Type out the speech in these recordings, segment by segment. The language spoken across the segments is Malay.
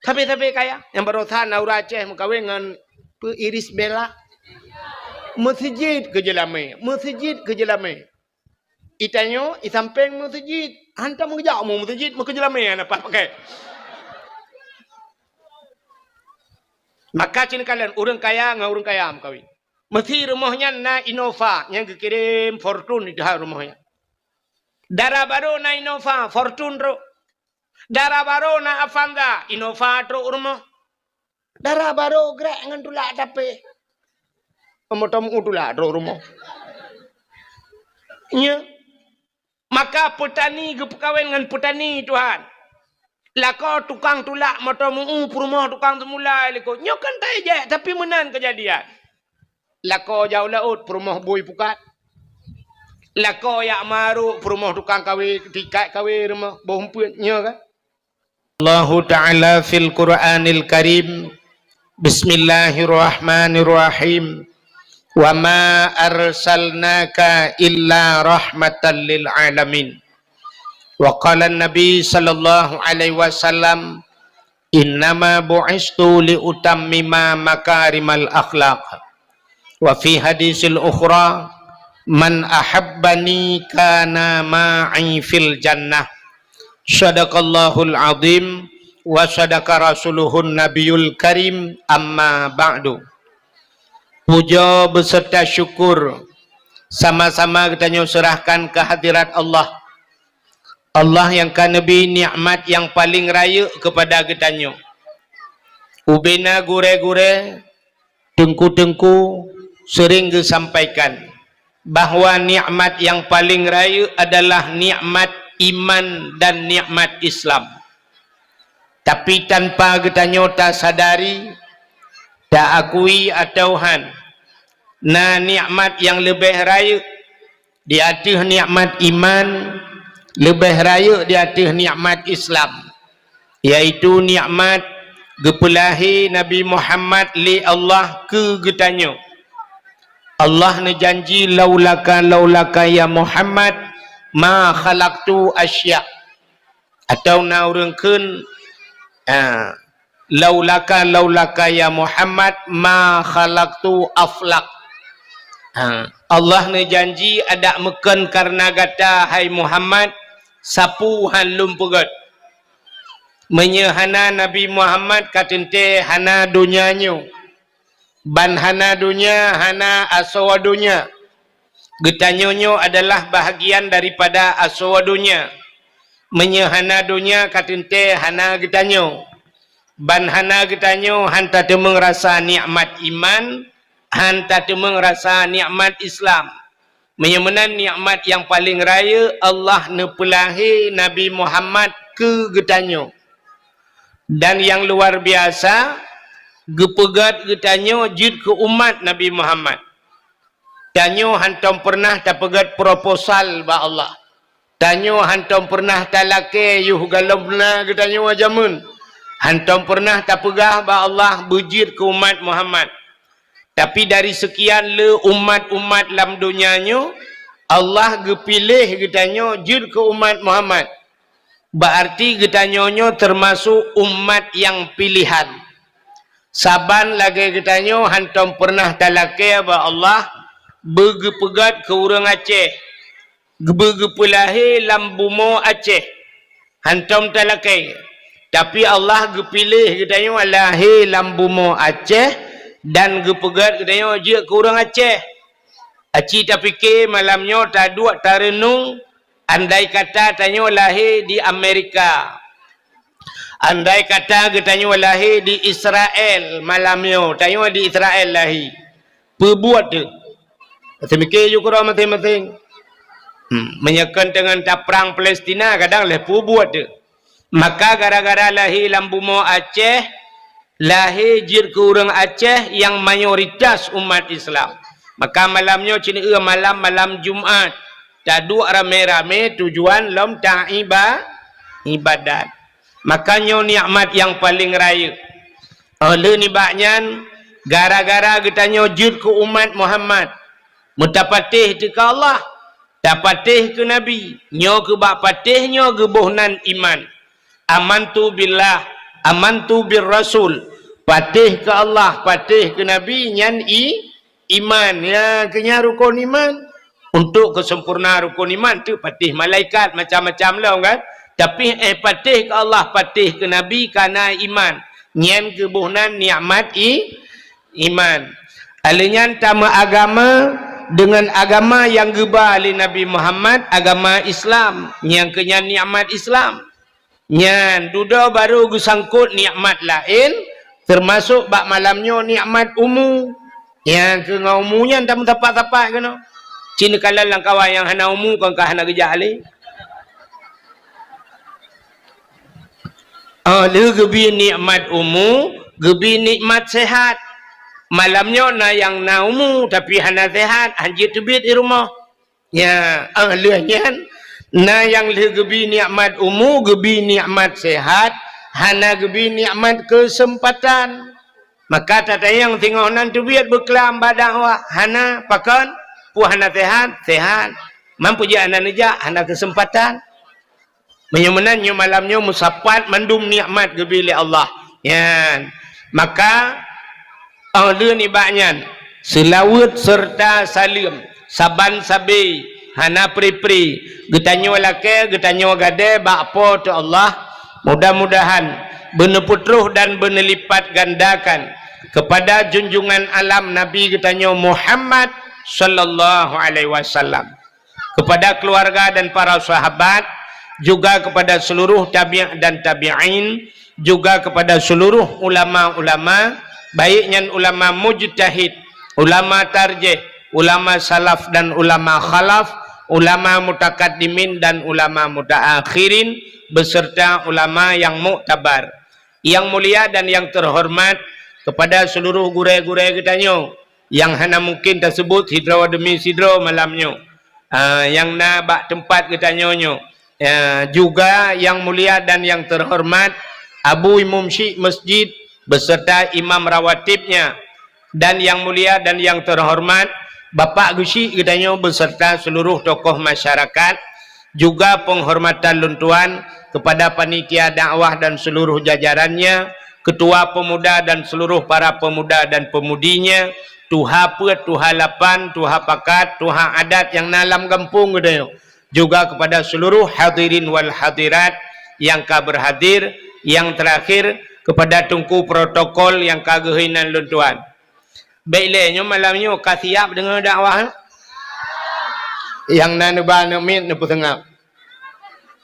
Tapi kaya yang berotan naura Aceh mengkawin dengan Iris Bella. Masjid ke Jelame. Itanyo isampeng masjid. Hantar mengejak mu masjid ke Jelame apa pakai. Maka cina kalian orang kaya dengan orang kaya mengkawin. Mesti rumahnya na Innova yang kirim Fortune itu rumahnya. Darah baru na Innova Fortune ro. Darah baru na Avanza Innova ro rumah. Darah baru gerak dengan tulak tapi pemotom tulak ro rumah. Nya. Maka petani kawin dengan petani Tuhan. Lako tukang tulak motomu rumah tukang semula liko. Nyokan tak je tapi menan kejadian. Lako jauh laut rumah boy pukat. Lako yak maru rumah tukang kawin tikai kawin rumah bohumpunya kan. Allah Ta'ala fil Qur'anil Karim. Bismillahirrahmanirrahim. Wa ma arsalnaka illa rahmatan lil alamin. Wa qala an-nabi sallallahu alaihi wasallam innama bu'istu li utammima makarimal akhlaq. Wa fi hadisil ukhra man ahabbani kana ma'i fil jannah. Sadaqallahul azim wa sadaqa rasuluhun nabiyul karim amma ba'du. Puja beserta syukur sama-sama kita serahkan ke hadirat Allah. Allah yang kan Nabi nikmat yang paling raya kepada kita. Ubena gure-gure, tengku-tengku sering disampaikan bahawa nikmat yang paling raya adalah nikmat iman dan nikmat Islam. Tapi tanpa kita tak sadari, tak akui atau na nikmat yang lebih raya di atas nikmat iman, lebih raya di atas nikmat Islam, yaitu nikmat gepelahi Nabi Muhammad li Allah ke getanyo. Allah ne janji laulaka ya Muhammad ma khalaqtu asya, atau naurengkeun laulaka ya Muhammad ma khalaqtu aflaq. Allah ne janji ada meken karena gata hai Muhammad sapu halum pegat menyehana Nabi Muhammad katente hana dunianyo ban hana dunia hana aswadunya. Getanyonyo adalah bahagian daripada aswadunya. Menyehana dunia katente hana getanyo ban hana getanyo hanta temeng rasa nikmat iman, hanta temeng rasa nikmat Islam. Menyemenan nikmat yang paling raya Allah nepelahi Nabi Muhammad ke getanyo. Dan yang luar biasa gepegat getanyo jid ke umat Nabi Muhammad. Tanyo hantam pernah tak pegat proposal ba Allah. Tanyo hantam pernah tak lake yuh galomna getanyo wajamun. Hantam pernah tak pegah ba Allah bujir ke umat Muhammad. Tapi dari sekian le umat-umat dalam dunianyo, Allah gepilih getanyo jid ke umat Muhammad. Berarti getanyonyo termasuk umat yang pilihan. Saban lagi getanyo hantam pernah tak lake ba Allah begepegat ke orang Aceh, begepulahi lambumo Aceh, hantam talakai. Tapi Allah gepilih getanyo alahi lambumo Aceh dan gepegat getanyo je ke orang Aceh. Aci tak fikir malamnya tak dua tak renung, andai kata tanyo lahir di Amerika, andai kata getanyo lahir di Israel malamnya, tanyo di Israel lahir, perbuat tu. Saya mikir juga orang masing-masing. Menyekan dengan tak perang Palestina kadang lepu buat tu. Maka gara-gara lahir lambumo Aceh, lahir jir ke orang Aceh yang mayoritas umat Islam. Maka malamnya cina malam Jumaat. Tak dua rame-rame tujuan lom tak ibadat. Makanya nikmat yang paling raya. Oleh ni baknyan gara-gara getanyo jir ke umat Muhammad. Mutapatih ke Allah, tapatih ke Nabi, nyo ke bak patih nyo ke bohnan iman. Amantu billah, amantu bir rasul, patih ke Allah, patih ke Nabi, nyan iman ya, kenya rukun iman. Untuk kesempurnaan rukun iman tu patih malaikat macam-macam lah kan. Tapi patih ke Allah, patih ke Nabi karena iman. Nyan kebuhnan nikmat iman. Alinyan tama agama dengan agama yang gebah oleh Nabi Muhammad, agama Islam, yang kenya nikmat Islam. Nyan duda baru gesangkut nikmat lain, termasuk bak malamnya nikmat umu. Yang ke umunya tak tapak-tapak kena. Cina kalah lang kawan yang hana umu kan kah hana gejak ali. Lu gebi nikmat umu, gebi nikmat sehat. Malamnya na yang na umu tapi hana sehat, anjir tebit di rumah. Ya, lehnya na yang le gebi nikmat umu, gebi nikmat sehat, hana gebi nikmat kesempatan. Maka tata yang tengok nan tebit berkelam badan wa hana pakan pu hana sehat. Mampu je hana nejak, hana kesempatan. Menyemenannya malamnya musapat mandum nikmat gebili Allah. Ya. Maka Allah ni baknya selawat serta salim saban sabi hana pri-pri getanyo lake getanyo gade bakpo tu Allah. Mudah-mudahan beneputruh dan benelipat gandakan kepada junjungan alam Nabi getanyo Muhammad sallallahu alaihi wasallam, kepada keluarga dan para sahabat, juga kepada seluruh tabi' dan tabi'in, juga kepada seluruh ulama-ulama, baiknya ulama mujtahid, ulama tarjih, ulama salaf dan ulama khalaf, ulama mutakaddimin dan ulama mutaakhirin, beserta ulama yang muktabar. Yang mulia dan yang terhormat, kepada seluruh gure-gure kitanyo yang hana mungkin tersebut hidro demi sidro malamnya, yang na bak tempat kitanyonyo. Juga yang mulia dan yang terhormat Abu Imam Syekh Masjid beserta imam rawatibnya, dan yang mulia dan yang terhormat Bapak Gusi katanya beserta seluruh tokoh masyarakat, juga penghormatan luntuan kepada panitia dakwah dan seluruh jajarannya, ketua pemuda dan seluruh para pemuda dan pemudinya, tuha pet, tuha lapan, tuha pakat, tuha adat yang nalam kampung katanya, juga kepada seluruh hadirin wal hadirat yang ka berhadir, yang terakhir kepada tungku protokol yang kagehinan luntuan. Baiklah, malamnya kasiap dengan dakwah yang nanubah numit nu petengap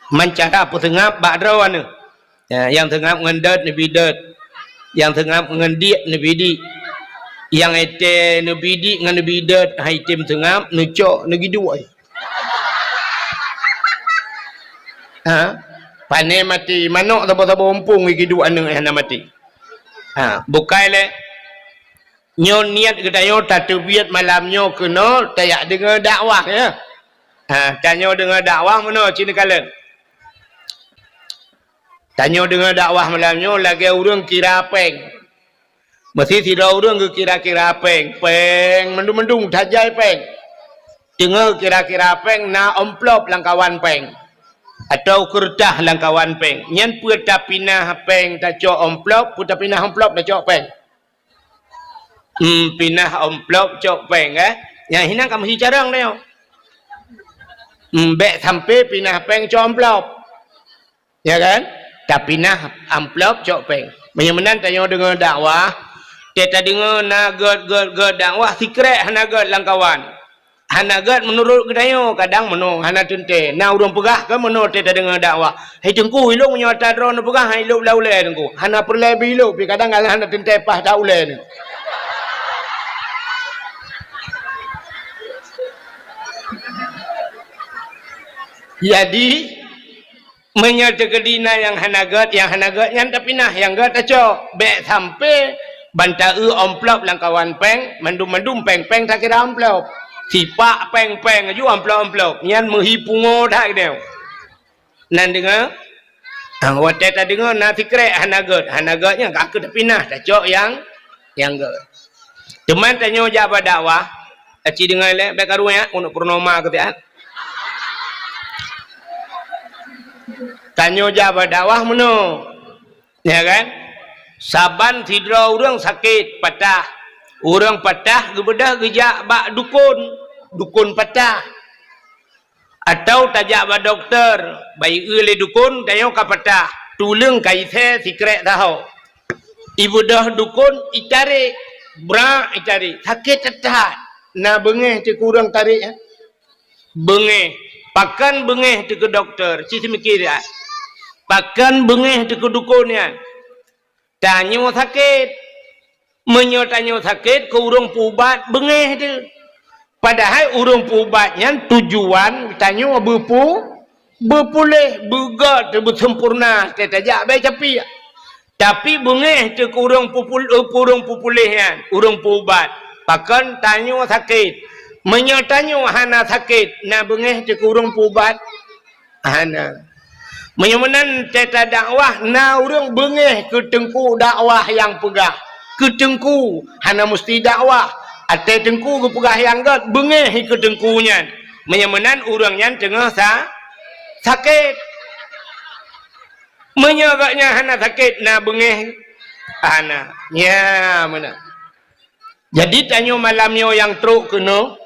mencara petengap badrawan yang tengap ngendat nu bidat, yang tengap ngendiak nu bidik, yang ete nu bidik ngan nu bidat haitim tengap nu cok nu giduai. Pane mati manok tabo-tabo umpung iki dua anu hana mati. Bukai le nyo niat kedayo tatubiat malamnyo kena tayak dengar dakwah ya. Tanyo dengar dakwah mana cina kala. Tanyo dengar dakwah malamnyo lagi urang kira peng. Mesti tidak urang ke kira-kira peng, mendung-mendung tajai peng. Dengar kira-kira peng na amplop langkawan peng. Atau kertas langkawan peng. Nyan puta pinah peng tak cok amplop, puta pinah amplop tak cok peng. Pinah amplop cok peng yang hina kamu si carang dia. Bek sampai pinah peng cok amplop. Ya kan? Tak pinah amplop cok peng. Menyemenan tanya dengan dakwah, kita dengar na god dakwah secret hana god langkawan. Hanagat menurut kedayo kadang menung hana tente na urang pegah ke menurut kita dengar dakwah hei tengku ilung nyata drone pegah hei ilung laule tengku hana perle bilu pi kadang hana tente pas daule ni jadi menyata kedina yang hanagat yang tapinah yang gat acok bek sampai bantai amplop langkawan peng mendum peng tak kira amplop. Sipak peng-peng aju amplop-amplop. Nyan menghipungo dah dia. Nan dengar? Wate ta dengar na fikret hanagatnya aku dah pinah dah cok yang gat. Teman tanya jawab dakwah. Aci dengar le baik karu ya untuk purnama ketian. Tanya jawab dakwah meno. Ya kan? Saban tidra orang sakit patah. Orang patah gebedah gejak bak dukun. Dukun patah. Atau tajak bak doktor. Baik oleh dukun tayo ka patah. Tulung kai the secret tahu. Ibu dah dukun itarik. Brak itarik. Sakit tetap. Na bengeh tu kurang tarik ya. Bengeh. Pakan bengeh tu ke doktor. Si mikir ya. Pakan bengeh tu ke dukun ya. Tanyo sakit. Tanyo sakit ke urang pubat bengeh tu. Padahal urang pubatnya tujuan tanyo berpulih, bergat, bersempurna. Tajak baik capi. Tapi bengeh tu ke urang pupulihnya. Urang pubat. Pakan tanyo sakit. Tanyo hana sakit. Na bengeh tu ke urang pubat. Hana. Menyamanan teta dakwah na urang bengeh ke tengku dakwah yang pegah. Ke tengku hana mesti dakwah. Ate tengku ke pegah yang gat bengeh ke tengkunya. Menyamanan urangnya tengah sakit. Menyagaknya hana sakit na bengeh hana. Ya mana. Jadi tanyo malamnya yang teruk kena.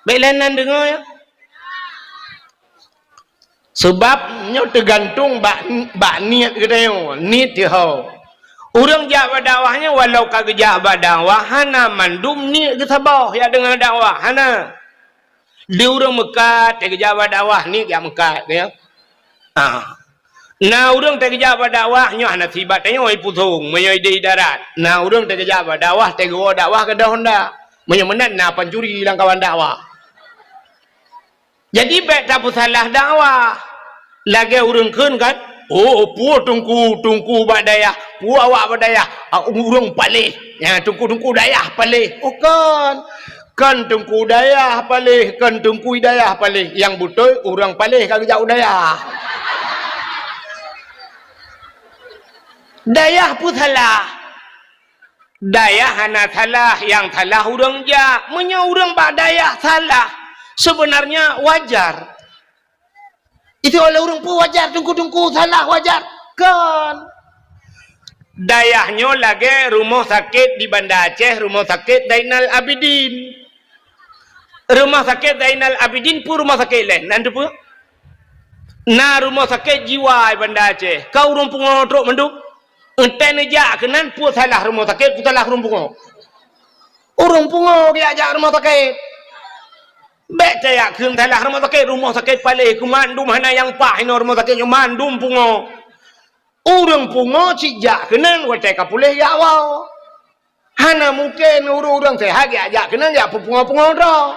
Bailanan dengar ya. Sebab nyo tergantung bak niat kita yo, niat dia. Urang jak dakwahnya walau kagak jak dakwah hana mandum niat ke sabah ya dengan dakwah hana. Dia urang mekat te jak dakwah ni jak mekat ya. Na urang te jak dakwah nyo hana sibat nyo ai putung menyoi di darat. Na urang te jak dakwah te go dakwah ke dah honda. Menyemenan na pancuri hilang kawan dakwah. Jadi baik tak salah dakwah. Lagi urang kun kan? Oh, pu tungku badaya. Pu awak badaya. Urang palih. Ya, tungku dayah palih. Oh kan. Kan tungku dayah palih, kan tungku dayah palih. Yang betul urang palih kagak jauh dayah. Dayah pun salah. Dayah hana salah, yang salah urang jak. Menya urang bak dayah salah. Sebenarnya wajar. Itu oleh orang pun wajar. Tungku salah wajar. Kan. Dayahnya lagi rumah sakit di Banda Aceh. Rumah sakit Zainal Abidin. Rumah sakit Zainal Abidin pun rumah sakit lain. Nanti pun. Nah rumah sakit jiwa di Banda Aceh. Kau orang pungo truk menduk. Entah nejak kenan pun salah rumah sakit. Pun salah orang pungo. Orang pungo dia ajak rumah sakit. Baik saya kun salah rumah sakit palih ku mandum hana yang pah ino rumah sakit yang mandum pungo. Urang pungo cijak kenan wate kapulih ya awal. Hana mungkin urang sehat ya ajak kenan ya pungo ro.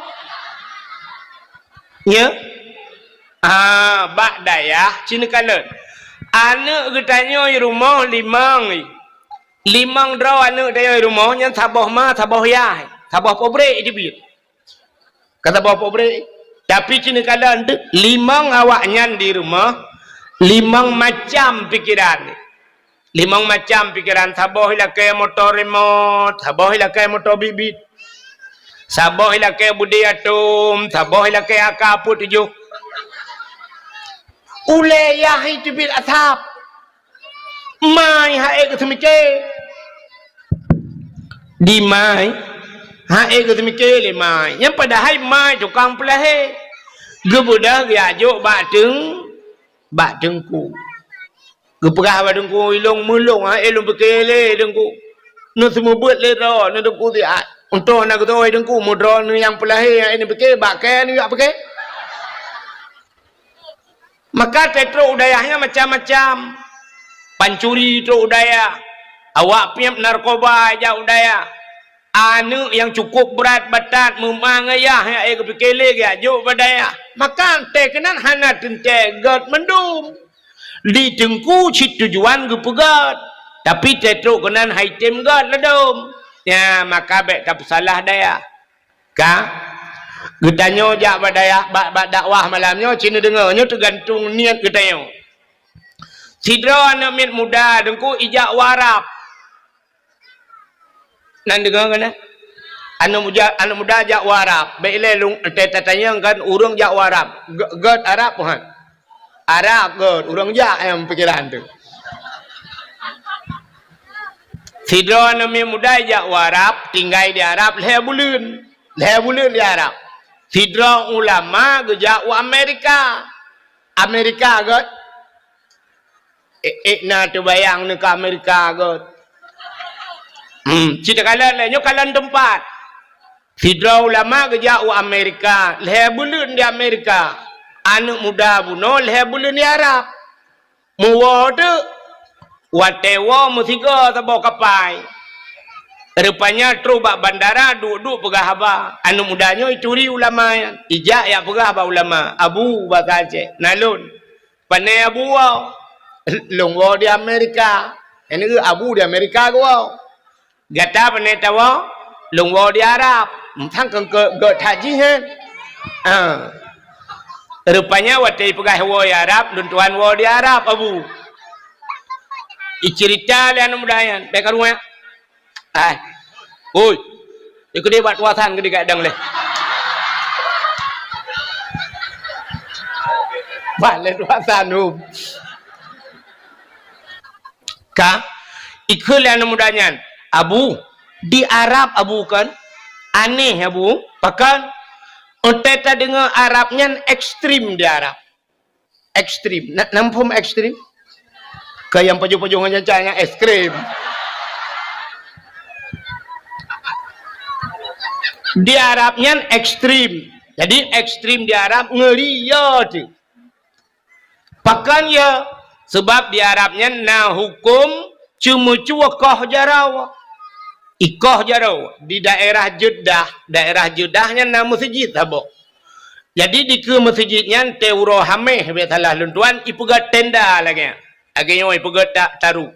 Ya. Bak dayah cina kalet. Anak getanyo rumah limang draw anak dayo rumah yang sabah ma sabah yai. Sabah pobre dibit. Kata bapak bre, tapi cina kala limang awaknya di rumah, limang macam pikiran. Limang macam pikiran. Sabah ila kaya motor remote, sabah ila kaya motor bibit, sabah ila kaya budi atom, sabah ila kaya kaput tujuh. Ule yahi tibit asap. Mai hae kesemike. Di mai hai ke semikir le mai yang padahal mai tukang pelahe gebudah gajuk bak tengku geperah bak tengku ilung mulung elung bekele tengku nu semua buat le ro nu tengku dia untuk nak ketoi tengku mudro nu yang pelahe ini bekele bak ke ni bak bekele maka tetro udayahnya macam-macam pancuri tu udaya awak piap narkoba aja udaya. Anu yang cukup berat batat memang ayah yang kepikele ya juk badaya maka tekenan hana tente gat mendum di tengku cit tujuan gepegat tapi tetruk kenan haitem gat ledom ya maka baik tak salah daya ka getanyo jak badaya bak dakwah malamnya cina dengarnya tergantung niat getanyo sidra anak mit muda dengku ijak warap nan dengar kan anu muda jak warap baiklah lung tanya kan urang jak warap god arab kan arab god urang jak yang pikiran tu Sidra nami muda jak Arab, tinggal di Arab leh bulan di Arab. Sidra ulama gejak Amerika. Amerika kot. Na tu bayang ni ke Amerika kot. Cita kalan leh, kalan tempat. Sidra ulama gejak Amerika, leh bulan di Amerika. Anak muda buno leh bulan di Arab. Muwa tu watewa musiga tabo kapai. Rupanya terubak bandara duduk pegah haba. Anu mudanya ituri ulama yang ijak ya pegah haba ulama. Abu Bakar Aceh nalun. Panai abu wau. Longwo di Amerika. Ini abu di Amerika gua. Gata panai tawa longwo di Arab. Thang ke haji hen. Rupanya watai pegah wo di Arab, luntuan wo di Arab abu. Icerita le anu mudayan bekar rumah. Oi. Ikut dia buat wasan ke dekat dang le. Balik wasan Ka ikut le anu mudayan. Abu di Arab abu kan aneh abu. Pakan Oteta dengar Arabnya ekstrim di Arab. Ekstrim. Nampum ekstrim? Kayak yang pojok-pojokannya cahaya es krim. Di Arabnya ekstrim. Jadi ekstrim di Arab ngeliat. Pakan ya. Sebab di Arabnya na hukum cuma koh jarau. Ikoh jarau di daerah Jeddahnya na masjid abo. Jadi di ke masjidnya teuro hameh betalah luntuan ipugat tenda lagi. Agaknya ipugat tak taru.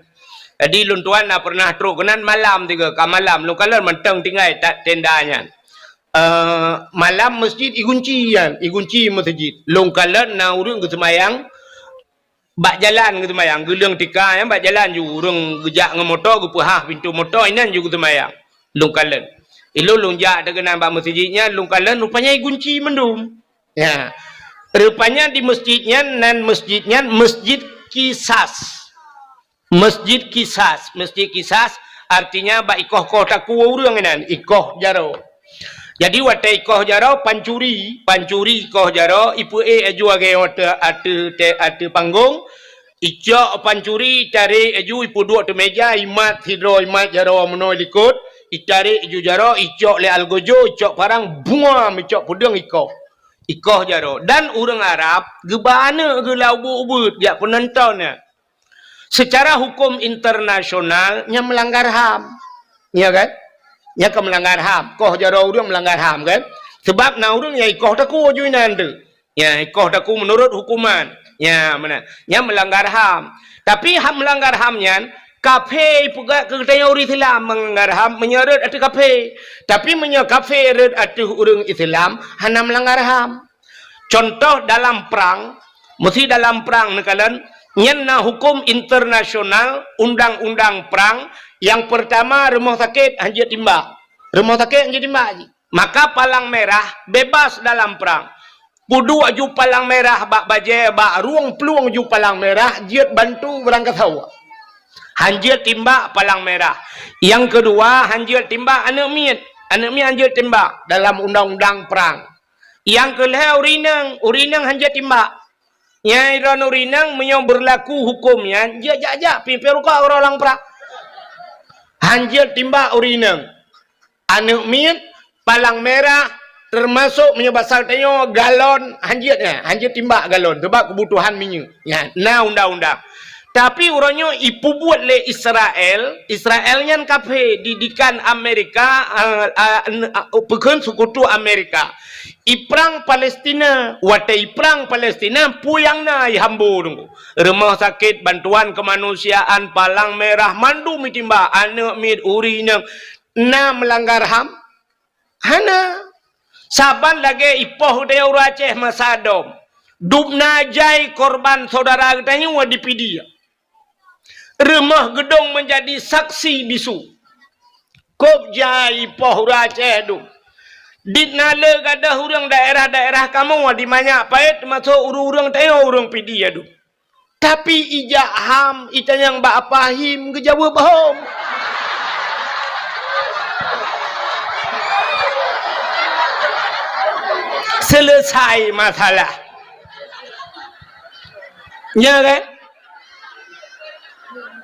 Jadi luntuan na pernah teruk kenan malam tiga ka malam lu kalau mentang tinggal tak tendanya. Malam masjid igunci masjid. Long kalau na urang ke semayang bak jalan ke semayang gelang tika yang bak jalan ju urang gejak nge motor ke pahah pintu motor inan ju ke semayang long kalen ilo long jak dengan bak masjidnya long kalen rupanya igunci mendum ya rupanya di masjidnya masjid kisas artinya bak ikoh taku urang inan ikoh jaro. Jadi watai ikoh jaro pancuri ikoh jaro ipu aju age ate panggung ijak pancuri cari aju ipu dua tu meja imat jaro menoi likut itari aju jaro ijak le algojo ijak parang buam ijak pudeng ikoh jaro dan orang Arab gebana ge labu-ubut dia penontonnya secara hukum internasional nya melanggar HAM ya kan. Ya ke melanggar HAM. Koh jaro urang melanggar HAM kan. Sebab na urang ya ikoh taku ju nanti. Ya ikoh taku menurut hukuman. Ya mana? Ya melanggar HAM. Tapi HAM melanggar HAM-nya kafe puga ke tanya urang Islam melanggar HAM menyeret atu kafe. Tapi menyo kafe red atu urang Islam hana melanggar HAM. Contoh dalam perang, mesti dalam perang nekalan nyenna hukum internasional undang-undang perang. Yang pertama rumah sakit hanya timbak. Rumah sakit hanya timbak. Maka palang merah bebas dalam perang. Pudu aju palang merah bak baje bak ruang peluang aju palang merah jiat bantu berangkat hawa. Hanjir timbak palang merah. Yang kedua hanjir timbak anak miat hanjir timbak dalam undang-undang perang. Yang kelima urinang hanjir timbak. Nyai ron urinang menyong berlaku hukumnya dia jajak piperuka orang perang. Hanjir timbak urinang. Anak miat palang merah termasuk menyebasal tanya galon hanjirnya. Hanjir timbak galon. Sebab kebutuhan minyak. Ya, nah undang-undang. Tapi orangnya ipu buat le Israel. Israelnya kafe didikan Amerika. Pekan sekutu Amerika. Iprang Palestina. Watai iprang Palestina. Puyang na ihambu nunggu. Rumah sakit bantuan kemanusiaan palang merah mandu mitimba anak mid urinang na melanggar HAM hana saban lagi ipoh de Aceh masadom dubna jai korban saudara katanya wa dipidia rumah gedong menjadi saksi bisu kop jai ipoh Aceh du ditnale gadah urang daerah-daerah kamu wa di manyak pait masuk urang teo urang pidia du. Tapi ijak HAM ita yang bak pahim ke Jawa bahom. selesai masalah. Ya kan?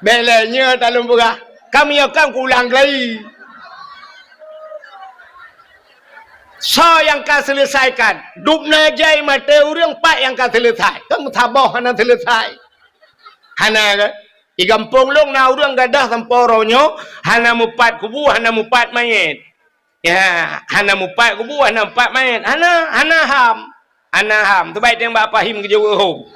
Belanya dalam berah. Kami akan ulang lagi. So yang kau selesaikan. Duk najai mata orang pak yang kau selesai. Kamu tabah hana selesai. Hana kan? Di kampung long na orang gadah samporonyo. Hana mupat kubu, hana mupat mayat. Ya, hana mupat kubu, hana mupat mayat. Hana ham. Hana ham. Terbaik yang bapa him ke Jawa home.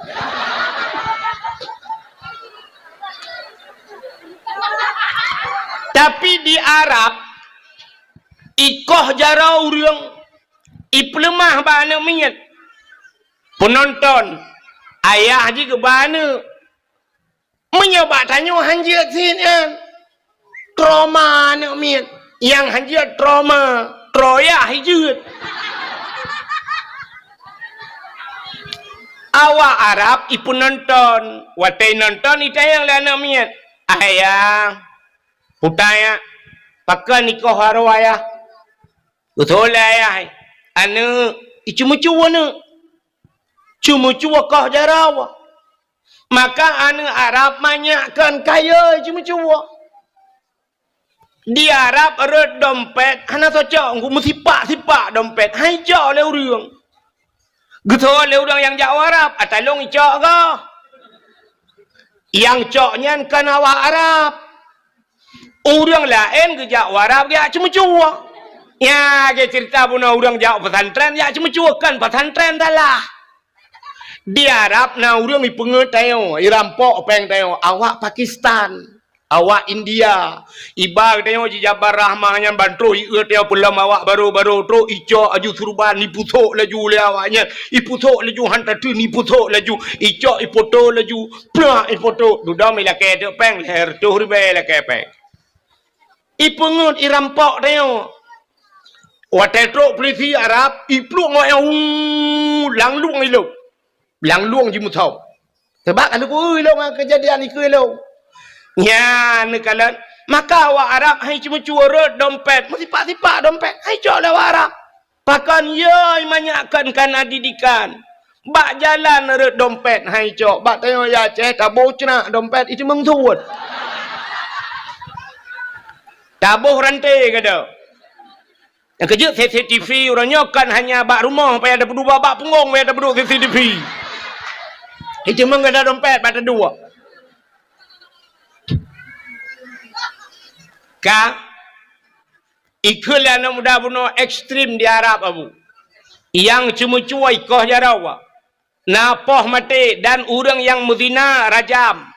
Tapi di Arab ikoh jarau urang iplemah bana minyak penonton ayah juga bana menyebab tanya hanjat sini trauma nak minyak yang hanjat trauma troya hijut awak Arab ipun nonton watai nonton itayang lana minyak ayah putaya pakai nikah haru ayah betul ayah anu cuma-cuma nu cuma-cuma kah jarawa maka anu Arab banyakkan kaya cuma-cuma di Arab ada dompet hana cocok mesti sipak dompet hai jauh le urang betul le urang yang jauh Arab atalong icok kah yang coknya kan awak Arab orang lain ke jauh Arab dia cuma-cuma ya ke cerita pun orang jauh pesantren ya cuma-cuma kan pesantren dah lah di Arab na orang ni pengertian irampok peng tayo awak Pakistan awak India ibar tayo di Jabar Rahmahnya bantu ieu tayo pulam awak baru-baru tro ico aju surban ni putok laju le awaknya iputok laju hantar tu ni putok laju ico ipoto laju plak ipoto duda mila ke de peng leher tu ribe la ke peng ipungut irampok tayo watetro polisi Arab ipluk ngoyong langlung ilo langlung jimu tahu sebab kalau ku ilo kejadian iku ilo ya nekalan maka awak Arab hai cuma cuara dompet mesti pak dompet hai cok lah Arab pakan ye banyakkan kana didikan bak jalan rut dompet hai cok bak tayo ya ceh tabuh cena dompet itu mengsuut tabuh rantai kada yang kerja CCTV orangnya kan hanya bak rumah supaya ada berdua bak punggung supaya ada berdua CCTV itu memang ada dompet bak ada dua ka ikul yang muda bunuh ekstrim di Arab abu yang cuma-cuma ikoh jarawa napoh mati dan orang yang muzina rajam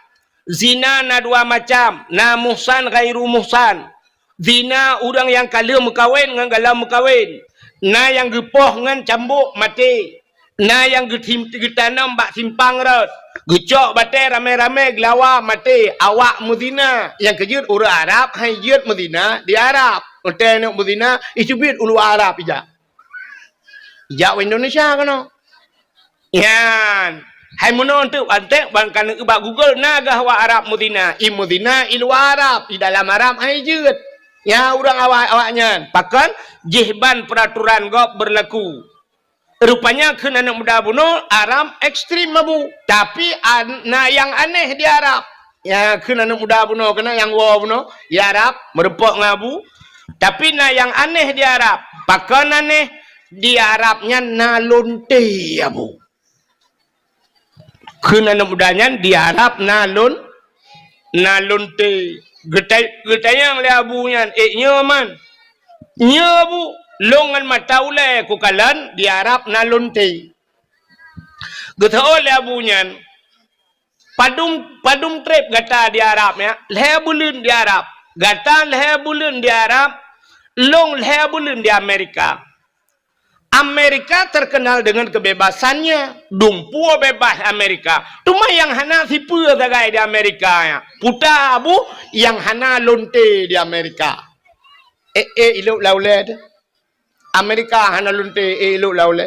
zina na dua macam na muhsan ghairu muhsan zina orang yang kala mukawin dengan galam mukawin na yang gepoh dengan cambuk mati na yang getanam bak simpang rot gecok batai rame-rame gelawa mati awak muzina yang kejut orang Arab hai jut muzina di Arab hotel nak muzina isubit ulu Arab ija Indonesia kan yan hai monon tu antek bangkan ubah Google naga awak Arab muzina ilu Arab di dalam Arab hai jut ya orang awaknya pakan jihban peraturan gop berlaku rupanya kena anak muda bunuh Arab ekstrim mabu tapi yang aneh di Arab ya kena anak muda bunuh kena yang wow bunuh di Arab merepok ngabu tapi yang aneh di Arab pakan aneh di Arabnya nalunte abu kena anak mudanya di Arab nalunte Getai yang le abunya nyaman nyabu longan mataule ku kalan di Arab nalunte geta ole abunya padum trip gata di Arab ya lehebulun di Arab gata lehebulun di Arab long lehebulun di Amerika terkenal dengan kebebasannya dumpu bebas Amerika cuma yang hana sipu sagai di Amerika ya puta abu yang hana lonte di Amerika iluk laule Amerika hana lonte iluk laule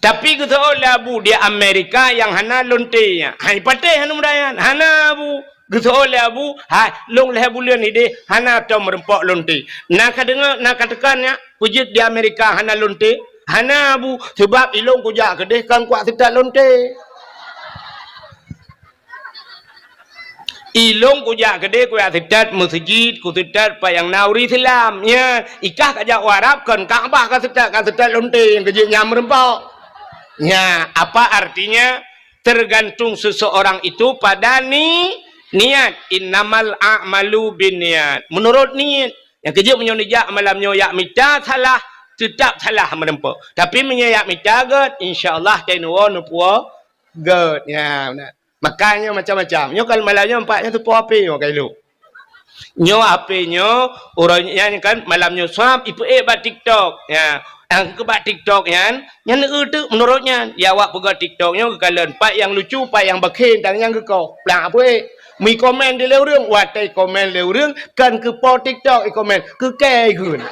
tapi kita oleh abu di Amerika yang hana lonte ya hai pate hana mudayan hana abu kita oleh abu hai long leh bulan ide hana tom rempok lonte nak dengar nak katakannya wujud di Amerika hana lonte hana bu sebab ilong kujak kedeh kan kuat setat lonte. Ilong kujak kedeh kuat setat masjid ku setat pa yang nauri Islam nya ikah kajak Arab kan Kaabah kan setat lonte yang kejik nyam rempau. Ya, apa artinya? Tergantung seseorang itu pada niat. Innamal a'malu binniat. Menurut niat. Yang kerja menyonijak malamnya yak mita salah, tetap salah menempuh. Tapi menyak mita get, insya-Allah tenuwa nupuwa get. Ya, benar. Makanya macam-macam. Nyo kalau malamnya empatnya tu puas api nyo kai lu. Nyo apinya orangnya kan malamnya swab ipu ba TikTok. Ya. Yang ke TikTok yan tu menurutnya ya awak pegang TikToknya ke kalian pak yang lucu pak yang bakhin tang yang ke kau pelang apa mi komen di leureung watai komen leureung kan ke po TikTok komen ke kai gun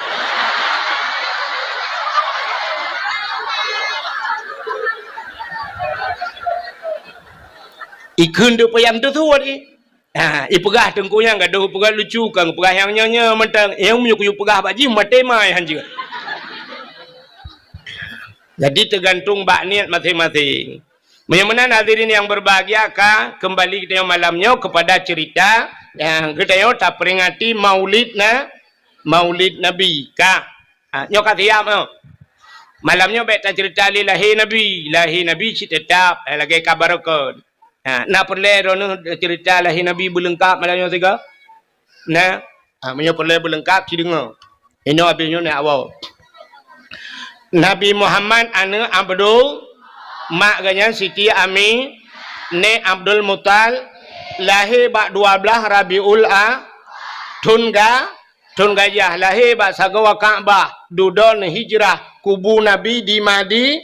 ikun tu yang tu ni ipegah tengkunya gaduh pegah lucu kan pegah yang nyonya mentang yang menyukuyu pegah baji mate mai han juga. Jadi tergantung bak niat masing-masing. Bagaimana hadirin yang berbahagia kah? Kembali kita malamnya kepada cerita yang kita tak peringati maulid Nabi kah? Nyo katiam malamnya beta cerita lahir Nabi tetap lagi kabar kon. Nak perlu cerita lahir Nabi berlengkap malamnya tiga. Nah, menyo perlu berlengkap si dengar. Ini habisnya nak awal. Nabi Muhammad ane Abdul mak ganyan Siti Ami ne Abdul Mutal lahir bak 12 Rabiul Tungajah lahir bak sagawa Kaabah dudon hijrah kubu Nabi di Madi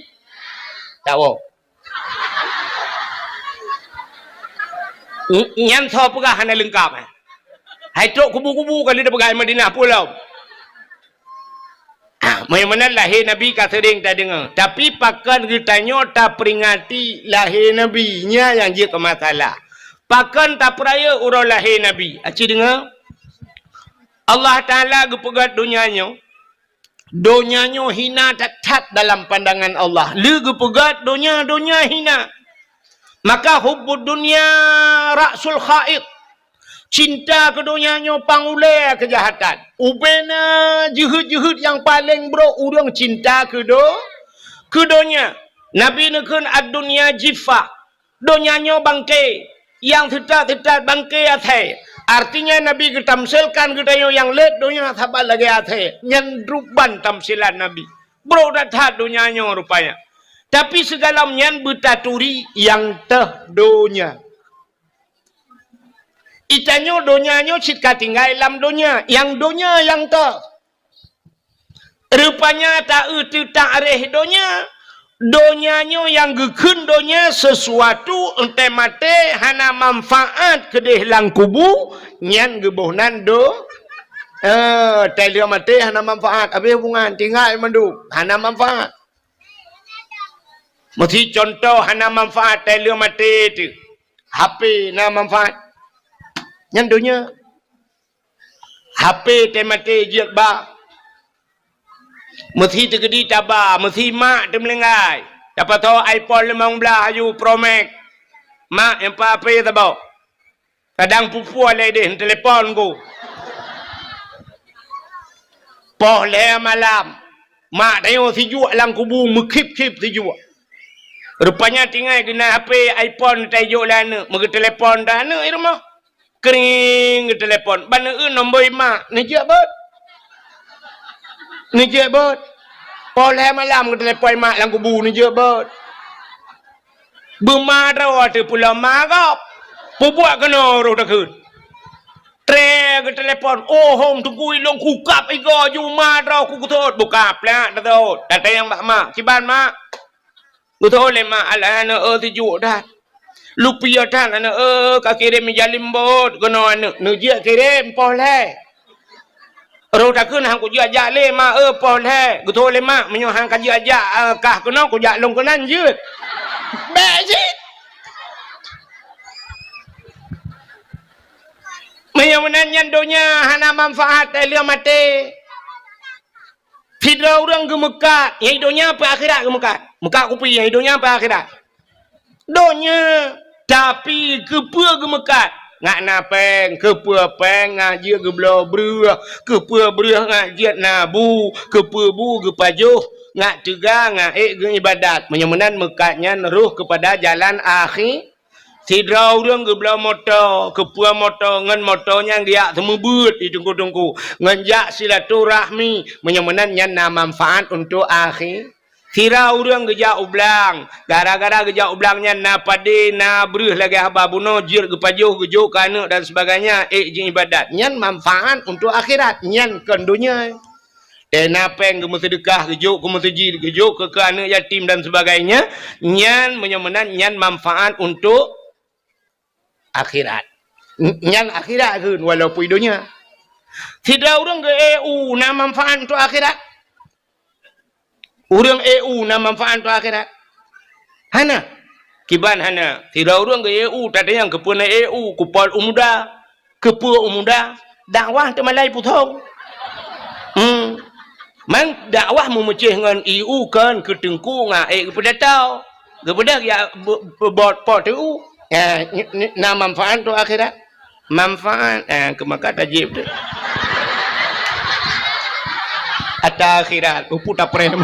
tahu nyan tho pegah hana lengkap hai tok kubu-kubu kali dia pegai Madinah pulau. Mana lahir Nabi kata sering tak dengar. Tapi pakan ditanya tak peringati lahir Nabi nya yang dia ke masalah. Pakan tak peraya urang lahir Nabi. Aci dengar? Allah Ta'ala gepegat dunianya. Dunianya hina tetap dalam pandangan Allah. Lu gepegat dunia hina. Maka hubbud dunia ra'sul khaid. Cinta ke dunianya pangulai kejahatan. Ubena juhud-juhud yang paling bro urang cinta ke dunia. Nabi nekun ad-dunya jifa. Dunianya bangkai. Yang tetap bangkai atai. Artinya Nabi ketamsilkan kedaya yang let dunia sabar lagi atai. Yang ruban tamsilan Nabi. Bro datang dunianya rupanya. Tapi segala nyan betaturi yang teh dunia. Itanyo donyanya cita tinggal dalam dunia. Yang dunia yang tak. Rupanya tak itu tak areh dunia. Donyanya yang gekun dunia sesuatu ente mate hana manfaat kedeh lang kubu. Nyan gebuhnan telia mate hana manfaat. Habis hubungan tinggal mandu. Hana manfaat. Mesti contoh hana manfaat telia mate tu. HP hana manfaat. Yang dunia HP temate jiat ba mesti tegedi taba mesti mak te melengai dapat tahu iPhone 15 ayu Pro Max mak yang apa ya tabau kadang pupu alai deh telefon ku poh le malam mak tayo si juak lang kubu mekip-kip si juak rupanya tinggal kena HP iPhone tayo lana mege telefon dah na rumah kering ke telefon. Bana nombor mak. Ni je bot. Poleh malam ke telefon mak lang kubu ni je bot. Bermarah tu pula marah. Pubuat kena roh takut. Tre ke telefon. Oh hom tunggu ilong kukap iga ju marah ku kutot. Bukap lah datot. Data yang mak. Ciban mak. Kutot le mak ala tijuk dah. Lupia tan ana ka kirim jalim bot kono anu nujia kirim poleh ro takun hang ku jia le ma poleh guto le ma menyo hang ka jia kah kono ku ja long konan je be ji menyo menanyan donya hana manfaat dia mate Tidak orang ke Mekah, yang hidupnya apa akhirat ke Mekah. Mekah kupi, yang hidupnya apa akhirat. Donya, tapi kepa ke Mekah. Ngak napeng, kepa peng, ngaji ke belah beruah, kepa beruah ngaji nabu, kepa bu ke pajuh, ngak tegang, ngak ke ibadat. Menyemenan Mekahnya neruh kepada jalan akhir. Sidra orang ke belah motor, kepa motor, ngan motornya dia semebut di tungku-tungku. Nganjak silaturahmi, menyemenannya na manfaat untuk akhir. Sidra orang gejak ublang, gara-gara gejak ublangnya na pade, na beruh lagi haba buno, jir ke pajuh, gejuk ke anak dan sebagainya, jin ibadat. Nyan manfaat untuk akhirat, nyan kan dunia. Napeng ke sedekah, gejuk ke masjid, gejuk ke anak yatim dan sebagainya. Nyan menyemenan, nyan manfaat untuk akhirat. Yang akhirat ke walaupun dunia. Tidak orang ke EU na manfaat untuk akhirat. Orang EU na manfaat untuk akhirat. Hana. Kiban hana. Tidak orang ke EU tak ada yang kepuna EU, kupal umuda, kepa umuda, dakwah temalai putong. Man dakwah memecah dengan EU kan ketengku ngak kepada tahu. Kepada ya bot pot tu. Na manfaat untuk akhirat. Manfaat kemaka tajib tu. Ada akhirat puta prem.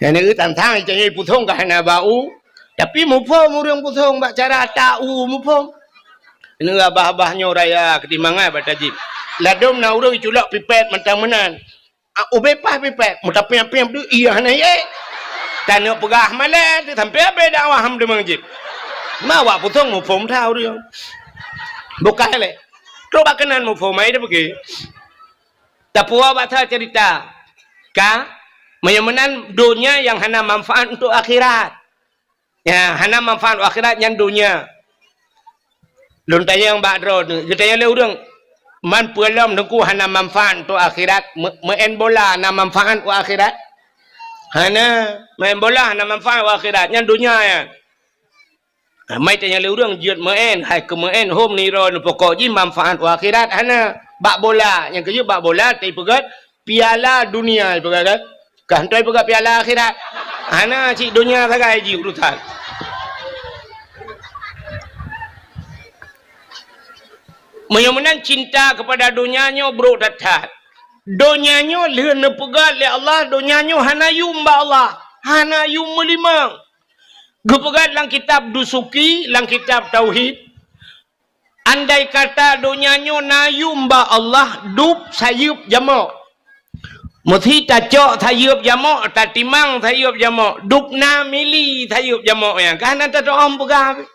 Yang ni tantang jangan putong kahana bau. Tapi mupom orang putong bak cara tahu mupom. Ini abah-abahnya raya ketimangan batajib. Ladom na orang culak pipet mentang menan. Ubepah pipet, mutapi apa yang tu iya na ye. Tanya pegah malah, sampai apa dakwah ham de mangjib. Mawa putong mufom tahu dia. Bukan le. Coba kenan mufom ai dah pergi. Tapua baca cerita. Ka menyemenan dunia yang hana manfaat untuk akhirat. Ya, hana manfaat untuk akhirat yang dunia. Lun tanya yang bakro tu, kita tanya le urang man pulam nungku hana manfaat untuk akhirat, main bola hana manfaat untuk akhirat. Hana main bola hana manfaat untuk akhirat, yang dunia ya. Mai tanya le urang jiut main, hai ke main home ni ron pokok ji manfaat untuk akhirat hana. Bak bola, yang kerja bak bola tai pegat piala dunia pegat kan. Kan tai pegat piala akhirat. Hana cik dunia sagai ji urusan. Menyemenan cinta kepada dunianya bro datat. Dunianya leun pegat le Allah, dunianya hana yum ba Allah. Hana yum melimang. Gepegat lang kitab dusuki, lang kitab tauhid. Andai kata dunianya na yum ba Allah, dup sayup jamak. Muthi tacok sayup jamak, tatimang sayup jamak. Dup na mili sayup jamak yang. Kana ta doam pegat.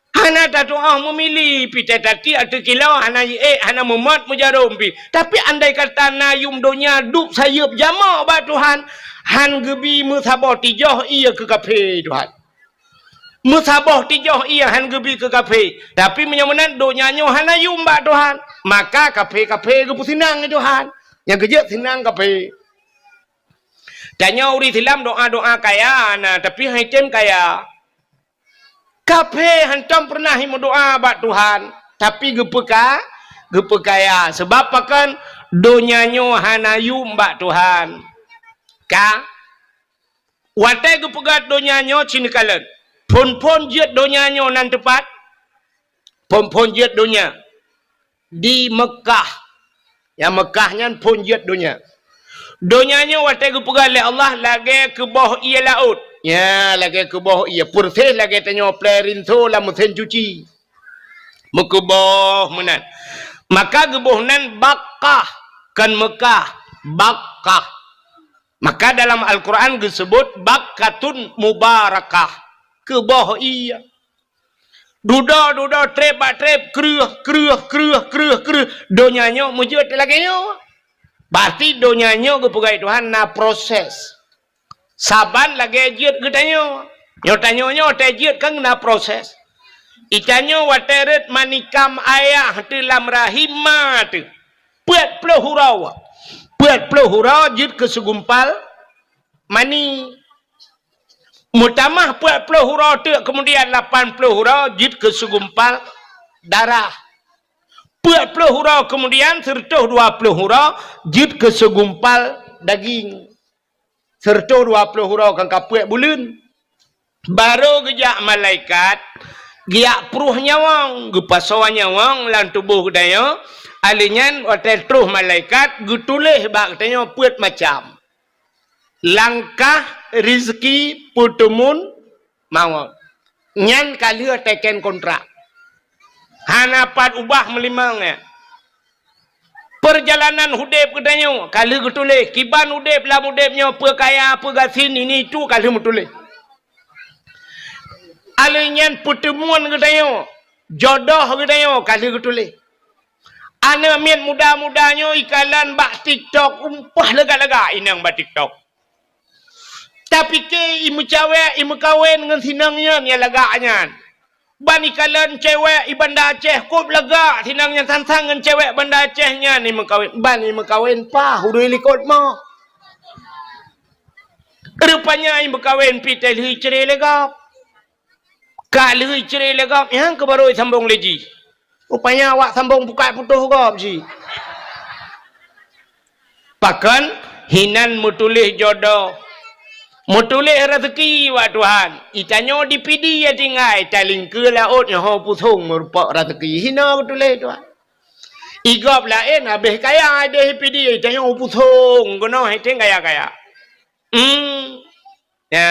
Hana tak doa memilih pita tati atau kilau hana hana memat mujarum pi. Tapi andai kata na yum dunia dup sayup jamak ba Tuhan, han gebi musabah tijoh ia ke kafe Tuhan. Musabah tijoh ia han gebi ke kafe. Tapi menyemenan dunianya hana yum ba Tuhan. Maka kafe-kafe gebu senang Tuhan. Yang kerja senang kafe. Tanya uri silam doa-doa kaya na tapi haitem kaya. Kafe hantam pernah himu doa bak Tuhan, tapi gepekaya sebab akan dunianya hana yum bak Tuhan. Ka watai gepegat dunianya cinikalan. Pon-pon jet dunianya nan tepat. Pon-pon jet dunia di Mekah. Yang Mekahnya pon jet dunia. Dunianya watai gepegat oleh Allah lagi ke bawah ia laut. Ya, lagi ke bawah ia purteh lagi tanya play rinto lah mesin cuci. Mekebah menan. Maka gebah nan Bakkah kan Mekah, Bakkah. Maka dalam Al-Quran disebut Bakkatun Mubarakah. Ke bawah ia. Duda trep kreuh. Donyanya mujud lagi nyo. Berarti donyanya kepegai Tuhan na proses. Saban lagi jiut gedanyo. Nyotanyo jiut kan na proses. Itanyo wateret manikam ayah dalam rahimah tu. 40 hurau. 40 hurau jiut ke segumpal mani. Mutamah 40 hurau tu kemudian 80 hurau jiut ke segumpal darah. 40 hurau kemudian serta 20 hurau jid ke segumpal daging. Serta 20 hurau kan kapuak bulan. Baru gejak malaikat giak pruh nyawang gepasawa nyawang lan tubuh daya alinyan hotel truh malaikat gutuleh bak tanya puat macam langkah rezeki putumun mawang nyan kali teken kontrak hanapat ubah melimangnya perjalanan hudep kedanya kali gutuleh kiban hudep lah hudepnya apa kaya apa gasin ini itu kali mutuleh alinyan putumun kedanya jodoh kedanya kali gutuleh ana mian muda-mudanya ikalan bak TikTok umpah lega-lega inang bak TikTok. Tapi ke imu cewek imu kawin dengan sinangnya ni laganya. Ban ikalan cewek ibanda Aceh kop lega sinangnya tantang dengan cewek banda Acehnya ni mekawin. Ban imu kawin pah udah likot mah. Rupanya imu kawin pitel hui cerai lega. Kal hui cerai lega yang kebaru sambung leji. Rupanya awak sambung buka putuh kau si. Bahkan hinan mutulih jodoh. Mutulih rezeki wa Tuhan. Itanyo dipidi ya tinggai taling ke laut yang ho putung merupak rezeki. Hina mutulih Tuhan. Igop lain habis kaya ada dipidi itanyo putung gono hete kaya-kaya. Ya,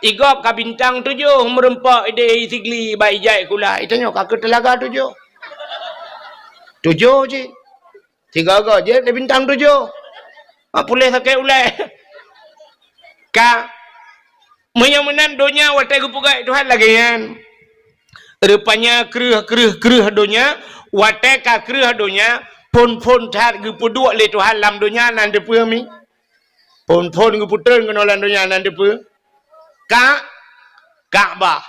igop ka bintang 7 merempak ide sigli bai jai kula. Itanyo ka ke telaga 7. 7 je. 3 je dia bintang 7. Mak boleh sakai ulai. Ka menyamanan dunia watai gupugai Tuhan lagi kan. Rupanya kereh dunia watai ka kereh dunia pon tat gupu dua le Tuhan lam dunia nan depu mi. Pon gupu tern kenolan dunia nan depu. Ka'bah.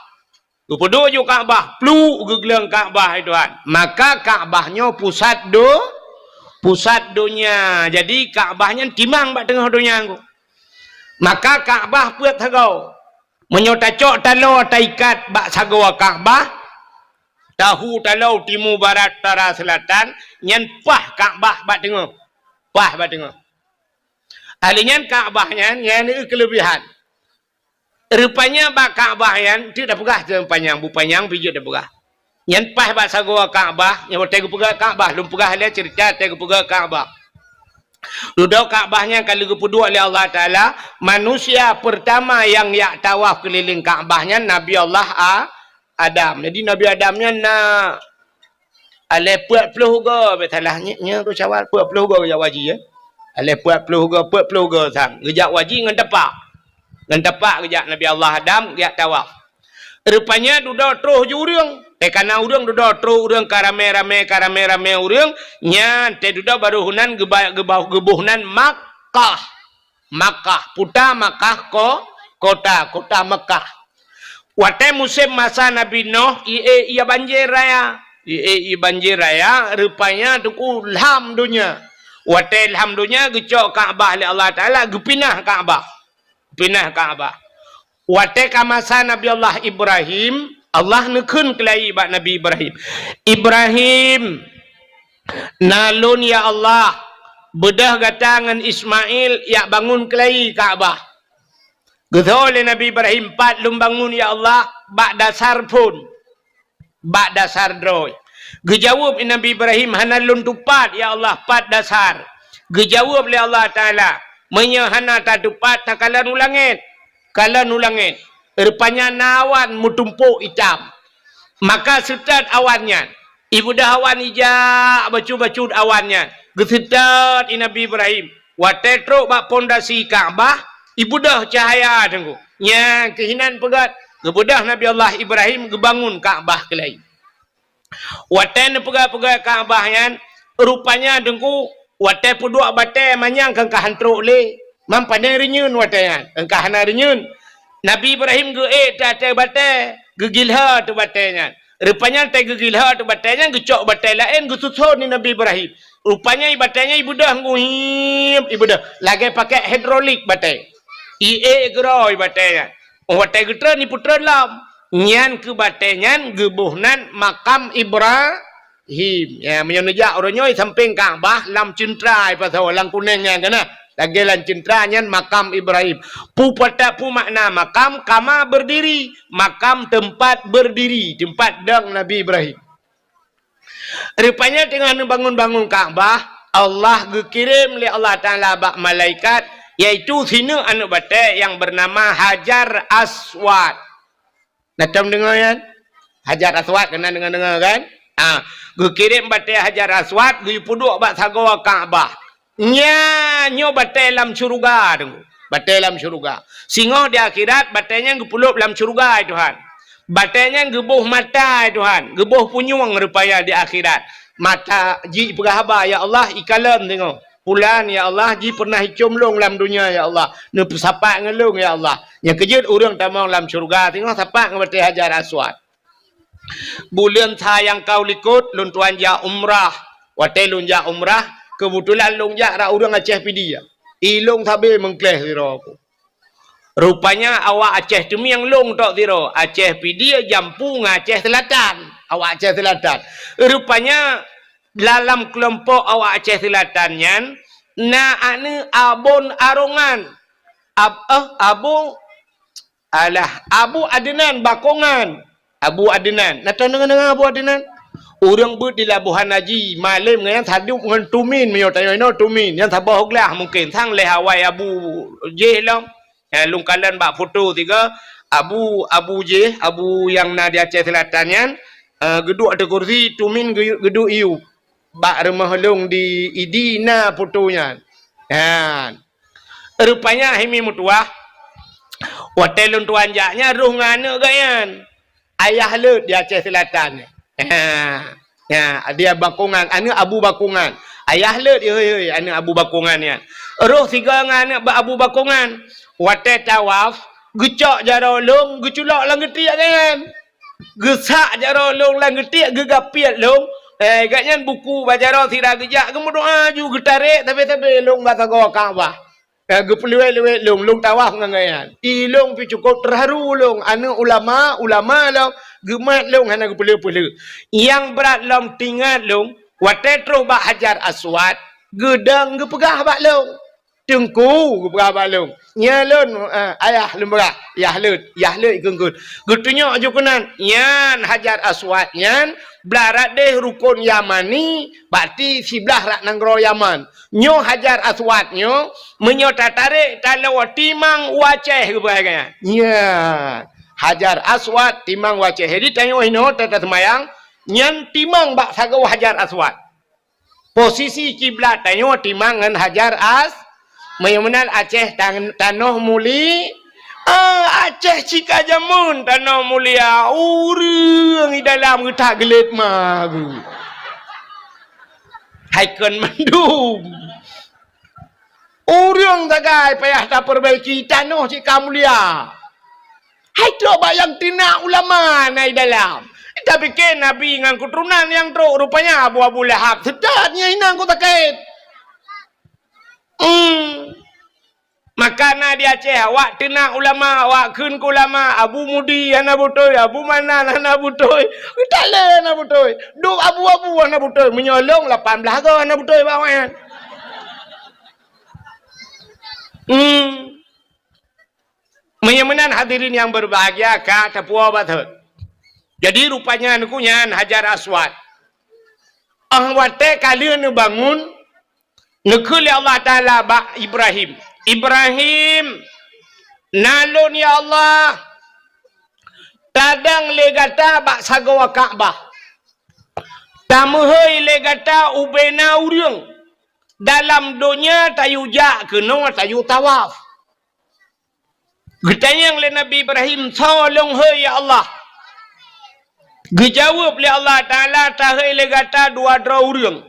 Gupudu ju Ka'bah, plu gegeleng Ka'bah Tuhan. Maka Ka'bahnya pusat dunia. Jadi Ka'bahnya timang bak tengah dunia aku. Maka Ka'bah puat sagau. Menyota cok talo taikat bak sagau Ka'bah. Tahu talo timur barat utara selatan nyan pah Ka'bah bak tengah. Pah bak tengah. Alinyan Ka'bahnya nyan kelebihan. Rupanya bak Ka'bah yang tidak pegah je panjang bu panjang pijak dah pegah. Yang pas bak sagua Ka'bah, yang tegu pegah Ka'bah, lum pegah dia cerita tegu pegah Ka'bah. Duduk Ka'bahnya kali kedua oleh Allah Taala, manusia pertama yang yak tawaf keliling Ka'bahnya Nabi Allah Adam. Jadi Nabi Adamnya nak ale 40 go betalahnya tu cawal 40 go ya wajib ya. Ale 40 go sang. Gejak wajib ngan tepak. Dan tepak kejap Nabi Allah Adam dia tawaf. Rupanya duduk terus jurang. Tekana urang duduk terus urang karame-rame urang nya te duduk baru hunan gebuhnan Makkah. Puta Makkah kota Makkah. Wate musim masa Nabi Nuh ia banjir raya. Banjir raya rupanya tuku ilham dunia. Wate ilham dunia gecok Ka'bah oleh Allah Taala gepinah Ka'bah. Pinah Ka'bah. Wate masa Nabi Allah Ibrahim, Allah nekun kelai bak Nabi Ibrahim. Ibrahim, nalun ya Allah, bedah gatangan Ismail ya bangun kelai Ka'bah. Gethol Nabi Ibrahim 4 lum bangun ya Allah, bak dasar pun. Bak dasar droy. Gejawab Nabi Ibrahim hanalun tupat ya Allah 4 dasar. Gejawab oleh Allah Taala. Menyahana tak dupat tak kalan ulangit. Rupanya nawan mutumpuk hitam. Maka setat awannya. Ibu dah awan ijak bacu-bacu awannya. Gesetat Nabi Ibrahim. Watetro bak pondasi Ka'bah. Ibu dah cahaya tengku. Nya kehinan pegat. Gebudah Nabi Allah Ibrahim gebangun Ka'bah kelai. Waten pegat-pegat Ka'bah yang rupanya tengku. Watai puduk batai manyang kang kahantruk le. Mampanai renyun watai kan. Kahana renyun. Nabi Ibrahim ge tatai batai. Gegilha tu batainya. Rupanya tai gegilha tu batainya gecok batai lain gesusun ni Nabi Ibrahim. Rupanya batainya ibu dah nguhim ibu dah. Lagi pakai hidrolik batai. Geroi batainya. Watai getra ni putra lam. Nyan ke batainya gebuhnan makam Ibrahim. Ya, menyenejak orangnya samping Kaabah lam cintrai pasal lang kuning yang kena. Lagi lan cintranya makam Ibrahim. Pu patak pu makna makam kama berdiri, makam tempat berdiri, tempat dang Nabi Ibrahim. Rupanya dengan bangun-bangun Kaabah, Allah kirim oleh Allah Taala bak malaikat, iaitu sini anak batai yang bernama Hajar Aswad. Natam dengar kan? Hajar Aswad kena dengar kan? Kirim batai Hajar Aswad, puduk bak sagawa Kaabah. Nyo batai dalam syurga tu. Batai dalam syurga. Singoh di akhirat batainya gepulup dalam syurga Tuhan. Batainya gebuh mata Tuhan. Gebuh punyung rupaya di akhirat. Mata ji perahaba ya Allah ikalam tengok. Pulan ya Allah ji pernah hicum long dalam dunia ya Allah. Ne sapak ngelung ya Allah. Yang kejut orang tamang dalam syurga tengok sapak ngebatai Hajar Aswad. Bulan sayang kau likut lun tuan ja umrah. Watai lun ja umrah kebetulan lung ja ra orang Aceh pidi ya. Ilung tabe mengkleh sira aku. Rupanya awak Aceh tu yang long tok sira. Aceh pidi jampu Aceh Selatan. Awak Aceh Selatan. Rupanya dalam kelompok awak Aceh Selatan nyan na ane abon arongan. Abu Adnan Bakongan. Abu Adnan. Nak tahu dengan Abu Adnan? Orang ber di Labuhan Haji malam dengan tadi dengan tumin meyo tayo no tumin yang tabah hoglah mungkin sang leh Hawaii Abu J long. Lung kalan bak foto tiga Abu J, Abu yang na di Aceh Selatan yan geduk ada kursi tumin geduk iu. Bak rumah long di idina fotonya. Kan. Rupanya himi mutuah. Hotel lun tuan jaknya ruh ngana gayan. Ayah lut di Aceh Selatan. Ya, dia Bakongan, anak Abu Bakongan. Ayah lut hei anak Abu Bakongan ya. Roh tiga anak Abu Bakongan. Wate tawaf, gecok jaro long, geculak lang getiak kan. Gesak jaro long lang getiak gegapiat long. Gatnya buku bajaro sira gejak gemudoa ju getarik tapi long bata go Kaabah. Gepelue long tawaf ngangayan. Ilong pi cukup terharu long anu ulama long gemat long hana gepelue. Yang berat long tinggal long watetro bak Hajar Aswad gedang gepegah bak long. Tengku gepegah bak long. Nya lon ayah lemberah yah lut genggut. Getunyo aju kenan yan Hajar Aswad yan belarat deh rukun Yamani berarti sebelah rak nanggro Yaman. Nyo Hajar Aswad nyo menyo tarik kalau timang Aceh kebahagiaan. Ya. Hajar Aswad timang Aceh. Jadi tanya ino tata semayang nyan timang bak sagaw Hajar Aswad. Posisi kiblat tanya timang ngan Hajar Mayunan Aceh tanah muli. Aceh cika jamun tanah mulia urang di dalam getak gelit magu. Haikon mandum. Urang tagai payah tak perbaiki tanah cika mulia. Hai tu bayang tina ulama nai dalam. Tapi ke Nabi dengan keturunan yang teruk rupanya Abu Lahab. Sedapnya inang ku takait. Makana di Aceh awak tina ulama awak kun ku ulama Abu Mudi ana butoy Abu Manan ana butoy utale ana butoy duk abu-abu ana butoy menyolong 18 go ana butoy bawan. Menyamanan hadirin yang berbahagia ka tapua bathut. Jadi rupanya nukunya Hajar Aswad. Wate kalian bangun nekul Allah Taala bak Ibrahim. Ibrahim nalun ya Allah tadang legata bak sagawa Kaabah tamuhai legata ubena urang dalam dunia tayu jak kena tayu tawaf getanyang le Nabi Ibrahim tolong hai ya Allah gejawab le Allah Taala tahai legata dua urang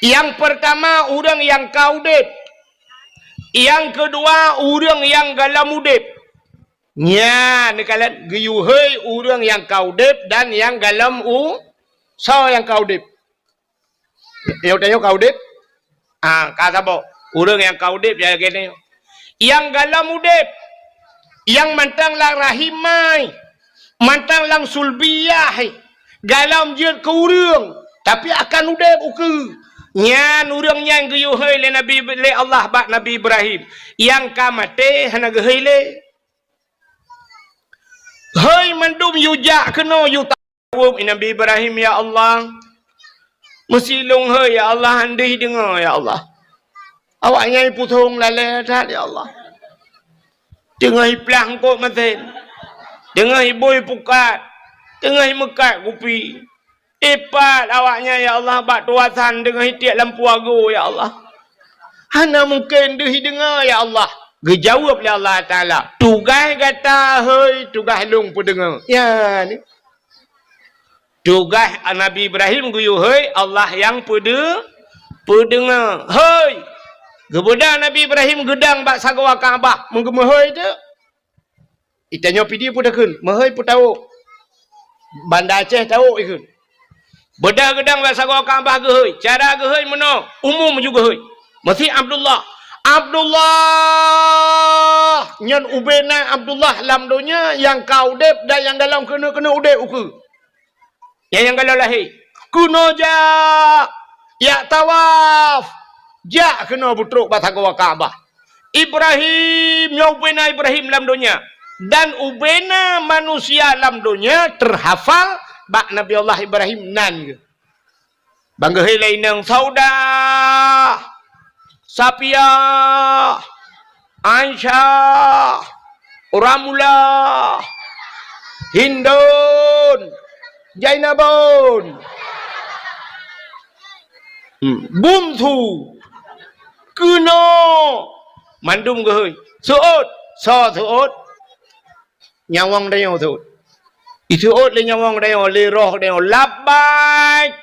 yang pertama urang yang kaudep. Yang kedua urang yang galam udip. Nya nekalan geyuhei urang yang kaudip dan yang galam yang kaudip. Yo tayo kaudip. Kasabo urang yang kaudip ya gini. Yang galam udip. Yang mantang lang rahimai. Mantang lang sulbiyah. galam jiat ke urang tapi akan udep uke nyan urang nyan geyu hei le Nabi le Allah bak Nabi Ibrahim yang kamate hana ge hei le hei mandum yujak keno yu tawum Nabi Ibrahim ya Allah mesilung hei ya Allah handih dengar ya Allah awak nyai putung lale dah ya Allah dengar plang kok maten dengar boy pukat dengar mekat kupi ipat awaknya ya Allah bak tuasan dengar tiap lampu ago ya Allah hana mungkin deh dengar ya Allah gejawab oleh Allah Ta'ala tugas kata hei tugas long pun dengar ya ni tugas Nabi Ibrahim guyu hei Allah yang pendengar hei kemudian Nabi Ibrahim gedang bak sagawa Kaabah menggema hei tu itanya pidi pun dah kun mahai pun tahu Banda Aceh tahu ikut beda gedang bak sagawa Kaabah ge hei cara ge hei meno umum juga hei mesti Abdullah nyan ubena Abdullah lam dunia yang kau dep dan yang dalam kena udep uku yang kalau lahir kuno ya tawaf ja kena butruk batagawa Kaabah Ibrahim yang ubena Ibrahim lam dunia dan ubena manusia lam dunia terhafal bak Nabi Allah Ibrahim nan bangga lainang sauda Sapia Aisyah Ramula Hindun Jainabun Bumtu Kuno Mandum ke hei Suut So suut Nyawang dayo suut Isuut le nyawang dayo le roh dayo Labbaik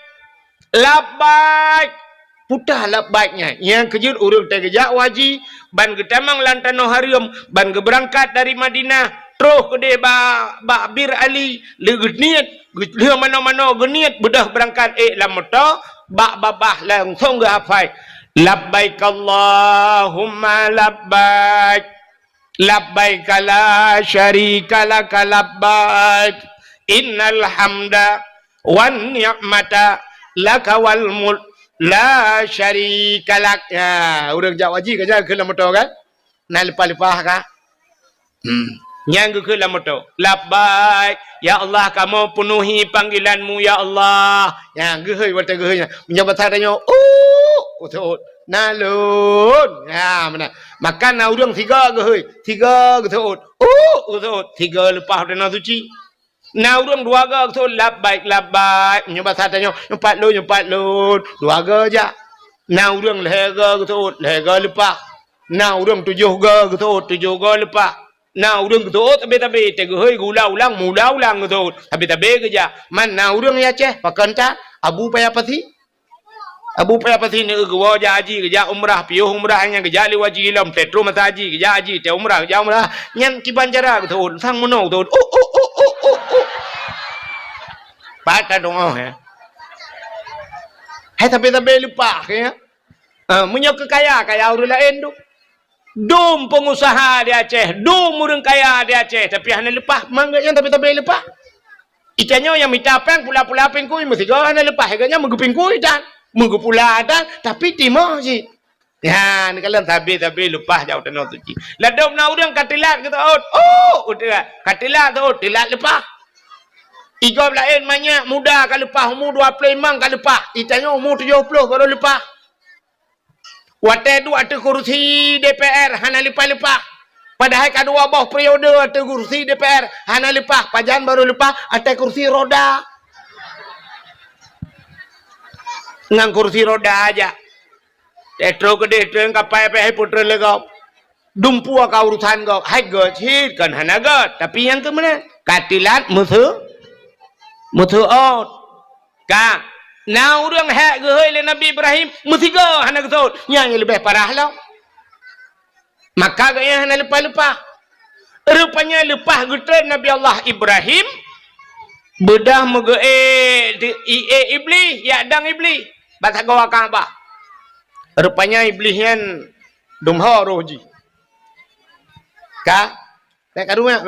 Putah labbaiknya yang kejut urang tegejak waji ban getamang lantano harium ban geberangkat dari Madinah terus ke ba Bir Ali le niat le mano-mano geniat bedah berangkat lamoto ba babah langsung ge hafai labbaik Allahumma labbaik labbaik la syarika lak labbaik innal hamda wan ni'mata laka wal mulk la syarika lak ya urang jak waji kerja ke lamoto kan na lepas-lepas ka nyang ke lamoto labbaik ya Allah kamu penuhi panggilanmu ya Allah yang gehoi wata gehoi menjabat tanya utut nalun ya mana makan na urang tiga gehoi tiga utut utut tiga lepas dana suci na urang dua ga utut labbaik menjabat tanya empat lun dua ga aja na urang lega utut lega lepas na urang tujuh ga utut tujuh ga lepas na urang getut tabe tegehoi gula ulang mula ulang getut tabe geja man na urang ya Aceh pakanta abu payapati ni gewa haji geja umrah piuh umrah nya geja li waji lam tetro mata haji geja haji te umrah geja umrah nyan kiban cara getut sang mono getut pata dong ya hai tabe lupa ya munyo kaya urang lain tu dum pengusaha di Aceh, dum orang kaya di Aceh, tapi hanya lepas, mangga yang tapi lepas. Ikannya yang minta peng pula pengkui, mesti kau hanya lepas, harganya menggu pengkui dan menggu pula dan, tapi timah sih. Ya, ni kalian tapi lepas jauh tanah suci. Ladom na orang katilat kita udah katilat tu, tilat lepas. Igom lain banyak muda kalau lepas, umur 25 kalau lepas. Ikannya umur 70 baru lepas. Wate dua tu kursi DPR hana lepas. Padahal kedua bawah periode tu kursi DPR hana lepas. Pajan baru lepas ada kursi roda. Ngang kursi roda aja. Tetro gede tu kapai pe putra legau. Dumpu ka urusan kau. Hai gocit kan hana got. Tapi yang ke mana? Katilat musuh out. Ka na urang hak gehoi le Nabi Ibrahim mesti go hana getut yang lebih parah lah maka gaya hana lepas rupanya lepas getut Nabi Allah Ibrahim bedah mege iblis ya dang iblis batagawa Kaabah rupanya iblis yang dumha roji ka baik rumah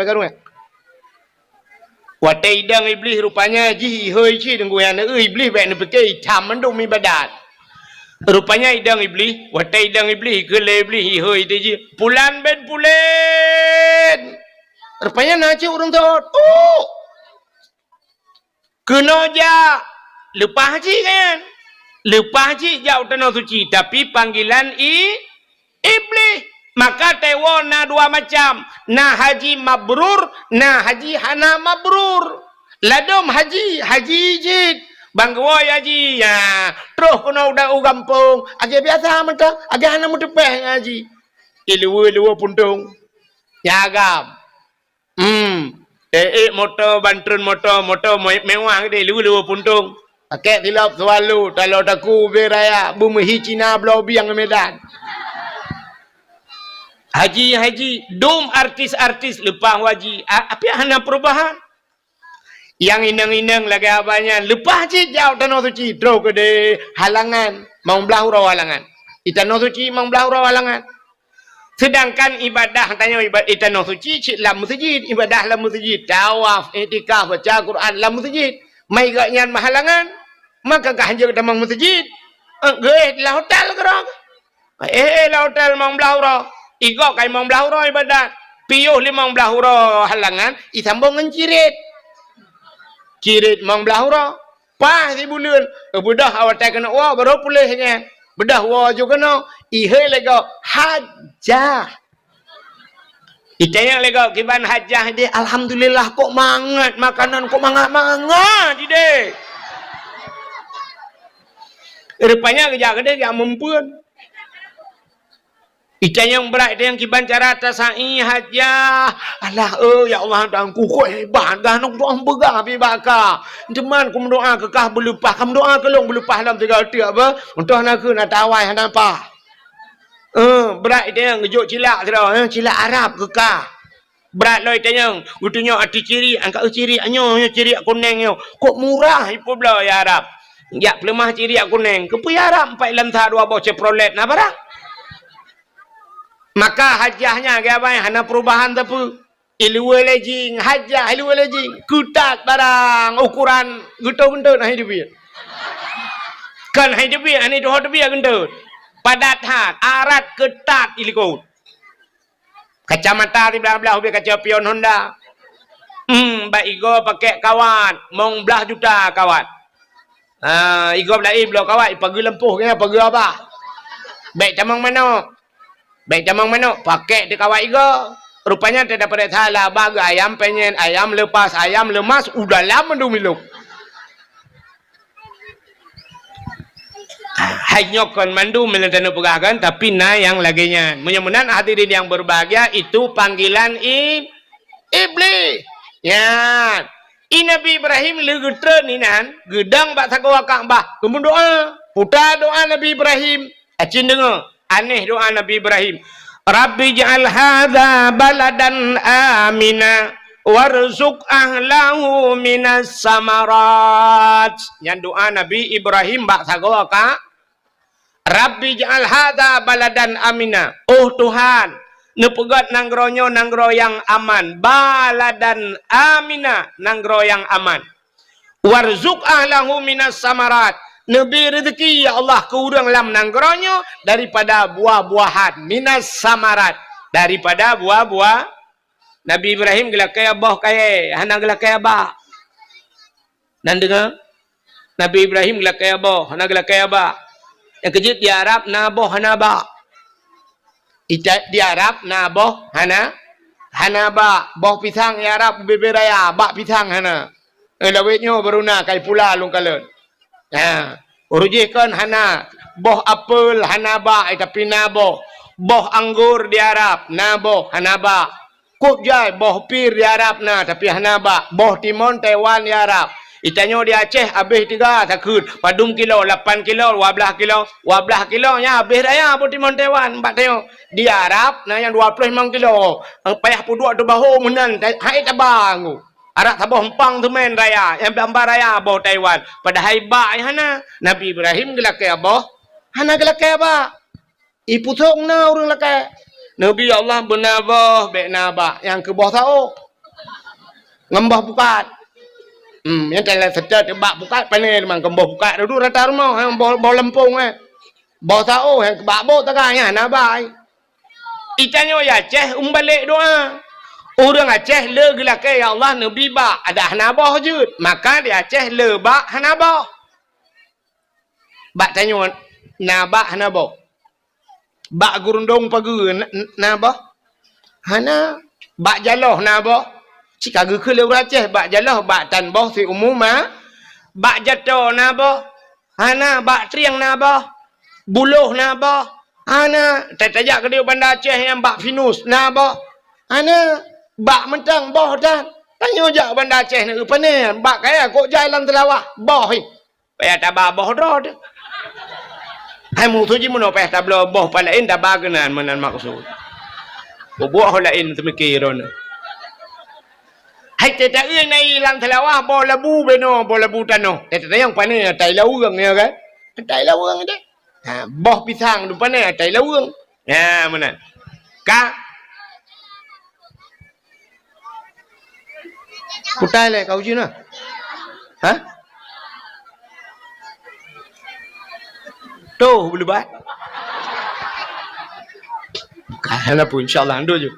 Watai idang iblis rupanya ji hơi chi dengan yang iblis baik nak pergi hitam mendung mi badat. Rupanya idang iblis, watai idang iblis ke le iblis hơi tu je. Pulan ben pulen. Rupanya nak orang tu. Oh. Kena ja lepas haji kan. Lepas haji jauh tanah suci tapi panggilan iblis. Maka tewa na dua macam, na haji mabrur, na haji hana mabrur. Ladom haji jid. Bang gua haji ya. Terus kena udah gampung. Age biasa mentah, age hana mutepeh haji. Ilua puntung. Nyagam. Motor bantun motor mewah gede ilua puntung. Pakai tilap selalu kalau taku beraya bumihi Cina belau biang Medan. Haji dom artis lepas haji apa hana perubahan yang inang lagi abanya lepas haji jauh tanah suci terus ke de halangan mau belah hurau halangan tanah suci mau belah hurau halangan sedangkan ibadah tanya ibadah tanah suci cik lam masjid ibadah lam masjid tawaf i'tikaf baca Quran lam masjid mai gaknyan halangan maka kahanja ke tamang masjid la hotel kerang la hotel mau belah hurau Igo kay mong belahuro ibadat. Piyuh limang belahuro halangan. Isambong ng cirit. Cirit mong belahuro. Pah si bulan. Bedah awal tay kena wah baru pulihnya. Bedah wah juga no. Ihe lego hajah. Itanya lego kiban hajah dia. Alhamdulillah kok mangat makanan kok mangat ide. Rupanya kerja gede yang mempuan. Yang berat yang kiban cara tasai hajah. Alah ya Allah tangku kau hebat dah nak doa begah pi baka. Teman ku doa kekah berlupa kamu doa kelong berlupa dalam 3 hati apa? Untuk nak ke nak tawai hana apa? Berat dia yang ngejuk cilak tira cilak Arab kekah. Berat loi tanya utunya arti ciri angkat ciri anyo ciri kuning yo. Kok murah ipo bla ya Arab. Ya pelemah ciri kuning. Kepu ya Arab 4 lam tha 2 bau ceprolet na barang. Maka hajahnya ke apa hana perubahan tapi ilwe lejing hajah ilwe lejing kutat barang ukuran gendut nah hidup dia kan hidup dia ani doh dia gendut padat hat arat ketat ilikut kacamata di belah-belah ubi kaca pion Honda ba igo pakai kawan mong belah juta kawan igo belah belah kawan pagi lempuh ke pagi apa baik camang mana baik jamang mana pakai di kawat iga rupanya tidak pada salah bagi ayam penyen ayam lepas ayam lemas udah lama dumiluk hanyokkan mandu melentano pegagan tapi na yang laginya mudah-mudahan hadirin yang berbahagia itu panggilan iblis ya Nabi Ibrahim legetre ninan gedang bak sakwa Ka'bah kemudian doa putar doa Nabi Ibrahim acin dengar aneh doa Nabi Ibrahim. Rabbi ja'al hadha baladan amina warzuq ahlahu minas samarat. Yang doa Nabi Ibrahim bak sagoa ka Rabbi ja'al hadha baladan amina. Oh Tuhan, nepegat nanggro yang aman. Baladan amina, nanggro yang aman. Warzuq ahlahu minas samarat. Nabi rezeki ya Allah kurang lam nanggronya daripada buah-buahan minas samarat daripada buah-buah. Nabi Ibrahim gelak kaya boh kaya hana gelak kaya ba dan dengar Nabi Ibrahim gelak kaya boh hana gelak kaya ba yang kejut di Arab na boh hana ba di Arab na boh hana ba boh pisang di Arab beberaya ba pisang hana lawetnya beruna kai pula lung kalon. Urujikan hana boh apel hanaba tapi nabo boh anggur di Arab nabo hanaba kuk jai boh pir di Arab na tapi hanaba boh timon Taiwan di Arab itanyo di Aceh habis 3 takut padum kilo 8 kilo 12 kilo nya habis raya boh timon Taiwan 4 tayo di Arab na yang 25 kilo payah puduk tu bahu menan hai tabang arak taboh empang tu main raya yang gambar raya boh Taiwan pada haiba hana Nabi Ibrahim gelak ke boh hana gelak ke ba iputok na urang laka Nabi Allah benabah be naba yang ke boh tau ngembah pukat Yang telah setel tebak buka panel memang kemboh buka dulu rata rumah yang bau lempung bau tahu yang kebak bau takanya nabai. Itanya ya Aceh balik doa. Orang Aceh le gelake ya Allah nabi ba ada hanabah je. Maka di Aceh le ba hanabah. Bak tanya nabah hanabah. Bak gurundong pagi nabah. Hana bak jaloh nabah. Jika ke lewat Aceh bak jaloh bak tanbah si umum bak jatuh nabah. Hana bak triang nabah. Buluh nabah. Hana tajak ke dia bandar Aceh yang bak finus nabah. Hana bak mentang boh dah. Tanya jak bandar Aceh ni apa ni? Bak kaya kok jalan telawah boh ni. Payah tabah boh dah. Hai mu tu je mun payah tablah boh palain dah baganan menan maksud. Buah lain temikirona. Hai tak nai lang telawah boh labu beno boh labu tano. Tak yang pani tai lawang ni kan. Tai lawang dah. Boh pisang depan ni tai lawang. Mana? Ka Kutai le kau je nah. Ha? Tuh boleh buat. Kana pun insyaallah ando je.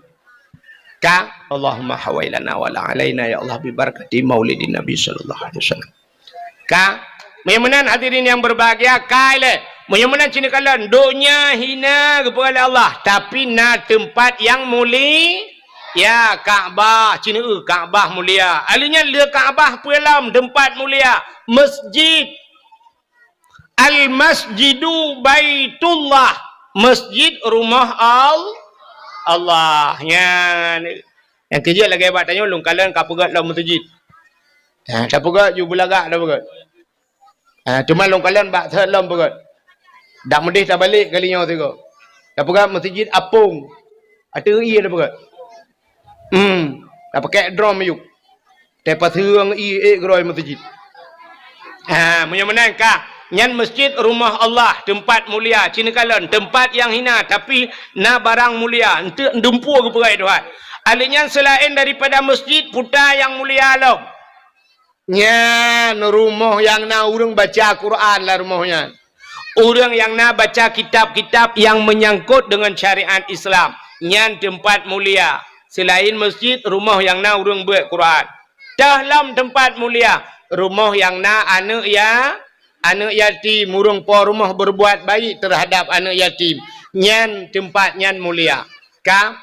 Ka Allahumma hawailana wala alaina ya Allah bi barakati maulidin Nabi sallallahu alaihi wasallam. Ka memenan hadirin yang berbahagia kaile memenan cina kalan dunia hina kepada Allah tapi na tempat yang mulia ya Kaabah cina Kaabah mulia alinya le Kaabah pelam tempat mulia masjid al masjidu baitullah masjid rumah Allah yang kerja lagi hebat tanya long kalan kapegat dalam masjid tak pegat you belagak dah pegat cuma long kalian bak salam pegat. Dak medih tak balik kalinya tengok. Dak pegat masjid apung. Ada i dah pegat. Dak pakai drum yuk. Tepat hang i groi masjid. Menang kah? Nyan masjid rumah Allah, tempat mulia. Cina kalan tempat yang hina tapi na barang mulia. Ente dempur ke perai Tuhan. Alinya selain daripada masjid putar yang mulia lo. Nyan rumah yang na urang baca Quran lah rumahnya. Orang yang na baca kitab-kitab yang menyangkut dengan syariat Islam. Nyan tempat mulia. Selain masjid, rumah yang na urang buat Quran. Dalam tempat mulia, rumah yang na anak yatim, urang po rumah berbuat baik terhadap anak yatim. Nyan tempat nyan mulia. Ka?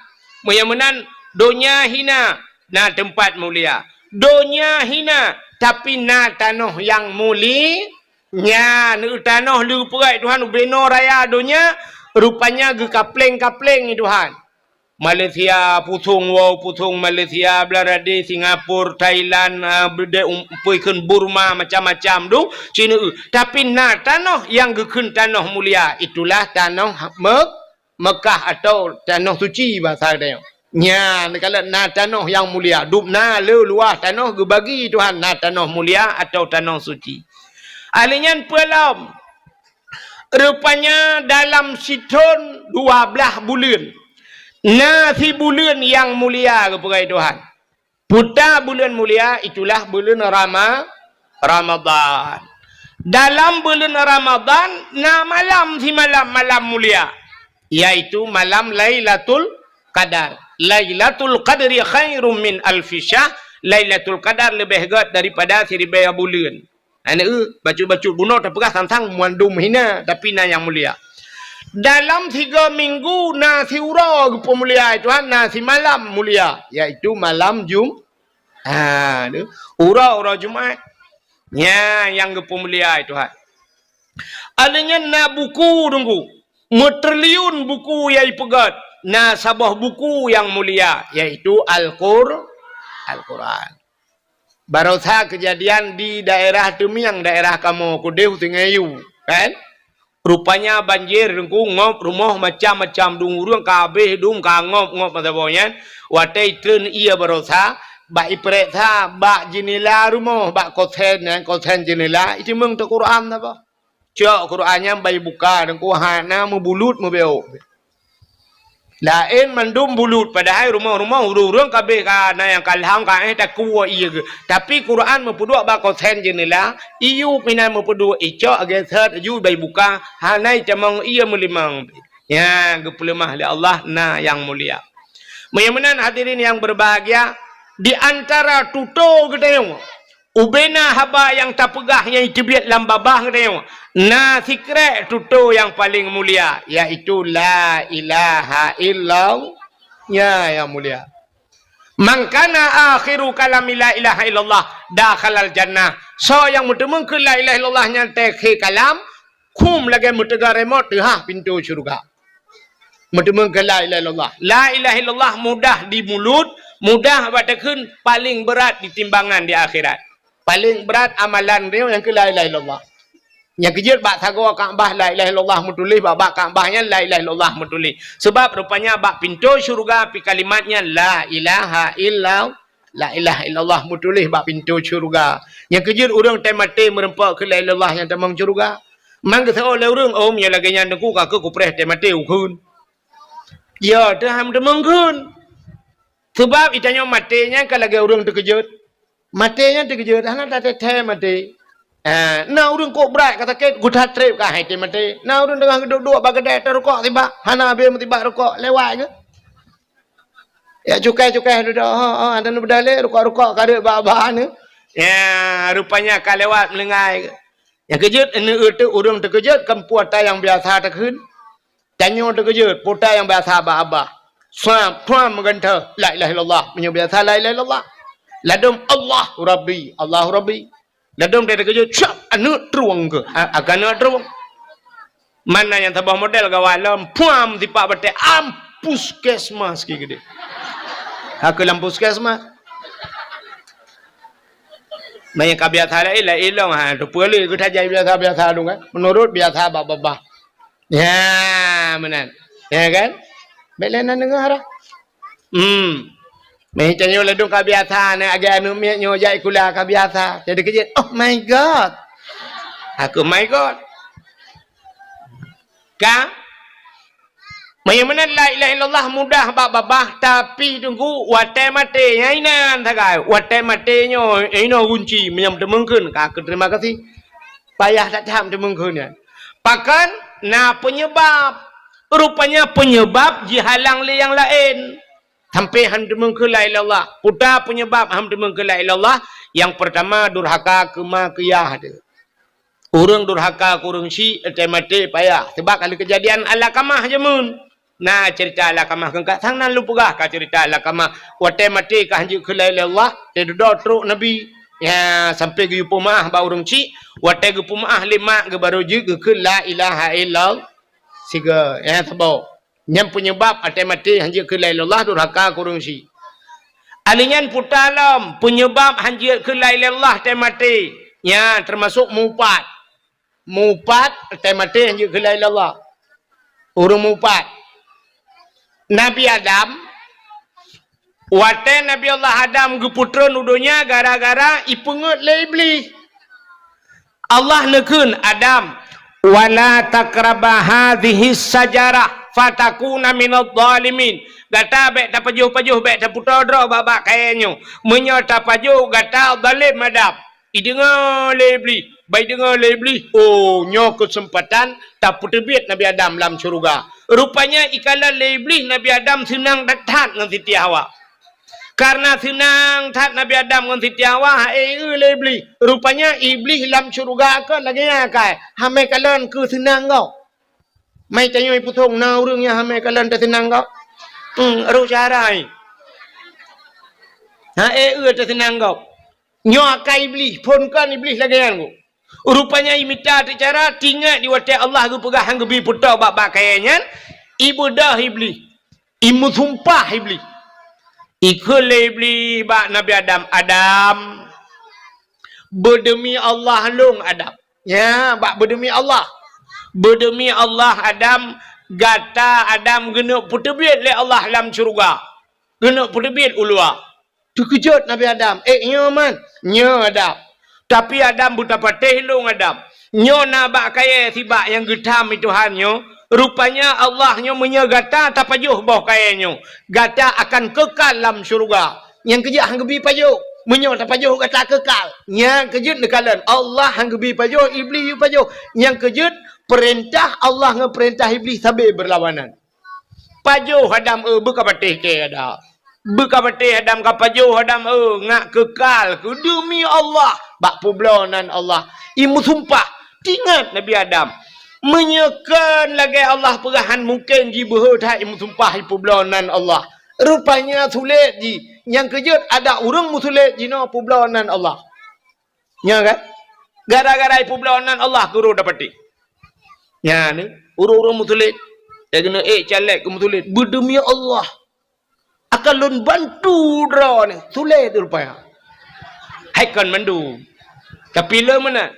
Menan dunia hina, na tempat mulia. Dunia hina, tapi na tanah yang mulia. Nya nu tanah lu perai Tuhan beno raya dunia rupanya ge kapleng-kapleng ni Tuhan. Malaysia putung Malaysia Belarade Singapura Thailand puikeun Burma macam-macam tu Cina tapi na tanah yang gekeun tanah mulia itulah tanah Mekah atau tanah suci bahasa dia. Nya kalau na tanah yang mulia dub na le luah tanah ge bagi Tuhan na tanah mulia atau tanah suci. Alinyan pelam rupanya dalam situn 12 bulan nasi bulan yang mulia kepada Tuhan putar bulan mulia itulah bulan Ramadan. Dalam bulan Ramadan na malam si malam mulia yaitu malam Lailatul Qadar. Lailatul Qadri khairum min alfi syahr. Lailatul Qadar lebih hebat daripada 1000 bulan. Baca-baca bunuh tak pernah tentang muandum hina tapi na yang mulia. Dalam 3 minggu na si ura mulia Tuhan na si malam mulia iaitu malam ura Jumaat. Ya yang mulia Tuhan. Adanya na buku tunggu. Triliun buku yang pegat na sabah buku yang mulia iaitu Al-Quran. Barusa kejadian di daerah Temiang, daerah kamu Kudeu Tingayu, kan? Rupanya banjir rengku ngop rumah macam-macam dungurung kabeh dung kangop mata boyan. Watai tren ia barusa bak ipreta bak jenela rumah bak koten jenela itu meng tu Quran apa? Cak Qurannya bayi buka rengku hana membulut membeo. Lain mandum bulut padahal rumah-rumah urang kabeh kana yang kalhang ka tak kuwa iya ke. Tapi Quran mempudua ba konten jenela iu pina mempudua ico ageser ju bai buka hanai camang iya melimang. Ya gepelemah li Allah na yang mulia. Menyamanan hadirin yang berbahagia di antara tuto gedeng ubena haba yang tak pegah yang itibiat lambabah gedeng na sikre tuto yang paling mulia yaitu la ilaha illallah ya yang mulia. Mangkana akhiru kalami la ilaha illallah dakhalal jannah. So yang mutemeng ke la ilaha illallah nya tekhe kalam kum lagi mutega remote ha pintu syurga. Mutemeng ke la ilaha illallah. La ilaha illallah mudah di mulut, mudah batakun, paling berat di timbangan di akhirat. Paling berat amalan dia yang ke la ilaha illallah. Yang kejut bak sago Kaabah la ilaha illallah mutulih bak Kaabahnya la ilaha illallah mutulih. Sebab rupanya bak pintu syurga pi kalimatnya la ilaha illallah. La ilaha illallah mutulih bak pintu syurga. Yang kejut urang temate merempak ke la ilaha illallah yang tamang syurga. Mang ke oleh urang nya lagi nya deku ka ke kupreh temate ukun. Ya dah tamang kun. Sebab itanya matenya kalau lagi urang terkejut. Matenya terkejut hana tak teteh mati. Na urang kok berat kata ket gutat trip ka hai te mati. Na urang tengah duduk bagadai terukok tiba. Hana be tiba rukok lewat ke. Ya cukai duduk. Ada nu bedale rukok kada ba ni. Ya rupanya ka lewat melengai ke. Yang kejut ini itu urang terkejut kan puata yang biasa terkun. Tanyo terkejut puata yang biasa abah. Puan menggantar la ilaha illallah. Menyebut biasa la ilaha illallah. Ladum Allah Rabbi. Allah Rabbi. Ladum dia terkejut. Syap anu teruang ke. Akan anu teruang. Mana yang tabah model kawalam. Puan tipak batik. Ampus kesmas. Gede. Aku lampus kesmas. Banyak biasa la ilong. Tu boleh kita jadi biasa dong kan. Menurut biasa babah. Ya benar. Ya kan. Belenan dengar. Macamnya ledung kabiasa nak agak anu miaknya jai kula kabiasa. Jadi kejut. Oh my god. Aku my god. Ka? Mana la ilaha illallah mudah babah tapi tunggu wate mate nyainan tagai. Wate mate nyo ino kunci menyam temengkeun. Ka terima kasih. Payah tak taham temengkeun ya. Pakan na penyebab rupanya penyebab dihalang le yang lain. Sampai hamdemeng ke la ilallah. Putar penyebab hamdemeng ke la ilallah. Yang pertama durhaka kemakiyah dia. Urang durhaka kurang si mati payah. Sebab kalau kejadian ala kamah je mun. Nah cerita ala kamah kengkat sang nan lupugah ka cerita ala kamah. Wate mati ka hanji ke la ilallah. Dia duduk teruk Nabi. Ya sampai ke pumah ba urang si. Wate ke pumah lima ke baru je ke la ilaha illallah. Siga ya sebab. Yang penyebab atai mati hanjir ke la ilallah durhaka kurang si. Alingan putalam penyebab hanjir ke la ilallah atai mati. Ya termasuk mupat. Mupat atai mati hanjir ke la ilallah. Urang mupat. Nabi Adam. Wate Nabi Allah Adam ke putra nudunya gara-gara ipengut le iblis. Allah nekun Adam. Wala takraba hadhihi sajarah fatakuna minadh dhalimin. Gata bek ta pajuh-pajuh bek ta putodro babak kayanyo. Menyo ta pajuh gata zalim madap. Idengar lebli, bai dengar lebli. Oh, nyo kesempatan ta putebit Nabi Adam dalam syurga. Rupanya ikala lebli Nabi Adam senang datang dengan Siti Hawa. Karena senang tat Nabi Adam dengan Siti Hawa, lebli. Rupanya iblis dalam syurga ke lagi akai. Hamai kalan ke senang kau. Mai tanya ibu thong na urangnya hamai kalan tak senang kau. Aru carai. Tak senang kau. Nyo akai iblis, pun kan iblis lagi kan kau. Rupanya imita tu cara tinggal di wate Allah ke pegah hang gebi putar bab kayanya. Ibu dah iblis. Imu sumpah iblis. Ikut lebli bak Nabi Adam. Adam berdemi Allah long Adam. Ya, bak berdemi Allah. Berdemi Allah Adam gata Adam kena putebit le Allah dalam syurga. Kena putebit ulua. Terkejut Nabi Adam. Nyo man. Nyo Adam. Tapi Adam buta patih long Adam. Nyo na bak kaya sibak yang getam itu hanyo. Rupanya Allahnya menyegata tak pajuh bawah kainnya. Gata akan kekal dalam syurga. Yang kerja hang gebi pajuh. Menyo tak pajuh gata kekal. Yang kejut nekalan Allah hang gebi pajuh, iblis yu pajuh. Yang kejut perintah Allah ngeperintah iblis sambil berlawanan. Pajuh hadam buka patih ke ada. Buka patih hadam ka pajuh hadam ngak kekal ke demi Allah. Bak publonan Allah. Imu sumpah. Tingat Nabi Adam. Menyekan lagi Allah perahan mungkin ji berhutah imu sumpah publonan Allah. Rupanya sulit ji. Yang kejut ada orang musulit ji no publonan Allah. Ya kan? Gara-gara publonan Allah guru dapati. Ya ni, orang-orang musulit. Dia kena calek ke musulit. Berdemi Allah. Akan lun bantu draw ni. Sulit rupanya. Haikan mandu. Tapi le mana?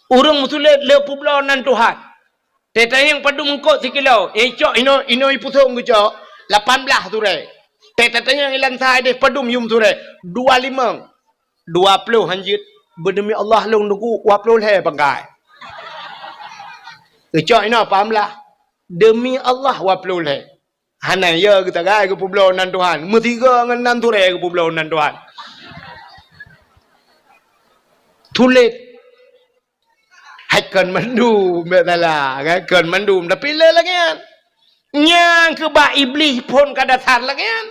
Orang musulit le publonan Tuhan. Teta yang padu mengkot sikilau. Cok ino ipusung ke cok. 18 surai. Teta tanya ilan sahai deh padum yum surai. 25. 20 hanjit. Berdemi Allah long nuku 20 le pangkai. Cok ino pahamlah. Demi Allah 20 le. Hanai ya kita gai ke publonan Tuhan. Metiga ngan surai ke publonan Tuhan. Tulit. Haikan mandu betala kan mandu tapi le lagi kan. Yang ke ba iblis pun kada tar lagi kan.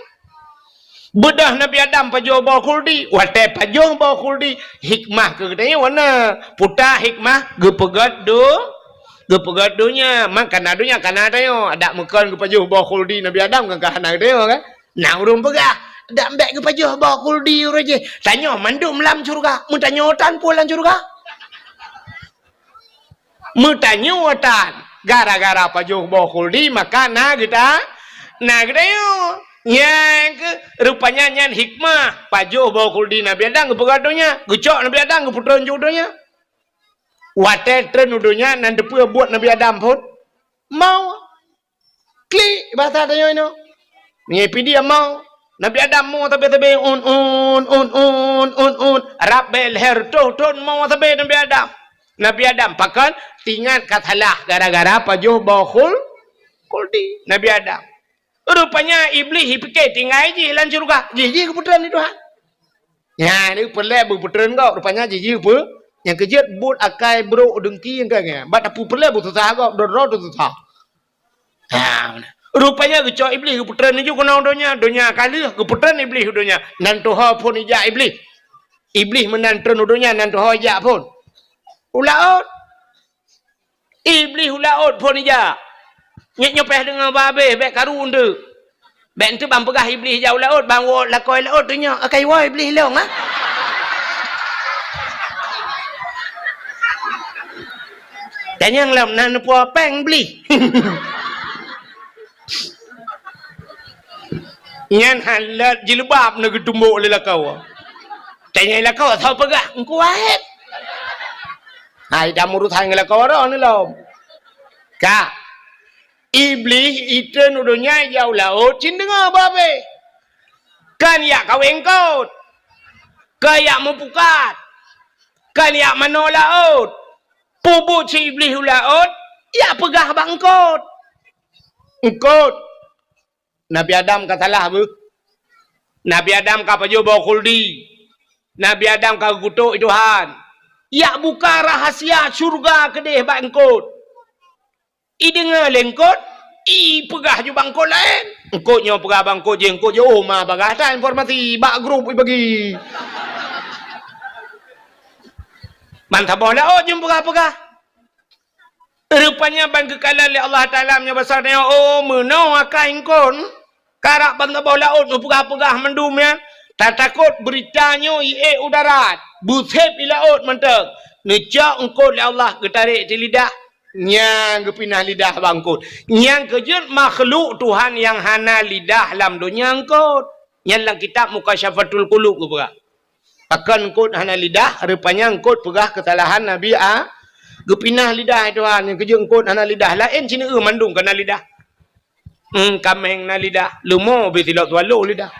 Bedah Nabi Adam pajuh bawa kuldi. Wate pajuh bawa kuldi. Hikmah ke katanya warna. Puta hikmah gepegat dunya. Makan adunya kan ada yo. Ada makan ke pajuh bawa kuldi Nabi Adam kan kahana dia kan. Nah urung pegah. Ada ambek ke pajuh bawa kuldi uraje. Tanya mandu melam surga. Mun tanya otan pulang surga. Mutanya otan. Gara-gara pajuh bawa kuldi maka na kita yo. Yang ke rupanya nyan hikmah pajuh bawa kuldi Nabi Adam ke pegadonya. Gecok Nabi Adam ke putran jodohnya. Wate tren udonya nan depu buat Nabi Adam pun mau klik bahasa tanya ini. Ni dia mau Nabi Adam mau tapi un rabel her ton mau tapi Nabi Adam. Nabi Adam pakan tinggal katalah gara-gara pajuh bawa kuldi Nabi Adam. Rupanya iblis pikir tinggal je lan surga. Jiji keputusan itu ha. Ya ni pelak berputusan kau rupanya jiji apa? Yang kejut but akai bro dengki yang kaya. Bat apu pelak bersusah kau dorot susah. Ha. Rupanya kecok iblis keputusan itu kena donya kali keputusan iblis donya. Nan Tuhan pun ijak iblis. Iblis menantun donya nan Tuhan ijak pun. Ulaut. Iblis ulaut pun ijak. Nyopeh dengan babe bek karun tu. Bek tu bang pegah iblis jauh laut bang wo lakoi laut tu nya akai wa iblis long ah. Tanya nglam nan po peng iblis. Nyan halat jilbab nak tumbuk le lakau. Tanya lakau tau pegah engko wahet. Hai dah murut hang lakau ro ni lom. Ka iblis itu nuduhnya jauh laut cin dengar babe. Kan ya kawin kaut. Kayak mempukat. Kan ya mano laut. Pubut si iblis laut. Ya pegah bangkot. Engkot. Nabi Adam katalah bu. Nabi Adam kapa jo bawa kuldi. Nabi Adam kau kutuk Tuhan. Ya buka rahasia surga kedeh bangkot. I dengar lengkot, i pegah je bangkot lain. Engkotnya pegah bangkot je, engkot je mah bagah tak informasi, bak grup i bagi. Mantap bola je pegah-pegah. Rupanya bang kekalan Allah Taala nya besar dia meno akai engkon. Karak bang bola pegah-pegah mendumnya. Tak takut beritanya udarat. Busep i laut mentek. Necak engkot Allah getarik di lidah. Yang kepinah lidah bangkut. Yang kejut makhluk Tuhan yang hana lidah dalam dunia angkut. Yang dalam kitab Mukasyafatul Qulub ke pegah. Akan angkut hana lidah. Rupanya angkut pegah kesalahan Nabi kepinah lidah Tuhan. Yang kejut angkut hana lidah. Lain sini mandung kena lidah. Kameng na lidah. Lumo betilap tualu lidah.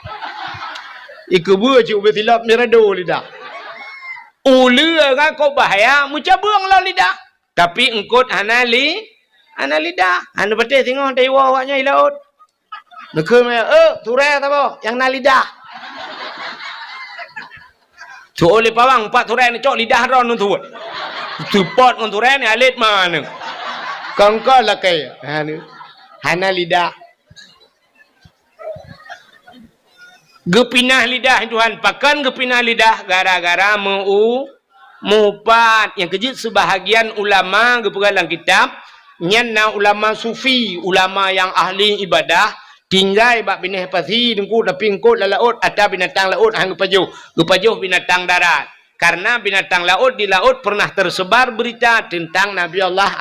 Ikubu cik betilap mirado lidah. Ula kan kau bahaya. Muca buang lah lidah. Tapi engkut hana Ana lidah. Anu betul tengok dewa awaknya di laut. Nekul mai, turai tak apa? Yang na lidah. Tu oleh pawang 4 turai ni cok lidah ron tu. Support ngan turai ni alit mana. Kangka lah kai. Hana lidah. Gepinah lidah Tuhan. Pakan gepinah lidah gara-gara mupat. Yang kejut sebahagian ulama gepegalang kitab. Nyana ulama sufi, ulama yang ahli ibadah, tinggal bak bineh pasi dengku tapi engkut la laut ada binatang laut hang gepajuh binatang darat. Karena binatang laut di laut pernah tersebar berita tentang Nabi Allah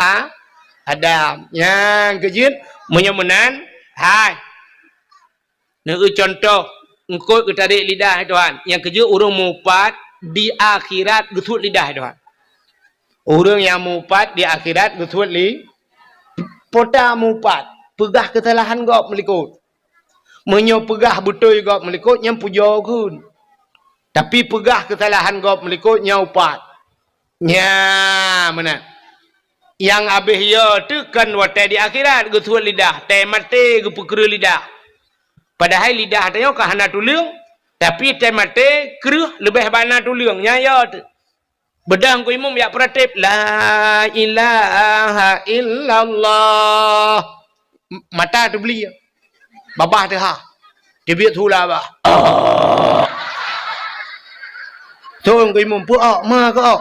Adam. Yang kejut menyemenan hai. Neu contoh engkut ketarik lidah Tuhan. Yang kejut urang mupat di akhirat getut lidah Tuhan. Orang yang mupat di akhirat getut li pota mupat pegah kesalahan gop melikut menyo pegah betul gop melikut yang puja kun tapi pegah kesalahan gop melikut nyaupat nya mana yang habis ya tekan watai di akhirat getuat lidah tai mate gepekre lidah padahal lidah tanya kahana tulang tapi tai mate keruh lebih bana tulang nya ya tu bedang ku imam ya pratip la ilaha illallah mata tu beli babah tu ha dia biar tu lah bah tu ku imam pu ma ko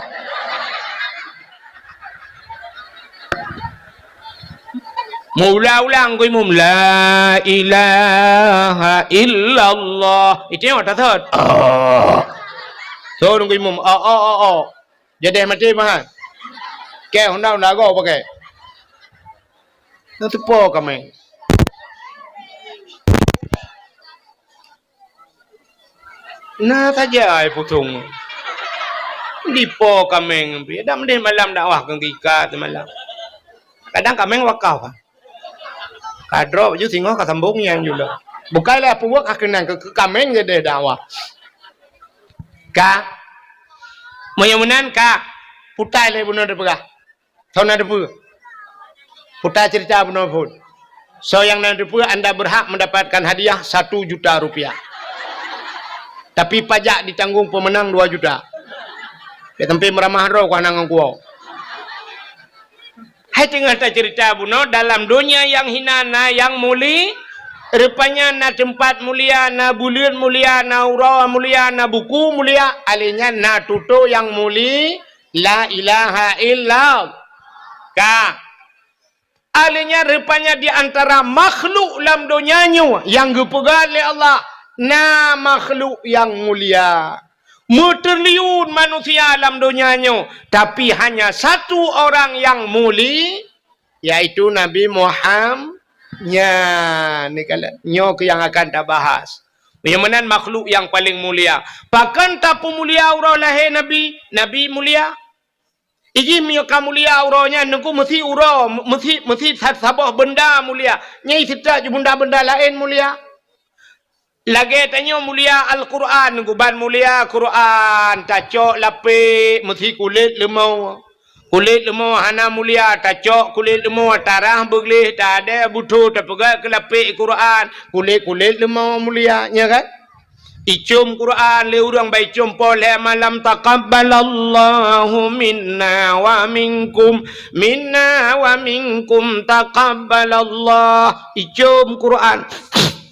mula ulang ku imam la ilaha illallah itu yang tak thot tu ku imam jadi mati mah. Ke honda go pakai. Itu po kami. Nah saja ai putung. Di po kami. Dah mendih malam dakwah kang tika malam. Kadang kami wakau. Kadro ju singo ka sambung yang juga. Bukanlah puak akenan ke kami gede dakwah. Ka Menyamunan ka putai le bunuh depegah. Tahu nak depu. Putai cerita bunuh pun. So yang nak depu anda berhak mendapatkan hadiah 1 juta rupiah. Tapi pajak ditanggung pemenang 2 juta. Ya tempe meramah roh ku nang ku. Hai tengah cerita bunuh dalam dunia yang hinana yang muli rupanya na tempat mulia, na bulan mulia, na urau mulia, na buku mulia, alinya na tuto yang muli, la ilaha illallah. Ka. Alinya rupanya di antara makhluk dalam dunianya yang dipegang oleh Allah, na makhluk yang mulia. Muterliun manusia dalam dunianya, tapi hanya satu orang yang muli, yaitu Nabi Muhammad. Ni kalau nyok yang akan kita bahas. Bagaimana makhluk yang paling mulia. Bahkan tak mulia aurah lahir Nabi. Nabi mulia. Iji mereka mulia aurahnya. Nunggu mesti urah. Mesti sabah benda mulia. Nyai tidak benda-benda lain mulia. Lagi tanya mulia Al-Quran. Nunggu ban mulia Quran. Tacok lapik. Mesti kulit lemau. Kulit lemau hana mulia, tacok kulit lemau tarah beglih, tak ada butuh terpegat ke lapik Quran. Kulit lemau mulia, ya kan? Icum Quran, le urang baik icum poleh malam taqabbalallahu minna wa minkum taqabbalallah. Icum Quran.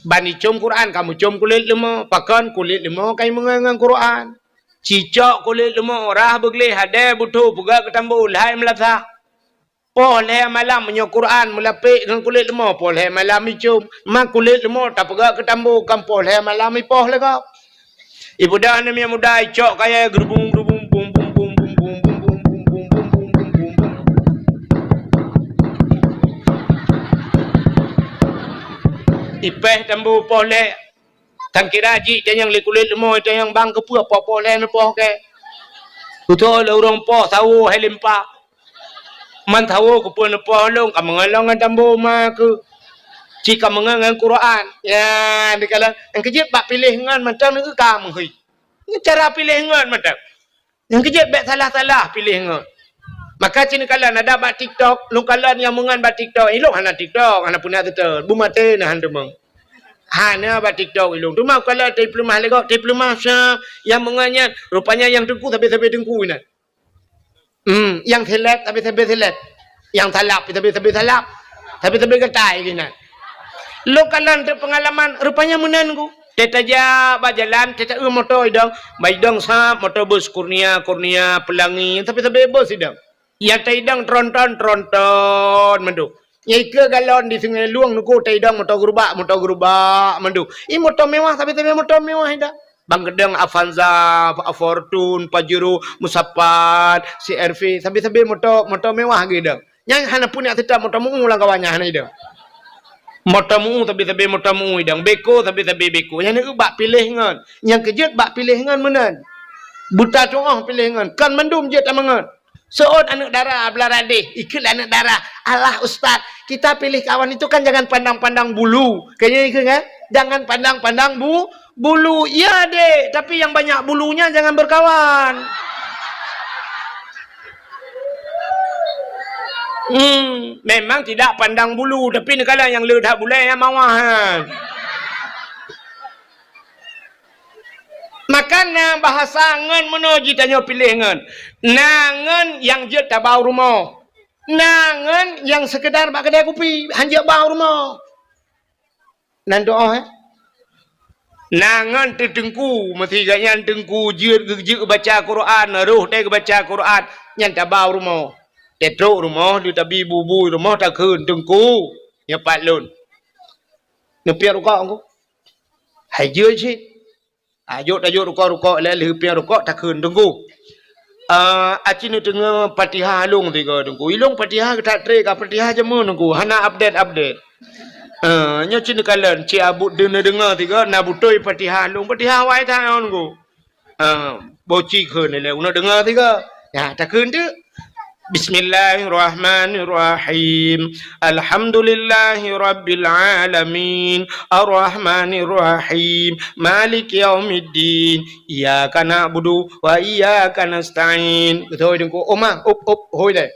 Ban icum Quran, kamu cium kulit lemau, pakan kulit lemau kai mengangang Quran. Cicak kulit lemau rah beglih ada butuh pegak ketambu lahir melasa poleh malam menyo Quran melapik dengan kulit lemau poleh malam icum mak kulit lemau tak pegak ketambu kan poleh malam ipoh lega ibu dah ni muda icok kaya gerbung bum bum bum bum bum bum bum bum bum bum bum. Ipeh tambu poleh Tang kira haji dia yang kulit lemau dia yang bang ke apa lain apa ke. Betul orang po tahu helimpa. Man tahu ke pun apa long ka mengalong tambo ma ke. Jika mengangan Quran. Ya dikala yang kejip bak pilih ngan macam ni ke kam hei. Ni cara pilih ngan macam. Yang kejip bak salah-salah pilih ngan. Maka cina kalan ada bat TikTok, lu kalan yang mengan bat TikTok, ilung hana TikTok, hana punya tu, bumate na hantu meng. Hana bat TikTok ilung. Tu mau kalau diploma lego, diploma yang mengannya, rupanya yang dengku tapi dengku ini. Yang telat tapi telat. Yang talap tapi talap. Tapi getai gini. Lu kalan tu pengalaman, rupanya menangu. Teta ja bajalan, teta motor idang, baidang sa motor bus Kurnia Pelangi, tapi bus idang. Ya taidang tronton mendu. Ya ke galon di Sungai Luang nuku taidang motor gerubak mendu. I motor mewah tapi motor mewah idang. Bang Gedang, Avanza, Fortune, Pajero, Musapat, CRV, tapi motor mewah gitu. Yang hana punya tidak motor mu ulang kawannya hana idang. Motamu tapi motamu idang beko tapi beko. Yang ni bak pilih ngan. Yang kejut bak pilih ngan menan. Buta congah pilih ngan. Kan mendum je tak mengan. Seot anak darah belarade. Ikut anak darah. Allah ustaz. Kita pilih kawan itu kan jangan pandang-pandang bulu. Kayaknya ikut kan? Jangan pandang-pandang bulu. Ya dek. Tapi yang banyak bulunya jangan berkawan. Memang tidak pandang bulu, tapi ni kalau yang ledah boleh yang mawahan. Makanya bahasa ngan menuji tanya pilih ngan. Nangan yang je tak bau rumah. Nangan yang sekedar bak kedai kopi, hanya bau rumah. Nan doa Nangan tengku, mesti ganyan tengku je baca Quran, roh dia baca Quran, yang tak bau rumah. Tetro rumah dia tabi bubu rumah tak keun tengku ya pat lun nepian rukak aku hai je sih ayo rukak le lepian rukak tak keun tengku acin tengah Fatihah long tiga tengku ilong Fatihah tak tre ka Fatihah jamu tengku hana update nya cin kalan ci abut dengar tiga na butoi Fatihah long Fatihah wai ta tengku boci keun le una dengar tiga ya tak keun tu. Bismillahirrahmanirrahim. Alhamdulillahi rabbil alamin. Ar-Rahmanirrahim. Maliki yaumiddin. Iyyaka na'budu wa iyyaka nasta'in. Betul dengku. Oma, hoi deh.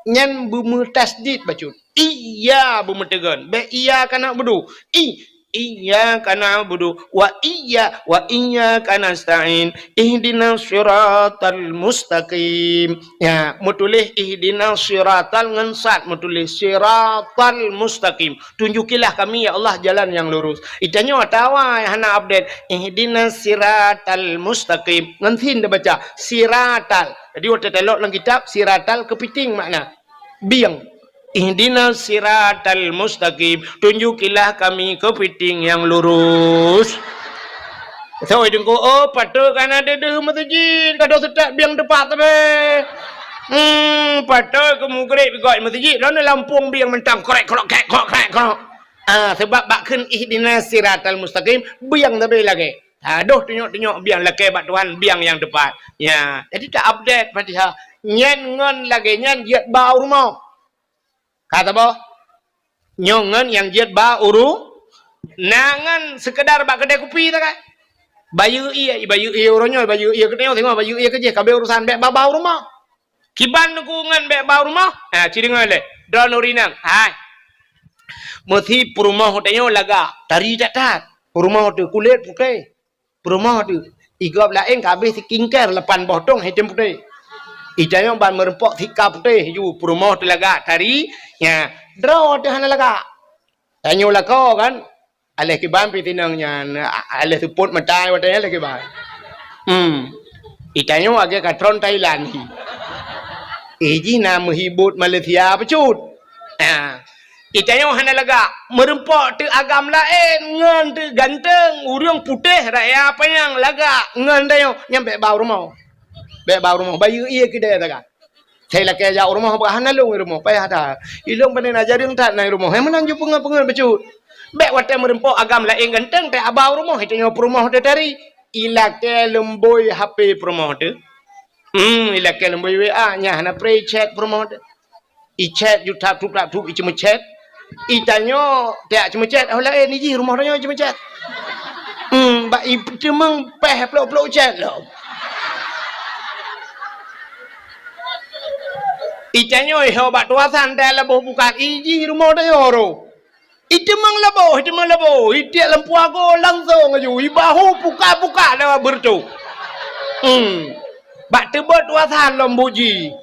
Nyan bumu tasdid bacut. Iya bumu tegan. Be iyyaka na'budu. Iyyaka na'budu wa iyyaka nasta'in ihdinas siratal mustaqim. Ya, mutulih ihdinas siratal ngensat mutulih siratal mustaqim. Tunjukilah kami ya Allah jalan yang lurus. Itanya tawa hana update ihdinas siratal mustaqim. Ngantin dah baca siratal. Jadi waktu telok dalam kitab siratal kepiting makna biang. Ihdinas siratal mustaqim, tunjukilah kami kepiting yang lurus. So idengku patut kan ada deh masjid kado setak biang depan tapi patut ke mugrib goi masjid dan Lampung biang mentang korek sebab bak keun ihdinas siratal mustaqim biang tapi lagi aduh tunjuk biang lagi bak Tuhan biang yang depan ya jadi tak update Fatihah nyen ngon lagi nyen jiat bau rumah. Kata boh, nyongan yang jiat ba uru, nangan sekedar bak kedai kopi tak kan? Bayu iya orangnya bayu iya kedai tengok bayu iya kerja, kabel urusan bek bau rumah. Kiban nukungan bek bau rumah, ciri ngale, don urinang, hai. Mesti perumah hotelnya laga, tari tak perumah hotel kulit putih, perumah hotel, igap lain kabeh sikingker lepan botong hitam putih. Ijanya ban merempok thika putih ju perumah telaga tari nya draw tu hana laga tanyo lako kan aleh ke ban pitinangnya aleh support matai watanya lagi ban itanyo age katron Thailand iji na menghibut Malaysia pecut itanyo hana laga merempok tu agam lain ngan tu ganteng urang putih raya apa yang laga ngan tayo nyampe bau rumah bau rumah bayu iya kedai tak saya laki jauh rumah bahana lu rumah payah dah ilong panen ajarin tak naik rumah yang menang ju pengen becut bek wate merempok agam lain ganteng tak abau rumah itu nyo rumah tu tari ilake lemboi HP rumah tu ilake lemboi WA nya hana pre chat rumah tu i chat ju tap tup i cuma chat i tanyo tak cuma chat oh lain ni ji rumah tu cuma chat ba i cuma peh pelok chat lo Itanyo iho batua sandal labo buka iji rumah dayoro. Itu mang labo. Itu lampu aku langsung aja. Ibahu buka dah bertu. Bak tebot wasan lambuji.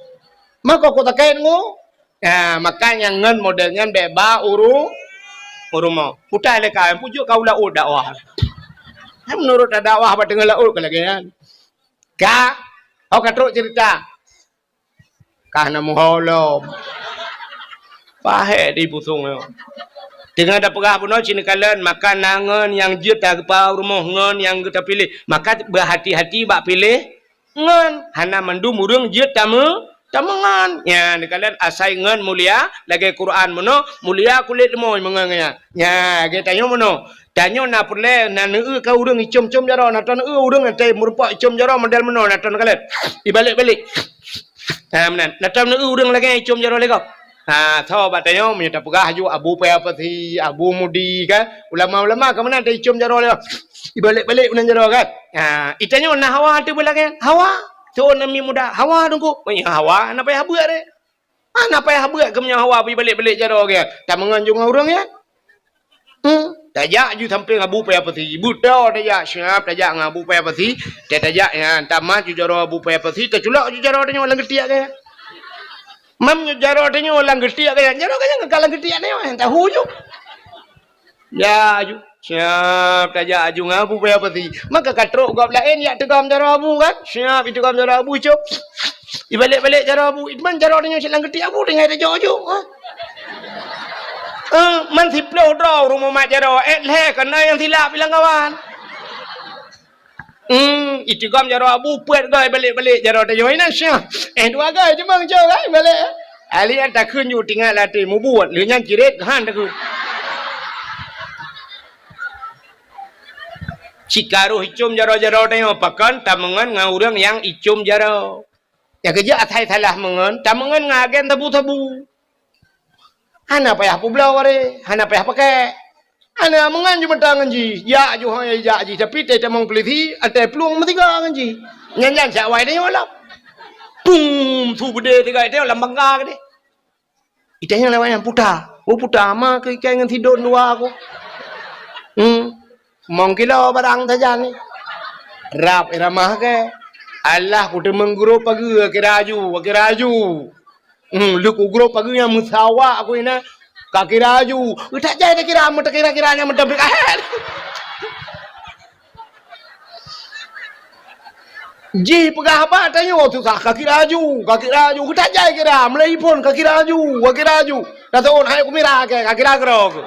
Maka kau taken ngo. Ya, makanya ngan modelnya beba urumau. Putai lekai pujuk kau lau dakwah. Menurut dakwah apa dengan lau kelagian. Ka, kau katruk cerita. Karena muholom. Pahe di pusung yo. Dengan ada pegah pun cina kalian maka nangan yang juta kepau rumah ngan yang kita pilih. Maka berhati-hati bak pilih ngan. Hana mandu murung juta tamangan. Ya, kalian asai ngan mulia lagi Quran mono mulia kulit moy mengangnya. Ya, kita tanya mono. Tanya na pule na neu ka urang icom-com jaro na ton urang ate merupa icom jaro model mono na ton kalian. Dibalik-balik. Nah, menan. Na ton neu urang lagi icom jaro lego. Tahu batanya minta pegah ju Abu Payapati, Abu Mudi kan. Ulama-ulama ke mana ada icom jaro lego. Dibalik-balik menan jaro kan. Itanya na hawa tu belakang. Hawa. Tu nami muda. Hawa dongku. Hawa apa ya buat deh. Apa ya buat kemnya hawa balik-balik jaro kan. Tak menganjung orang ya. Tajak ju samping Abu Payapati. Buta tajak siap tajak dengan Abu Payapati. Tajak ya tamat ju jaro Abu Payapati. Terculak ju jaro tanya orang getiak ke. Mam ju jaro tanya orang getiak ke. Jaro kaya ngakalan getiak ni orang tahu ju. Ya ju siap tajak ju dengan Abu Payapati. Maka katruk gua lain ya tegam jaro Abu kan. Siap itu tegam jaro Abu cuk. Dibalik-balik jaro Abu. Itman jaro tanya silang getiak Abu dengan tajak ju. Man siploh draw rumah mak jaro leh kena yang silap bilang kawan. Itu gam jaro Abu puat gai balik-balik jaro tayo ina syah. Dua gai cemang jauh gai balik. Ali an tak kun ju tinggal latih mu buat le nyang kiret han tak kun. Cikaru icum jaro-jaro tayo pakan tamangan ngaurang yang icum jaro. Ya kerja atai salah mengan tamangan ngagen tabu-tabu. Hana payah publau wari, hana payah pakai. Hana mengan ju mentang nji, ya ju hang ya ji tapi te tamang peliti, ate peluang metiga nji. Nyanyan sak wai dia olap. Pum tu bede tiga dia olam bangga ke dia. Itanya lawan yang puta. Oh puta ama ke ikan ngan tidur dua aku. Mong kilo barang saja ni. Rap iramah ke. Allah putu mengguru pagi kiraju. Lu kugro pagi yang musawa aku ini kaki raju. Tak jadi kira-kiranya mendapik air. Ji pegah apa tanya waktu sah kaki raju. Tak jadi kira mulai pun kaki raju. Kata on hai aku mira ke kaki raju.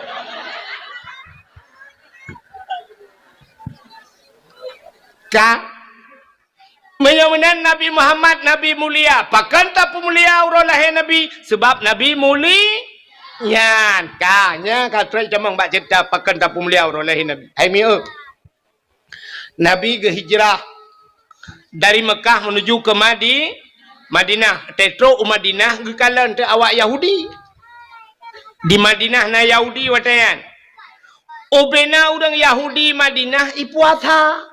Ka menyamakan Nabi Muhammad Nabi mulia. Pakan tak mulia urang lahir Nabi sebab Nabi muli. Nyan kanya katrai jamang bak cerita pakan tak mulia urang lahir Nabi. Hai mi Nabi ke hijrah dari Mekah menuju ke Madinah. Tetro Madinah ke kalan te awak Yahudi. Di Madinah na Yahudi watayan. Obena urang Yahudi Madinah ipuasa.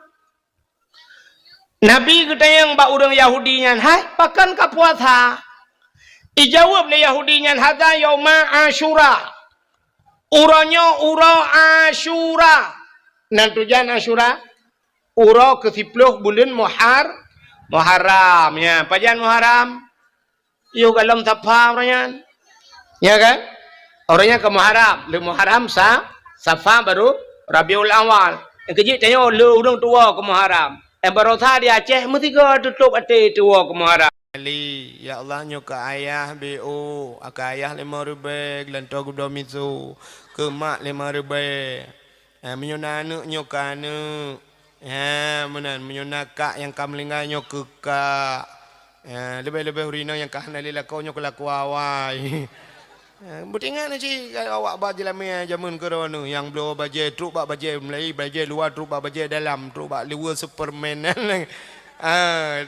Nabi kita yang bak urang Yahudi nyan, hai pakan ka puasa. Ijawab le Yahudi nyan hadza yauma Asyura. Uranya ura Asyura. Nan tujuan Asyura ura ke-10 bulan Muharram ya. Pajan Muharram. Yo dalam Safar orangnya. Ya kan? Orangnya ke Muharram, le Muharram Safar baru Rabiul Awal. Yang kejik tanya le urang tua ke Muharram. Barosa di Aceh mesti ke tutup ati tua ke Muharram. Ali ya Allah nyoka ayah BO aka ayah 5,000 gelantor gudo misu ke mak 5,000 menyona anak nyoka anak menan menyona kak yang kamlinga nyoka kak lebih-lebih urina yang kahna lila kau nyoka laku awai. Butingan sih awak baju lamia jamun corona yang blow baju truk bak baju Melayu baju luar truk bak baju dalam truk bak luar Superman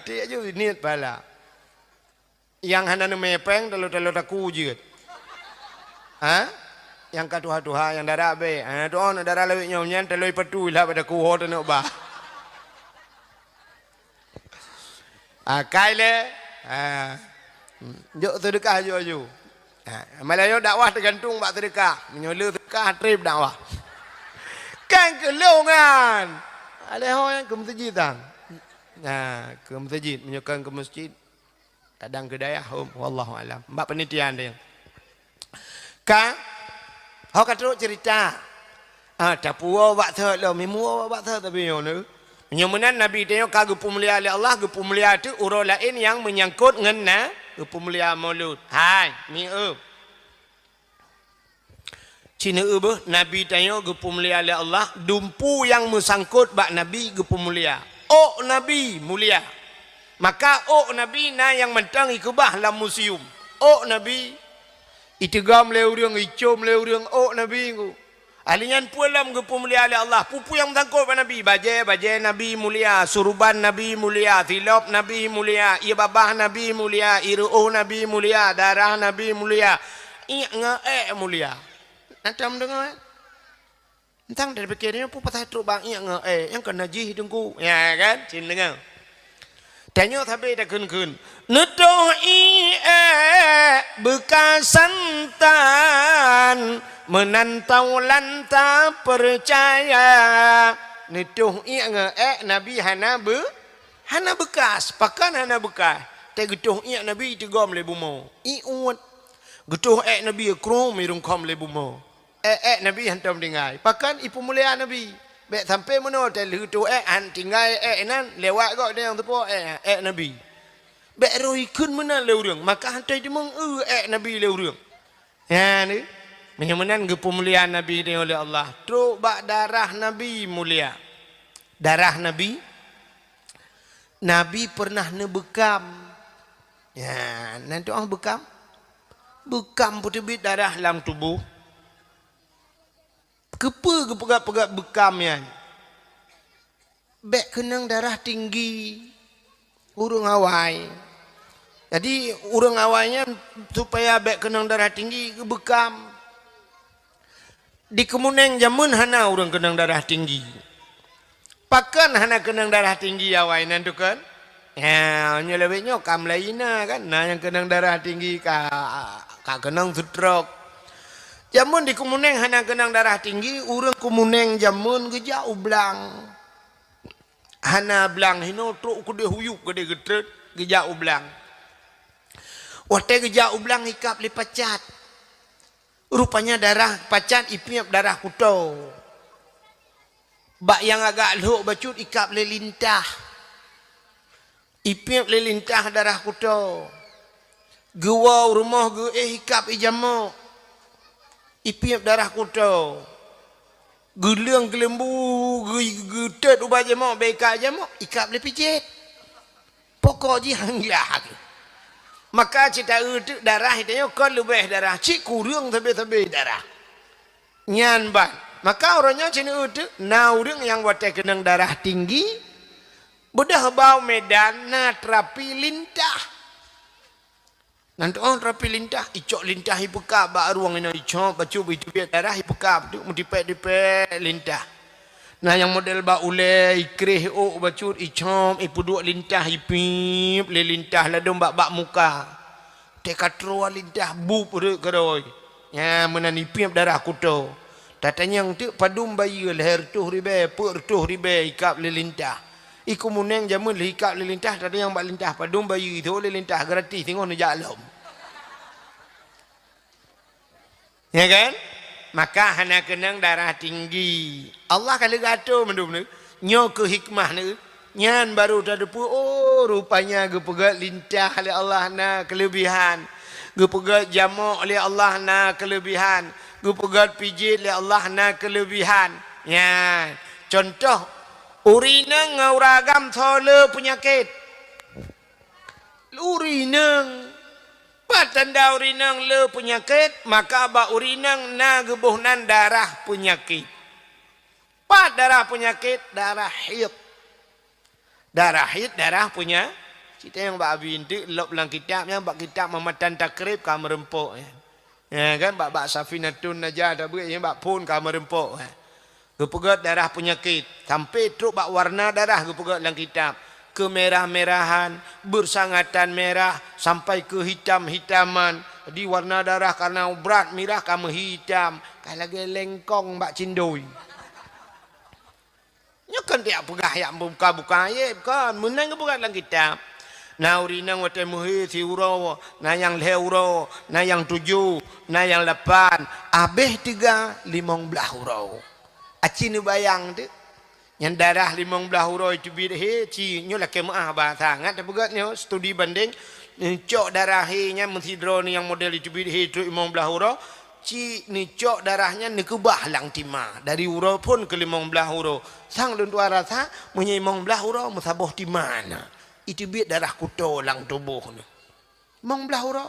dia je niat pala yang hana mepeng telu taku je yang katuha yang darah be doon darah lewit nyonya telu petu lah pada ku hot nak bah kaile Jok sedekah jo. Malayo dakwah tergantung bak sedekah. Menyola sedekah trip dakwah. Kan kelongan. Ada orang yang ke masjid tang. Nah, ke masjid menyokong ke masjid. Kadang ke daya wallahu alam. Mbak penelitian dia. Kan họ kata cerita. Tapua wak tha lo memua wak tha tapi yo nu. Menyemenan Nabi tanya kagak pemulia oleh Allah, pemulia itu urut lain yang menyangkut dengan pemulia maulud. Hai, mi Cina Nabi tanya pemulia oleh Allah, dumpu yang mesangkut bak Nabi pemulia. Oh Nabi mulia. Maka oh Nabi na yang mentang ikubah dalam museum. Oh Nabi itigam le urang icom le urang oh Nabi ku. Alinyan pulam ke pemulia oleh Allah. Pupu yang sangkut pada Nabi. Bajai Nabi mulia. Surban Nabi mulia. Tilop Nabi mulia. Ia babah Nabi mulia. Iru'uh Nabi mulia. Darah Nabi mulia. Ia nge mulia. Nanti mendengar. Entang dari pikirnya pun patah truk bang. Ia nge yang kena jih hidungku. Ya kan? Cina dengar. Tanya tapi dah kun. Nutuhi bekas santan menantau lanta percaya. Nutuh Nabi hana bekas. Pakan hana bekas. Te getuh Nabi tegom le bumo. Iut. Getuh Nabi krom irung kom le bumo. Nabi hantam dengai. Pakan ipu mulia Nabi. Bek sampai mana te getuh han tinggal nan lewat kok dia yang tepo Nabi. Bek roi kun mana le urang. Maka hantai demong Nabi le urang. Ya ni. Menyemenan kemuliaan Nabi ini oleh Allah. Teruk bak darah Nabi mulia. Darah Nabi. Nabi pernah nebekam. Ya, nanti orang bekam. Bekam putih bit darah dalam tubuh. Kepa pegat-pegat bekamnya. Bek kenang darah tinggi. Urung awai. Jadi urung awainya supaya bek kenang darah tinggi bekam. Di kemuneng jamun hana orang kenang darah tinggi. Pakan hana kenang darah tinggi awai nanti kan. Ya, nyelebihnya kam lainnya kan. Nah yang kenang darah tinggi ka kenang stroke. Jamun di kemuneng hana kenang darah tinggi, orang kemuneng jamun geja ublang. Hana blang hino truk kude huyuk kude getret geja ublang. Waktu geja ublang ikap lipacat. Rupanya darah pacat ipiap darah kuto. Bak yang agak luk bacut ikap lelintah. Ipiap lelintah darah kuto. Gewa rumah ge ikap ijamuk. Ipiap darah kuto. Gelang gelembu getet ubah jamuk beka jamuk ikap le pijit. Pokok ji hanglah. Maka cita itu darah itu kan lebih darah. Cik kurang tapi darah. Nyan ban. Maka orangnya cina itu. Nah orang yang buat kenang darah tinggi. Bedah bau medan. Nah terapi lintah. Nanti orang terapi lintah. Icok lintah hipekap. Bak ruang ini icok. Bacu itu biar darah hipekap. Itu dipek lintah. Nah yang model bak ule ikrih bacut icom ipu dua lintah ipip le lintah ladong bak muka tekatro lintah bu pure keroi ya menan ipip darah kuto tatanya yang tu padum bayi leher tuh ribe pur tuh ribe ikap le lintah iku muneng jamun le ikap le lintah tadi yang bak lintah padum bayi itu le lintah gratis tengok ni jalom ya kan. Maka hana kenang darah tinggi. Allah kalau gato mendum ni, nyo ke hikmah ni, nyan baru tadapu. Oh rupanya gepegat lintah oleh Allah na kelebihan, gepegat jamak oleh Allah na kelebihan, gepegat pijit oleh Allah na kelebihan. Ya, contoh urineng ngauragam thole penyakit. Urineng patanda urinang le penyakit maka ba urinang na gebuhnan darah penyakit. Pat darah penyakit darah haid. Darah haid darah punya. Kita yang bak abi intik lop dalam kitabnya bak kitab Mamatan Takrib ka merempuk ya. Ya kan bak Safinatun Najah dak beut yang bak pun ka merempuk. Gepegat darah penyakit sampai truk bak warna darah gepegat dalam kitab. kemerah-merahan, bersangatan merah sampai ke hitam-hitaman. Di warna darah karena berat merah kamu hitam. Kalau lagi lengkong mbak cindoi. Nya kan dia pegah yang buka-buka ayat kan. Menang bukan dalam kitab. Na urina wate muhi si uro, na yang leuro, na yang 7, na yang 8, abeh 3, 15 uro. Aci ni bayang tu. Yang darah 15 uro itu bidhe ci nyo lah kemaah bah sangat tapi nyo studi banding cok darah nya mensidro ni yang model itu bidhe itu 15 uro ci ni cok darahnya ni kebah lang timah dari uro pun ke 15 uro sang lun tua rasa punya 15 uro musaboh di mana itu bid darah kuto lang tubuh ni 15 uro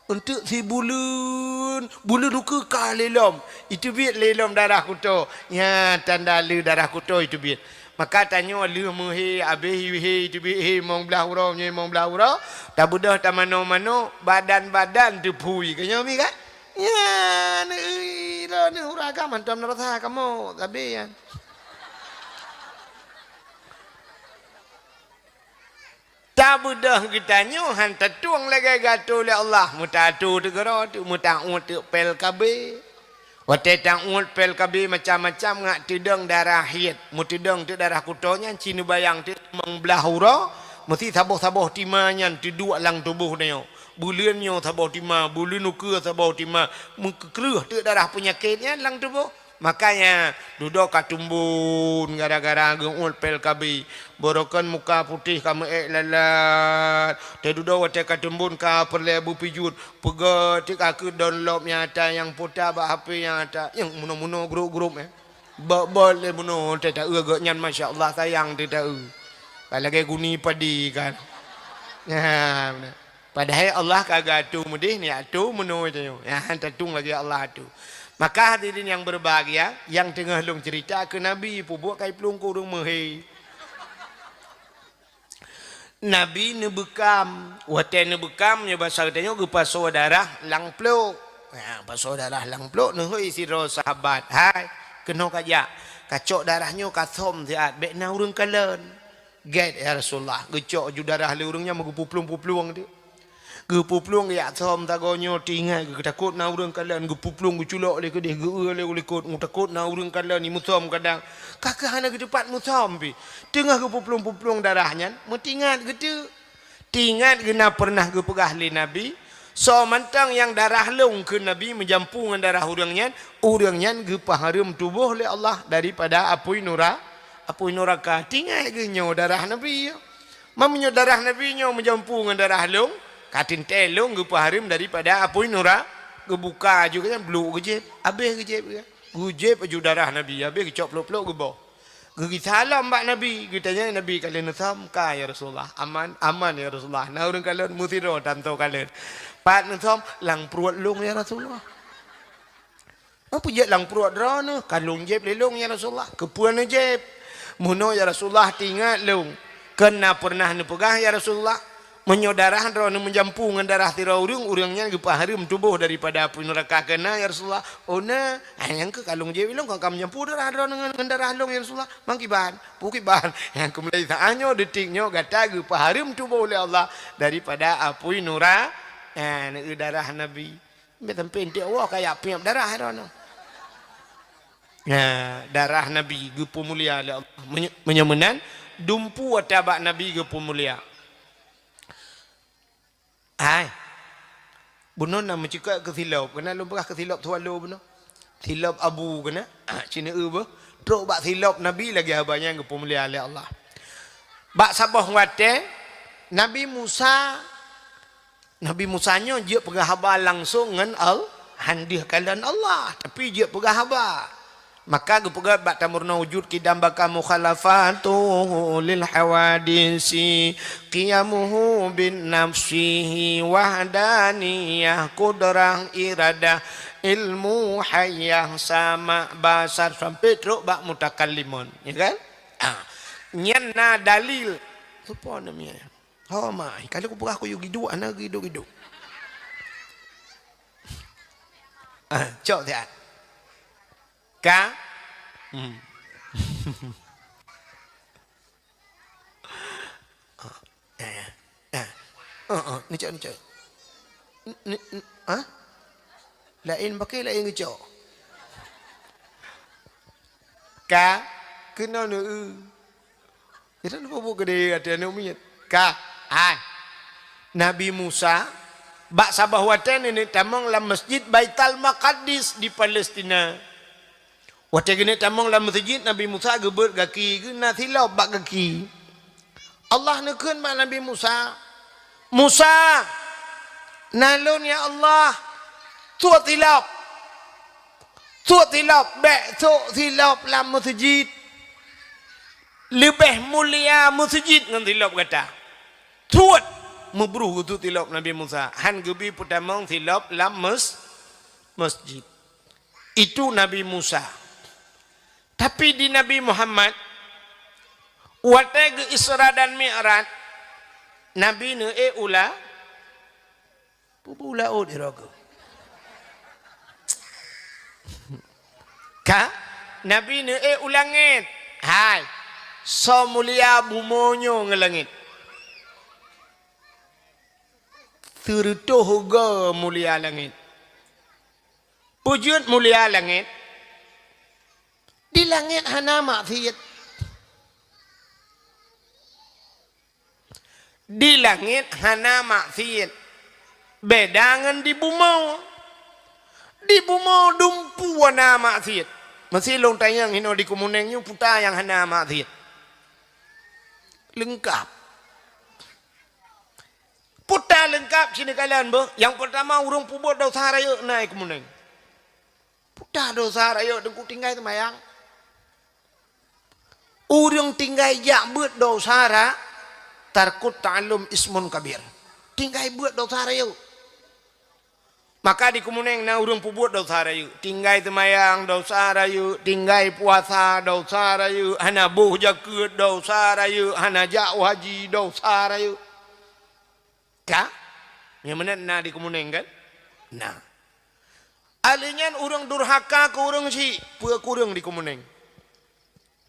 untuk si bulun duka kah lelom itu bid lelom darah kuto ya tanda le darah kuto itu bid maka tanya le muhi abih he itu bid he 15 uro nya 15 uro tak budah tak mano-mano badan-badan tu pui kanya mi kan ya ni uraga mantam narasa kamu tapi ya tak budah kita nyuhan tetuang lagi gato oleh Allah mutatu tu gero tu mutaut tu pel kabe wate taut pel kabe macam-macam ngak tidang darah hit mutidang tu darah kutonya cinu bayang tu membelah hura mesti saboh-saboh timanya tu dua lang tubuh dia bulannya saboh timah bulan ukur saboh timah mengkereh tu darah penyakitnya lang tubuh makanya duduk katumbun gara-gara geul pel kabi borokan muka putih kamu lalat te duduk wate katumbun ka perlebu pijut pega tik aku download nyata yang putar ba HP yang ada yang muno-muno grup-grup boleh muno te tak ge nyan masyaallah sayang te tak kalau ke guni padi kan ya padahal Allah kagak tu mudih ni atu muno tu ya tatung lagi Allah tu. Maka hadirin yang berbahagia, yang tengah long cerita ke Nabi buat kai pelung kurung mehe. Nabi ne bekam, wate ne bekam nya bahasa katanya ke paso darah lang pluk. Ha paso darah lang pluk ne hoi siro sahabat. Hai, kena kaja. Kacok darahnya kasom siat bek na urang kalen. Get ya Rasulullah, gecok ju darah le urangnya megupuplung-puplung tu. Gepuplung ya som tagonyo tingai ge takut na urang kalian gepuplung geculok le ke deh ge le ulikut takut na urang kalian ni musom kadang kakak hana ge depat musom pi tengah gepuplung-puplung darahnya metingat gitu tingat gena pernah ge pegah le nabi so mantang yang darah long ke nabi menjampu dengan darah urangnya ge paharum tubuh le Allah daripada apui neraka tingat ge nyo darah nabi mamnyo darah nabi nyo menjampu dengan darah long katin telung gupa harim daripada apoi nura gebuka juga kan bluk gejep habis gejep aju darah nabi habis gecop peluk-peluk gebo gigi salam mbak nabi gitanya nabi kalian nasam ka ya Rasulullah aman ya Rasulullah na urang kalian mutiro tanto kalian pat nasam lang pruat lung ya Rasulullah apa je lang pruat drone kalung jep lelung ya Rasulullah kepuan jep muno ya Rasulullah tingat lung kena pernah nepegah ya Rasulullah menyodarahan roh menjampu dengan darah tira urangnya gepaharim tubuh daripada api neraka kena ya Rasulullah ona yang ke kalung je bilang kau menjampu darah roh dengan darah long ya Rasulullah mangkiban pukiban yang kemudian saanyo detiknya kata gepaharim tubuh oleh Allah daripada api neraka darah nabi betul penting wah kayak piap darah roh darah nabi gepu mulia oleh Allah menyemenan dumpu watabak nabi gepu mulia. Hai, bunon nama cakap ke silap, kena lu bekas ke silap tuan lu bunon, silap abu kena, cina apa, teruk bak silap Nabi lagi abangnya yang kepemuliaan oleh Allah. Bak sabah wate, Nabi Musanya dia pegah habar langsung dengan handih kalian Allah, tapi dia pegah habar. Maka gepegah bak tamurna wujud kidam baka mukhalafatu lil hawadisi qiyamuhu bin nafsihi wahdaniyah kudrah iradah ilmu hayyah sama basar sampai teruk bak mutakallimun ya kan nyanna dalil apa namanya mai kalau aku pegah aku gidu ana gidu cok dia ka Ni cak. Ha? Lain pakai lain ngecak. Ka kena ne. Kita lupa buat gede ada anak umit. Ka Nabi Musa bak sabah watan ini tamang lam masjid Baitul Maqdis di Palestina. Watan gini tamang lam masjid Nabi Musa gebet kaki guna silap bak kaki. Allah nekun mak Nabi Musa. Musa nalun ya Allah. Tuat silap. Besok silap lam masjid. Lebih mulia masjid dengan silap kata. Tuat mubruh tu silap Nabi Musa. Han gebi pertama silap lam masjid. Itu Nabi Musa. Tapi di Nabi Muhammad waktu Isra dan Mi'raj Nabi ne ula pula diraga. Ka Nabi ne ulangit. Hai. So mulia bumonyo ngelangit. Tertuh ga mulia langit. Wujud mulia langit. Di langit hana maksiat. Di langit hana maksiat. Beda dengan di bumau. Di bumau dumpu hana maksiat. Masih long tayang hino di Kemuneng puta yang hana maksiat. Lengkap. Puta lengkap sini kalian boh. Yang pertama urung pubut dosa raya naik Kemuneng. Puta dosa raya dengku tinggal temayang. Urung tinggal jak buat dosa ra tarkut ta'allum ismun kabir. Tinggal buat dosa raya. Maka di Kemuneng na urung pubut dosa raya. Tinggal temayang dosa raya, tinggal puasa dosa raya, hana buh jaket dosa raya, hana jak haji dosa raya. Ka? Yang mana na di Kemuneng kan? Nah. Alinyan urang durhaka ke urang si, pua kurang di Kemuneng.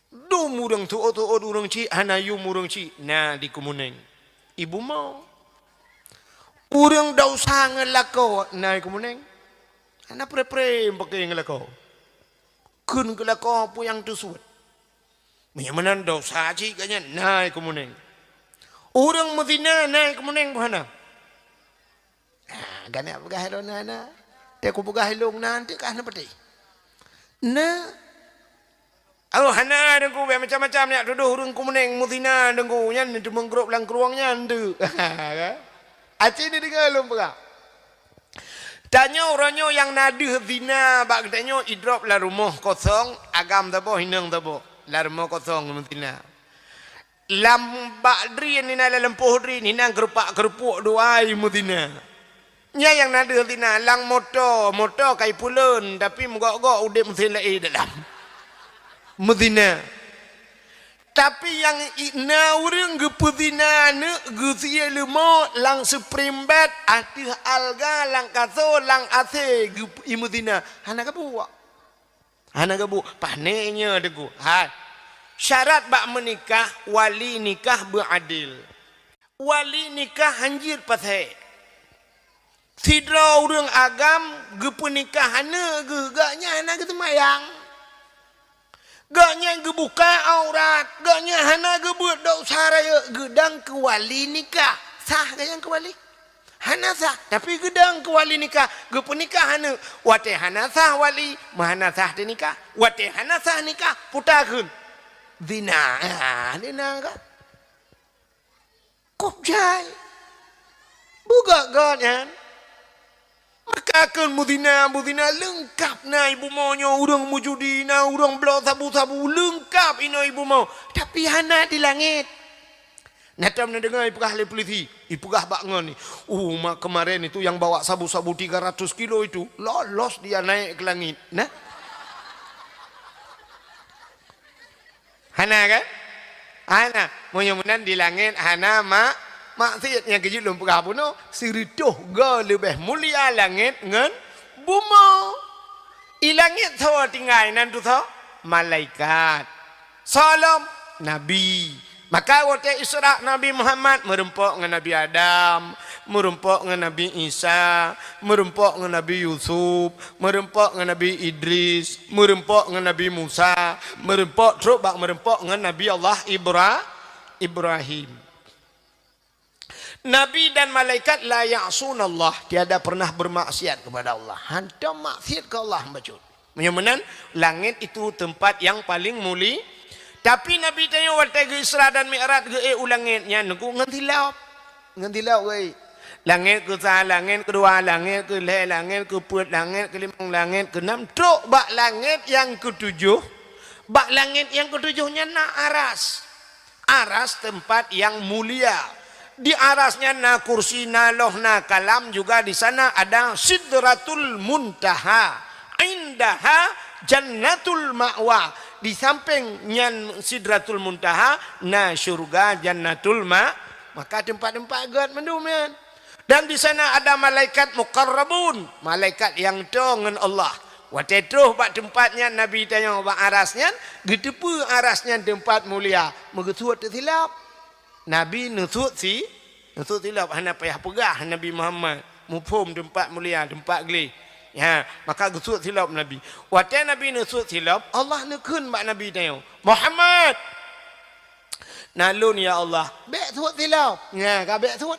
Dum urang tuot urang si, hana yum urang si. Nah di Kemuneng. Ibu mau. Urang dosa ngelako naik Kemuneng. Anak pre-pre pakai ngelako. Kun ngelako apa yang tersebut. Menyamanan dosa cik kanya naik Kemuneng. Urang Medina naik Kemuneng mana? Gana pegah helong nana. Dia ku pegah helong nanti kah na peti. Nah. Oh hana dengku macam-macam ni duduk urang Kemuneng Medina dengku nyan itu menggrop lang keruangnya ndu. Aceh ni dengar belum pernah. Tanya orangnya yang naduh zina, bak tanya idrop lah rumah kosong, agam tabo hinang tabo, lah rumah kosong mentina. Lambak dri ni na lempoh dri ni nang kerupuk doai mentina. Nya yang naduh zina, lang motor kai pulun, tapi mogok-gok udah mesti lai dalam. Mentina. Tapi yang ina orang gepudina ne gesia lemo lang seprimbat atih alga lang kaso lang ase imudina hana gabu panenya deku ha syarat bak menikah wali nikah beradil wali nikah hanjir pasai sidra orang agam gepunikah hana gegaknya hana ketemayang gaknya gebuka aurat, gaknya hana gebuat dosa raya, gedang ke wali nikah. Sah gak yang ke wali? Hana sah, tapi gedang ke wali nikah. Gepu nikah hana. Wate hana sah wali, mahana sah de nikah. Wate hana sah nikah, putakun. Zina, zina kan? Kop jai. Buka gaknya. Maka akan mudina lengkap na ibu maunya urang mujudina urang blok sabu-sabu lengkap ina ibu mau tapi hana di langit. Natam na dengar ipugah le polisi ipugah bangun ni. Mak kemarin itu yang bawa sabu-sabu 300 kilo itu lolos dia naik ke langit. Nah. Hana kan? Hana mudah-mudahan di langit hana maksiat yang kejut lum pegah pun sirituh ga lebih mulia langit ngan bumi. I langit thaw tinggal nan tu thaw malaikat. Salam nabi Maka waktu Isra Nabi Muhammad merempok dengan Nabi Adam, merempok dengan Nabi Isa, merempok dengan Nabi Yusuf, merempok dengan Nabi Idris, merempok dengan Nabi Musa, merempok terus bak merempok dengan Nabi Allah Ibrahim. Nabi dan malaikat la ya'sunallah, tiada pernah bermaksiat kepada Allah. Hantam maksiat ke Allah bacut. Menyamanan langit itu tempat yang paling mulia. Tapi Nabi tanya waktu ke Isra dan Mi'raj ke ulangitnya nunggu ngantilap ke langit ke sah, langit kedua, langit ke le, langit ke put, langit ke limang, langit ke enam. Truk bak langit yang ketujuh, bak langit yang ketujuhnya na aras. Aras tempat yang mulia. Di arasnya na kursi, na loh, na kalam, juga di sana ada Sidratul Muntaha. Indaha Jannatul Ma'wa. Di sampingnya Sidratul Muntaha na syurga Jannatul Maka tempat-tempat God mendumian. Dan di sana ada malaikat muqarrabun, malaikat yang dengan Allah. Waktu itu bak tempatnya Nabi tanya bak arasnya, getepu arasnya tempat mulia. Mengetut tersilap. Nabi nutut silap hana payah pegah Nabi Muhammad. Mufhum tempat mulia, tempat geli. Ya, maka gesut silap Nabi. Waktu Nabi nusut silap, Allah nekun bak Nabi tanya, Muhammad, nalun ya Allah, bek sut silap. Ya, ka bek sut.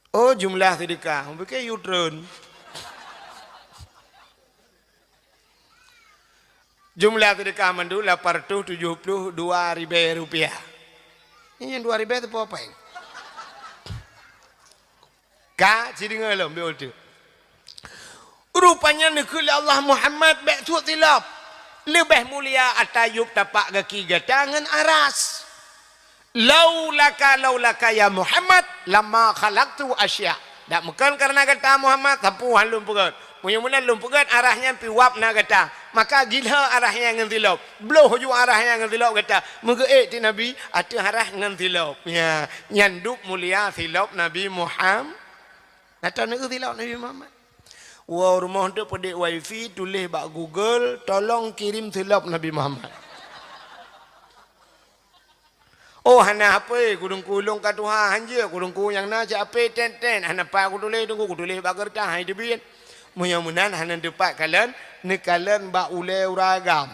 Oh, jumlah sedekah, pakai U-turn. Jumlah sedekah mandu 872 ribu rupiah. Ini yang 2 ribu itu apa yang? Kak, jadi ngelom betul tu. Rupanya nekul Allah Muhammad bek suat silap. Lebih mulia atayub tapak kaki gatangan aras. Laulaka ya Muhammad lama khalaqtu asya. Tak bukan karena kata Muhammad tapu halum pegat. Mudah-mudahan lum pegat arahnya piwap na kata. Maka gila arahnya ngan tilap. Bloh ju arahnya ngan tilap kata. Muga ti Nabi atu arah ngan tilap. Ya, nyanduk mulia tilap Nabi Muhammad. Nata nak tilap Nabi Muhammad. Wah, rumah tu pedek wifi tulis bak Google, tolong kirim tilap Nabi Muhammad. Oh, hana apa? Kudung kulung kat Tuhan je. Kudung kulung yang nak apa ten. Hana pa aku tulis tunggu aku tulis bak kertas hai debian. Mudah-mudahan hana dapat kalian nekalan bak ulai uragam.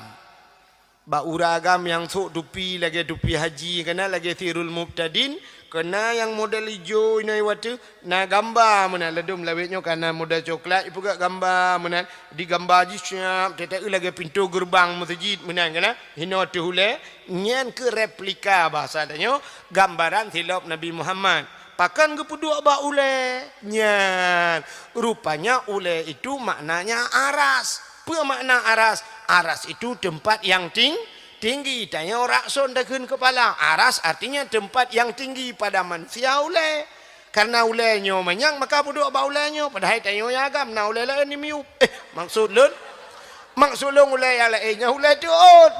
Bak uragam yang sok tupi lagi tupi haji kena lagi tirul mubtadin kena yang model hijau ini waktu na gambar mana ledum lawetnya karena model coklat ipu gak gambar mana di gambar ji siap tetek lagi pintu gerbang masjid mana kena hino tu hule nyen ke replika bahasa tanya gambaran silap Nabi Muhammad. Pakan kepuduk bak ule nyen rupanya ule itu maknanya aras. Apa makna aras? Aras itu tempat yang tinggi. Tanya orang son dagun kepala. Aras artinya tempat yang tinggi pada manusia ule. Karena ulenya manyang maka puduk ba ulenya. Padahal tanya ya agam na ule lain ni miup. Maksud lun ule ya lainnya ule tu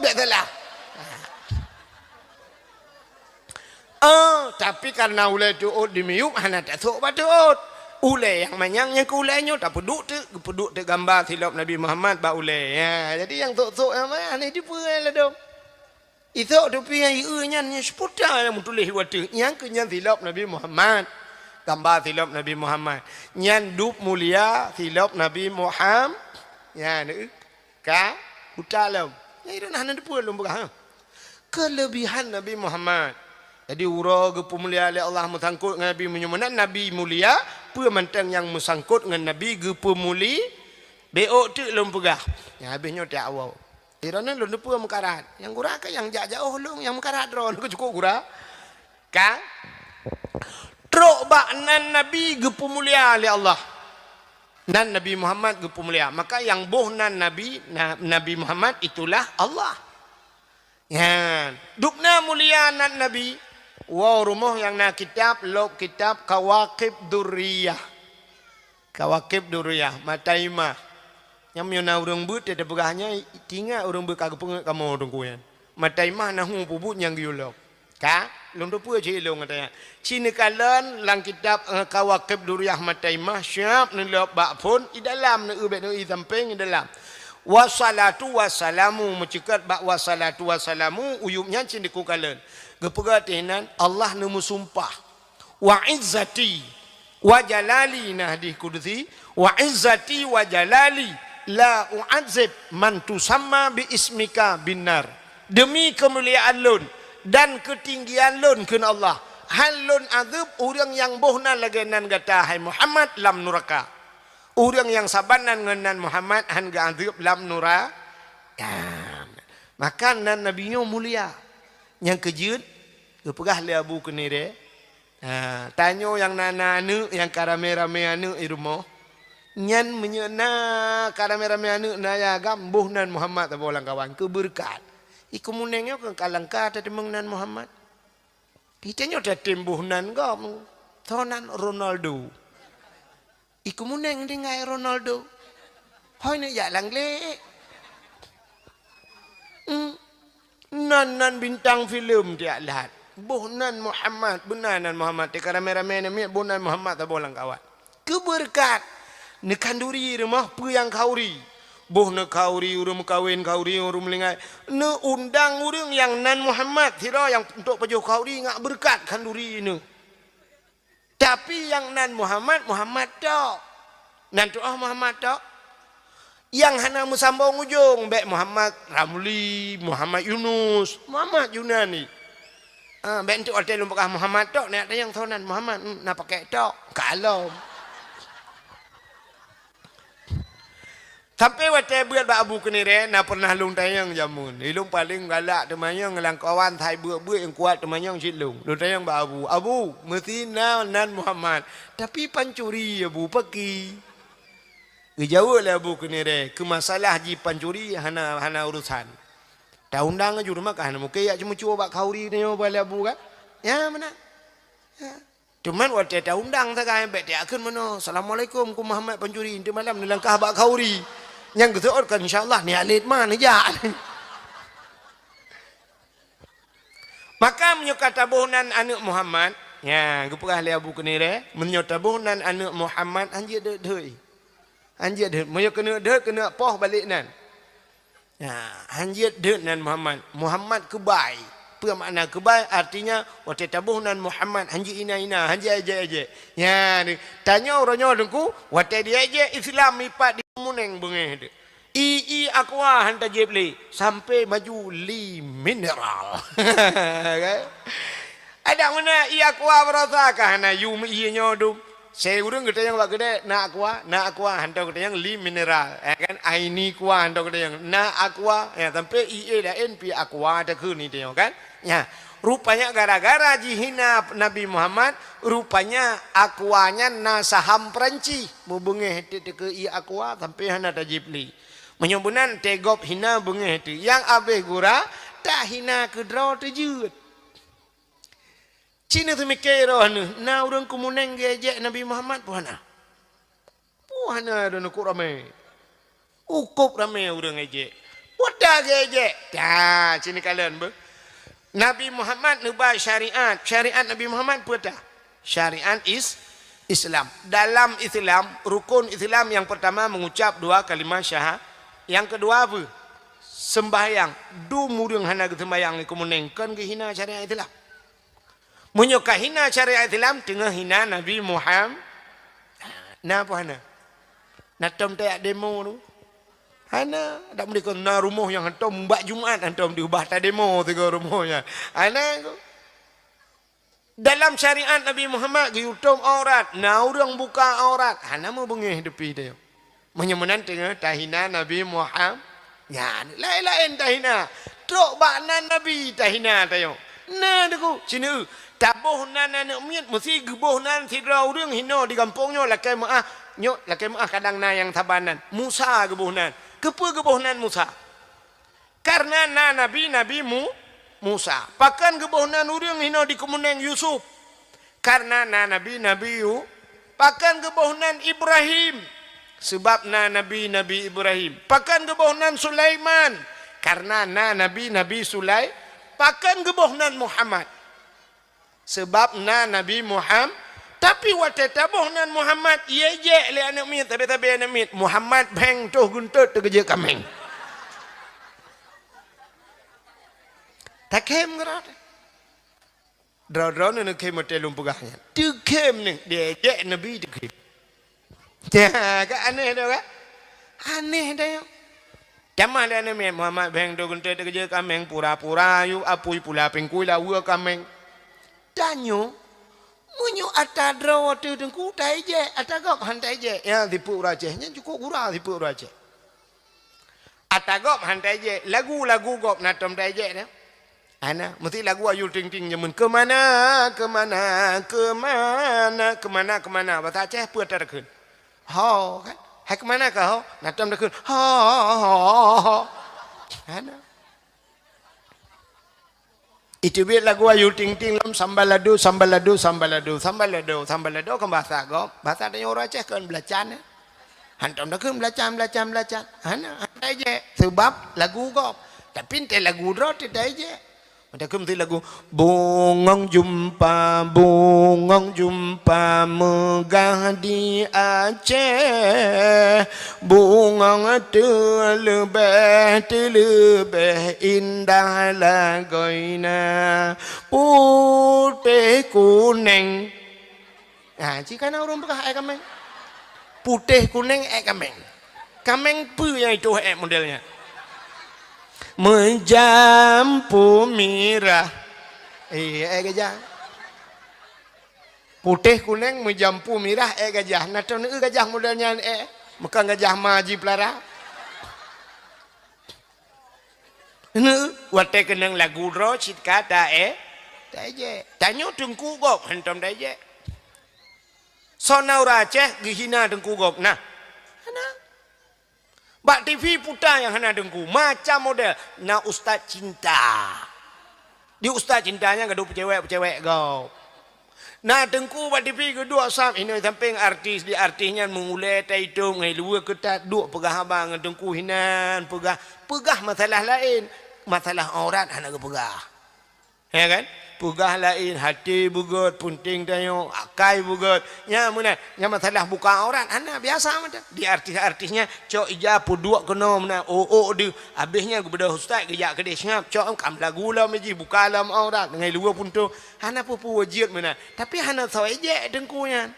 tak salah. Tapi karena ule tu di miup hana tak sok patut. Ule yang manyang yang ke ulenya tak peduk tu gambar silap Nabi Muhammad ba ule. Ya, jadi yang sok yang mana ni tipu lah dom. Itu tu pi yang nya seputar yang tulis waktu yang kenyan silap Nabi Muhammad. Gambar silap Nabi Muhammad. Nyan dup mulia silap Nabi Muhammad. Ya, ni ka utalam. Ya itu nah tipu lom begah. Kelebihan Nabi Muhammad. Jadi ura ke pemulia oleh Allah mesangkut dengan Nabi menyumanan Nabi mulia pementang yang mesangkut dengan Nabi ke pemuli beok tu lum pegah. Yang habisnya tak awal. Irana lum depu mekarat. Yang gura ke yang jauh lum yang mekarat ron ke cukup gura. Ka trok bak nan Nabi ke pemulia oleh Allah. Nan Nabi Muhammad ke pemulia. Maka yang boh nan Nabi Muhammad itulah Allah. Ya, dukna mulia nan Nabi. Wow, rumah yang nak kitab Kawakib Durriyah. Kawakib Durriyah, Mataimah. Yang miona urang but ada begahnya tinggal urang but kagak pengen kamu urang kuyan. Mataimah nahu pubut yang giulok. Ka, lom tu pu je long katanya. Cina kalan lang kitab Kawakib Durriyah Mataimah siap nilap bak pun di dalam ne ubet ne samping di dalam. Wassalatu wassalamu mencekat bak wassalatu wassalamu uyumnya cindiku kalen. Gepegatinan Allah nemu sumpah. Wa izzati wa jalali nah di kudusi wa izzati wa jalali la u'adzib man tusamma bi ismika binar. Demi kemuliaan lun dan ketinggian lun keun Allah. Hal lun azab orang yang bohna lagenan kata hai Muhammad lam nuraka. Orang yang sabanan ngenan Muhammad han ga'adzib lam nura. Maka nan nabinya mulia. Yang kejut, kepegah le abu kenire. Tanyo yang nana anu, yang karame-rame anu irmo. Nyan menyena karame-rame anu naya gambuh nan Muhammad tabolang kawan. Keberkat. Iku munengnya ke kalangka tadi mengnan Muhammad. Kita nyoda tembuh nan kamu. Tonan Ronaldo. Iku muneng dengan Ronaldo. Hoi ni ya lang le. Nan bintang filem dia lihat. Bohnan Muhammad, benanan Muhammad. Dia rame-rame ni bohnan Muhammad tak bolang kawan. Keberkat. Ni kanduri rumah pu yang kauri. Boh ne kauri urung kawin kauri urung melingai. Ne undang urang yang nan Muhammad. Tira yang untuk pajuh kauri ngak berkat kanduri ni. Tapi yang nan Muhammad, Muhammad tak. Nan doa Muhammad tak. Yang hana musambung ujung. Baik Muhammad Ramli, Muhammad Yunus, Muhammad Yunani. Baik untuk hotel lumpakah Muhammad tak. Nak ada yang thonan Muhammad. Nak pakai tak. Kalau. Sampai waktu buat bak abu kenire, nak pernah lung tayang jamun. Ilung paling galak temannya ngelang kawan thai buat yang kuat temannya silung. Lung tayang bak abu. Abu, mesti nan Muhammad. Tapi pancuri abu pergi. Jauh lah abu kenire. Ke masalah ji pancuri hana urusan. Dah undang aja rumah kan. Mungkin ya cuma cuba bak kauri ni balik abu kan. Ya mana? Ya. Cuman waktu dah undang tak kan. Baik dia akan mana. Assalamualaikum ku Muhammad pancuri. Nanti malam ni langkah bak kauri. Yang kita kan insyaAllah ni alit mana ya. Maka menyokatabuhnan anak Muhammad. Ya, gupurah li abu kenire. Menyokatabuhnan anak Muhammad. Anjir dek. Anjir dek. Menyokatabuhnan dek kena poh balik nan. Ya, anjir dek nan Muhammad. Muhammad kebai. Apa makna kebai? Artinya waktu tabuhnan Muhammad. Anjir ina. Anjir aja. Ya, tanya orangnya dengku. Waktu dia aja Islam ipat di muneng bengeh dia. Aqua hantar jebli sampai maju li mineral. Ada mana aqua berasa kah na yu inya dum. Saya urang kita yang bak gede na aqua hantar kita yang li mineral. Kan aini aqua hantar kita yang na aqua ya sampai dah NP aqua ada ke ni dia kan. Ya. Rupanya gara-gara jihina Nabi Muhammad, rupanya akuanya na saham Perancis. Membengeh ke aqua sampai hana tajibli. Menyambunan tegop hina bengeh tu. Yang abeh gura tak hina ke draw terjut. Cina tu mikir ni. Na orang kumuneng gejek Nabi Muhammad puhana. Puhana dan ukur ramai. Ukup ramai orang gejek. Wadah gejek. Dah sini kalian ber. Nabi Muhammad nubah syariat. Syariat Nabi Muhammad apa? Syariat Islam. Dalam Islam, rukun Islam yang pertama mengucap dua kalimah syahadat. Yang kedua apa? Sembahyang. Du murung hana ke sembahyang ni kemunengkan ke hina syariat Islam. Menyuka hina syariat Islam tengah hina Nabi Muhammad. Nah apa hana? Natom tak demo tu. Hana tak boleh kena rumah yang hantam mbak Jumaat hantam diubah tak demo tiga rumahnya. Hana tu. Dalam syariat Nabi Muhammad diutum aurat. Nah orang buka aurat. Hana mau bengih depi dia. Menyemenan tengah tahina Nabi Muhammad. Ya, lain-lain tahina. Trok baknan Nabi tahina tayo. Nah deku, cina tabuh nan anak miat mesti gebuh nan sidra urang hina di kampungnya lakai maah. Nyok lakai maah kadang na yang tabanan. Musa gebuh nan. Kepa gebuh nan Musa. Karena na Nabi Musa. Pakan gebuh nan urang hina di kemuneng Yusuf. Karena na Nabi Yu. Pakan gebuh nan Ibrahim. Sebab na Nabi Ibrahim. Pakan gebohnan Sulaiman. Karena na Nabi Sulaiman. Pakan gebohnan Muhammad. Sebab na Nabi Muhammad. Tapi waktu tabohnan Muhammad. Ia je le anak mit. Tapi anak mit. Muhammad beng tuh guntut tu kerja kameng. tak kem gerak drone ni kem telung pegahnya tu kem ni dia je nabi tu kem kan aneh dah kan aneh dah yo Jamal dia ni Muhammad beng do gunte kerja kameng pura-pura yu apui pula pengkui la ua kameng danyo munyo atadro tu dengku tai je atagok hantai je ya dipu rajehnya cukup gura dipu rajeh atagok hantai je lagu-lagu gop natom tai je dah ana mesti lagu ayu ting-ting nyemun kemana bahasa Aceh apa tak dekun ho kan hai kemana kau natom dekun ho ana itu biar lagu ayu ting-ting lam sambalado kan bahasa gop bahasa dia orang Aceh kan belacan hantam dekun belacan ana hantai je sebab lagu gop tapi ente lagu dro tidak je ada mesti lagu bungong jumpa megah di Aceh bungong terlebih indah lagoina putih kuning jika orang bekah kameng putih kuning kameng pu yang itu modelnya menjampu mirah gajah putih kuning menjampu mirah gajah naton gajah modelnya bukan gajah maji pelara wate kenang lagu ro cit kata tak je tanyo dengku gok hentam tak je sonau Aceh gihina dengku gok nah Bak TV putar yang hana dengku macam model na ustaz cinta. Di ustaz cintanya gaduh pecewek kau. Nah dengku bak TV kedua sam ini samping artis di artisnya mengulai taidung ngai lua ketat duk pegah abang dengku hinan pegah masalah lain masalah aurat hana ke pegah. Ya kan? Pegah lain hati bugut punting tayo akai bugut nya muna nya masalah buka aurat ana biasa macam di artis-artisnya cok ija puduk kena muna de habisnya kepada ustaz gejak kedai ngap cok kam lagu lah meji buka lam aurat ngai luar puntu hana pupu wajib muna tapi hana sawaje dengkunya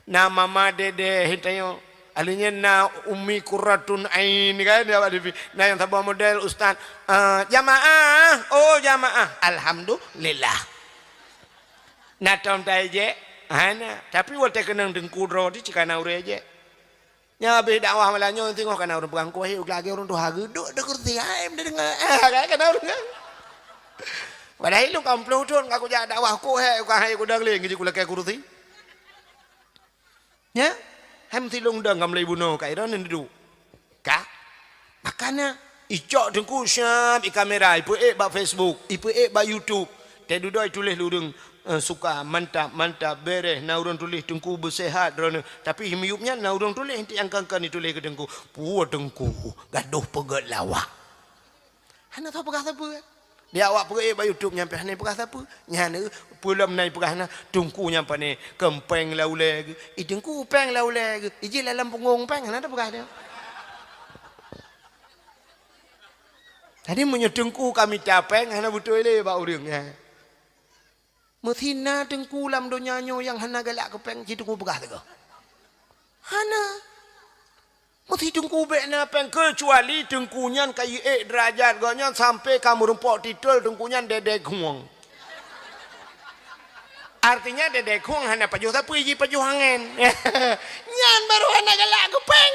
na mama dede hitayo alinya na ummi qurratun ain kan nah yang tabah model ustaz jamaah alhamdulillah nah tom taje ana tapi wate kenang dengku ro di cikana ure je nya be dakwah malanyo tengok kana urang pegang kuah lagi urang tu hagu duk de kursi aim de dengar kana urang padahal lu kamplo ton aku jak dakwah kuah ku hai ku dang leng ji ku lekai kursi nya Hem tilung dah ngamlai bunuh kat Iran ni duduk. Kak? Makanya icok dengku syab i kamera, ipu bak Facebook, ipu bak YouTube. Teh duduk tulis ludung suka mantap beres na urang tulis dengku bersehat drone. Tapi himiupnya na urang tulis inti angkan ni tulis ke dengku. Puah dengku gaduh pegat lawak. Hana tahu pegah apa? Dia awak pergi bak YouTube nyampe hana pegah apa? Nyana pulam nai pegah na dengku nyampe ni kempeng laule. Dengku peng laule. Iji dalam punggung peng hana pegah dia. Tadi menyedengku kami capeng hana betul le bak urangnya. Methina dengku lam donyanyo yang hana galak kepeng ji dengku pegah tu. Hana mesti dengku bekna peng kecuali dengkunyan kayu derajat gonyan sampai kamu rempok titul dengkunyan dedek huang. Artinya dedek huang hana pajuh tapi ji pajuh angin. Nyan baru hana galak kepeng.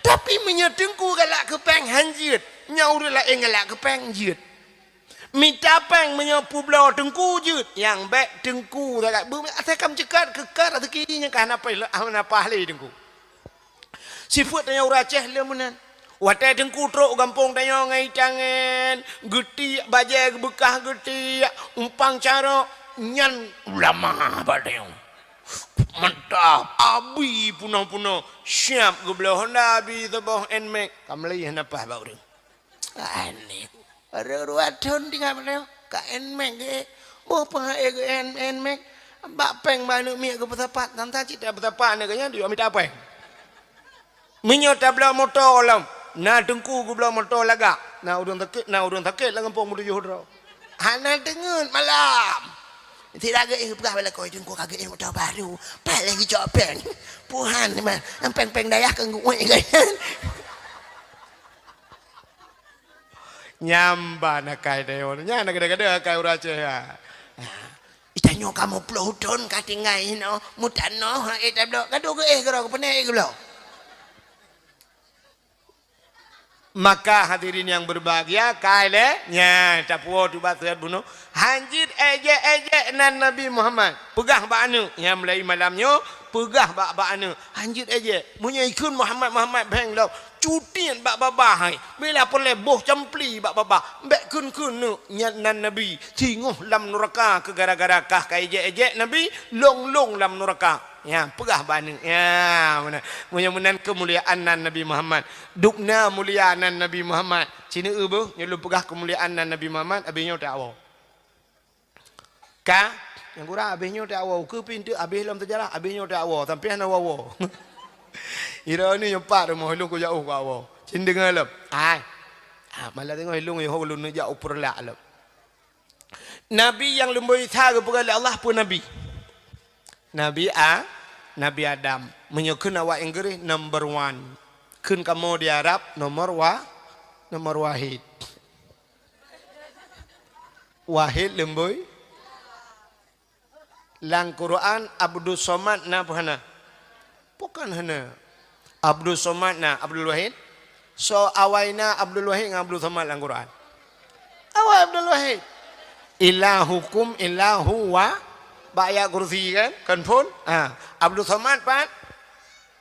Tapi menyedengku galak kepeng hanjit. Nyauri lah galak kepeng jit. Minta peng menyapu belau dengku jit. Yang bek dengku galak bumi atakam cekat kekar atau kirinya kan apa ahli dengku. Sifat tanya orang Aceh lemunan. Watai dengku truk gampung tanya ngai tangan. Geti bajai bekah geti. Umpang cara nyan ulama badeng. Mantap. Abi punah-punah. Siap gebelah Honda abi tebah enmek. Kamlai henapah bau deng. Aneh. Ruatun tinggal beliau. Ka enmek ke. Oh pengaik ke enmek. Bak peng banyak miak ke petapat. Tanta cita petapat ni kanya dia minta peng. Menyota belah motor alam. Na dengku ku belah motor lagak. Na urang takit lah ngampung mu tujuh ro. Hana dengar malam. Tidak agak pegah bala kau jengko kagak motor baru. Pak lagi copen. Puhan mah peng-peng dayah ke ngui kan. Nyamba nak kai deon. Nya nak gede-gede kai urace ya. Itanyo kamu peludon katingai no mutano eta blok kadu ke kero pene ke blok. Maka hadirin yang berbahagia kaile nya tapuo tu batu bunuh hanjit ejek nan Nabi Muhammad pegah ba anu yang mulai malamnya pegah ba anu hanjit ejek munnya ikun Muhammad beng dok cutian bak babah bila pole boh campli bak babah mbek kun nu nya nan Nabi tinguh lam neraka ke gara-gara kah ka ejek Nabi long lam neraka. Ya, pegah bani. Ya, mana? Mulia-mulian kemuliaan Nabi Muhammad. Dukna muliaan Nabi Muhammad. Cina bu, nyelu pegah kemuliaan Nabi Muhammad, abihnya tak awal. Ka, yang kurang abihnya tak awal. Ke pintu abih lam terjalah, abihnya tak awal. Sampai hana awal. Ira ni nyepak rumah hilung ko jauh ko awal. Cina dengar lam. Ai. Malah tengok hilung yo ulun jauh perlak lam. Nabi yang lemboi tha ke pegah Allah pun Nabi. Nabi Adam menyokun awak Inggris number 1 kun kamu di Arab nomor wahid lemboi lang Quran Abdul Somad na buhana bukan hana Abdul Somad na Abdul Wahid so awaina Abdul Wahid dengan Abdul Somad lang Quran awai Abdul Wahid ilahukum ilahu wa Ba'ya kursi kan pun Abdul Somad pan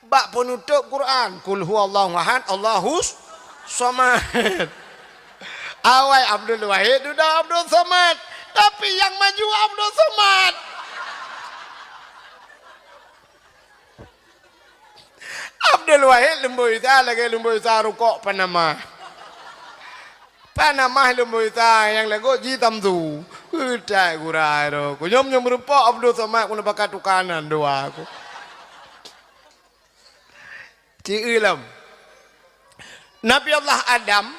bak penutup Quran kul huwallahu ahad Allahus somad. Awai Abdul Wahid sudah Abdul Somad tapi yang maju Abdul Somad. Abdul Wahid lemboi ta lagi lemboi ta rukuk Panama lemboi ta yang lagu jitam tu. Udah kurai do. Ku nyom merupa Abdul Somad ku pakai tukanan doa aku. Ciilam. Nabi Allah Adam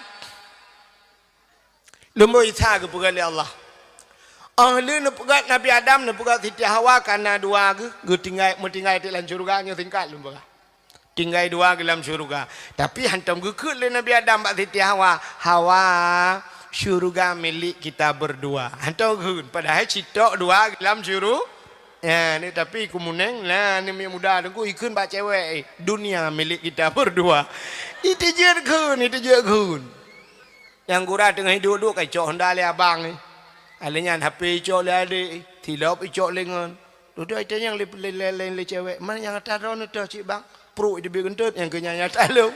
lemboi ta ke pegali Allah. Ahli ne pegat Nabi Adam ne pegat Siti Hawa karena dua ke tinggal di dalam surga nya tingkat lemboi. Tinggal dua ke dalam surga. Tapi hantam ke le Nabi Adam bak Siti Hawa. Hawa syurga milik kita berdua. Hantar gun padahal citok dua dalam syurga. Ya ni tapi kumuneng lah ni muda aku ikut bak cewek dunia milik kita berdua. Itu je gun. Yang gura tengah duduk kai cok hendak le abang ni. Alenya HP cok le adik, tilap cok lengan. Duduk itu yang le cewek. Mana yang taron tu cik bang? Pro itu begentut yang kenyanya talu.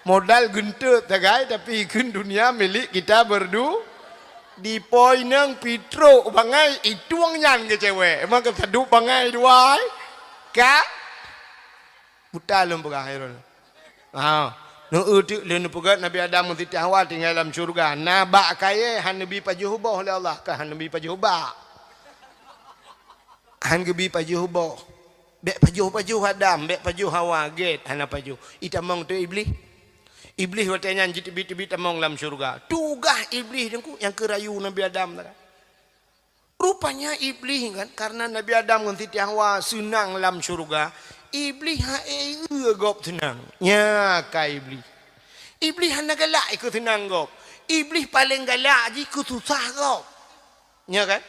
Modal gentut tapi ikut dunia milik kita berdua di poinang pitro bangai itu nyan ke cewek emang keseduk bangai dua ka buta lem pegahirun nu utik le pegat Nabi Adam Siti Hawa tinggal dalam surga nabak kaya han nabi pajuhubah oleh Allah ka han nabi pajuhubah han gebi pajuhubah bek pajuh Adam bek pajuh Hawa get hana pajuh itamong tu Iblis watanya jitibit among dalam syurga. Tugah iblis yang kerayu Nabi Adam. Rupanya iblis kan karena Nabi Adam dengan Siti Hawa senang dalam syurga. Iblis gop senang. Ya ka iblis. Iblis hana galak ikut senang gop. Iblis paling galak je ikut susah gop. Ya kan?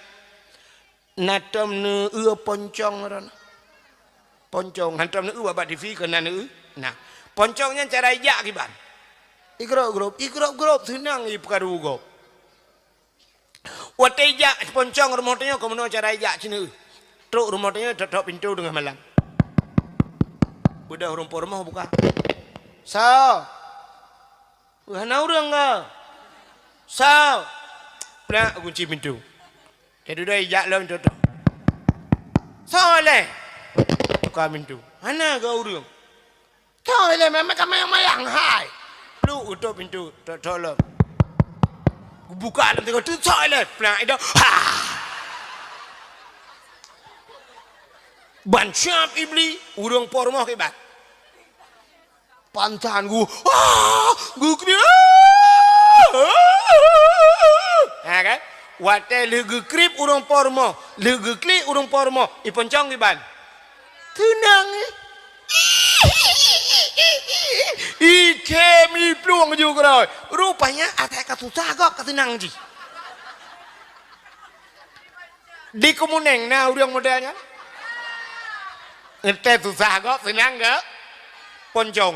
Natam ne poncong ran. Poncong hantam ne babat TV kena ne. Nah, poncongnya cara ijak kiban. Ikrok grup senang ipkaru gop. Wate ijak poncong rumah tanya komono cara ijak cina. Truk rumah tanya tok pintu dengan malam. Budak rumah buka. Sao? Hana urang ga? Sao? Pla kunci pintu. Jadi dah ijak lam tok. Sao le? Buka pintu. Hana ga urang? Sao le memang mayang hai. Lu utup pintu tolong buka dalam tengok tu toilet pelan itu ban syap iblis urang por rumah ke bat pancan gu kena kan Wate lege krip urung pormo, lege klik urung pormo. Iponcong iban. Tenang Ike mi pluang juga rồi. Rupanya atai katusah kok ketenang ji. Di komuneng na urang modalnya. Ngete susah kok tenang gak? Poncong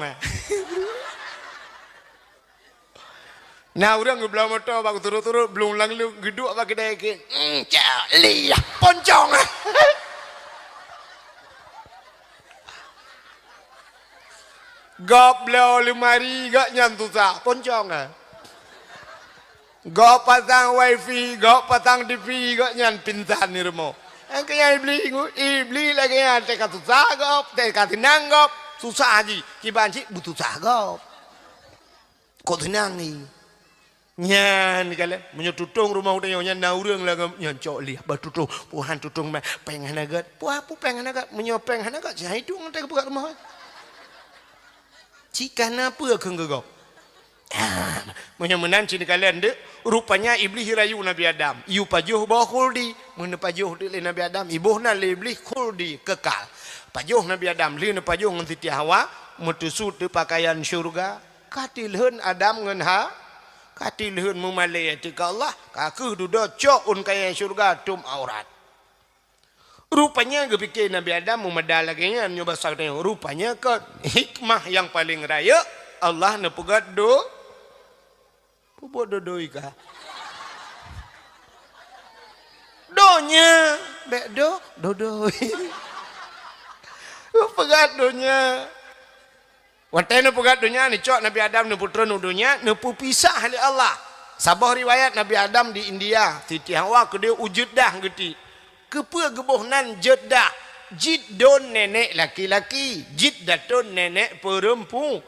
Nah orang ngebelah motor baku turut-turut belum lang lu geduk apa kedai ke. Liah poncong Gak belah lemari gak nyantu sah poncong Gak pasang wifi gak pasang TV gak nyan pintan ni rumah. Kaya ibli lagi yang teka susah gak teka tenang gak susah aja. Kiban cik butuh susah gak. Kok tenang ni? Nyan kala menyotutung rumah udah nyan naurang lah nyan cok lihat batutung puhan tutung pengen agat puah pu pengen agat menyopeng agat jahit tu ngantai buka rumah jika napa kenggegok menyemenan cini kalian dek rupanya iblis rayu Nabi Adam iu pajuh bawah khuldi mana pajuh di Nabi Adam ibuh na iblis khuldi kekal pajuh Nabi Adam li na pajuh ngan Siti Hawa mutusut di pakaian syurga katilhun Adam ngan ha katilhun mumalaya tika Allah kaku duduk cok un kaya syurga tum aurat rupanya kepikir Nabi Adam memadal lagi nya nyoba saknya rupanya ke hikmah yang paling raya Allah nepugat do pupuk dodoi ka donya bek do dodoi pegat donya Watena pegat dunia ni cok Nabi Adam ni putra nudunya nepu pisah oleh Allah. Sabah riwayat Nabi Adam di India, Siti Hawa ke dia wujud dah geti. Kepa gebohnan jeddah. Jiddon nenek laki-laki, jiddatun nenek perempuan.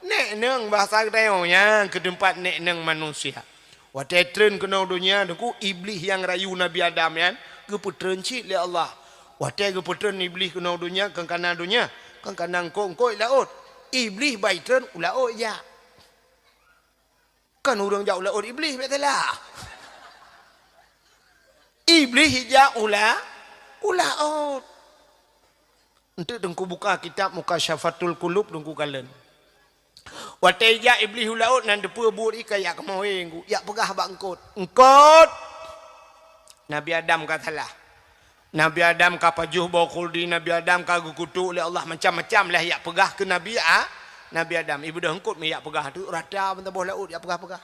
Nek neng bahasa kedayonya ke tempat nek neng manusia. Watena kena dunia deku iblis yang rayu Nabi Adam yan, keputran cik oleh Allah. Watena keputran iblis kena dunia ke kanan dunia, ke kanan kongkoi laut. Iblis baitran ulao ya. Kan orang jauh ulao iblis betulah. Iblis hija ulao. Untuk dengku buka kitab Mukasyafatul Qulub dengku kalian. Wateja iblis ulao nan depu buri kayak kemoeng ya pegah bangkot. Engkot. Nabi Adam katalah. Nabi Adam ka pajuh bawa khuldi Nabi Adam ka gukutu oleh Allah macam-macam lah yak pegah ke Nabi Nabi Adam ibu dah hengkut me yak pegah tu rada benda bawah laut yak pegah-pegah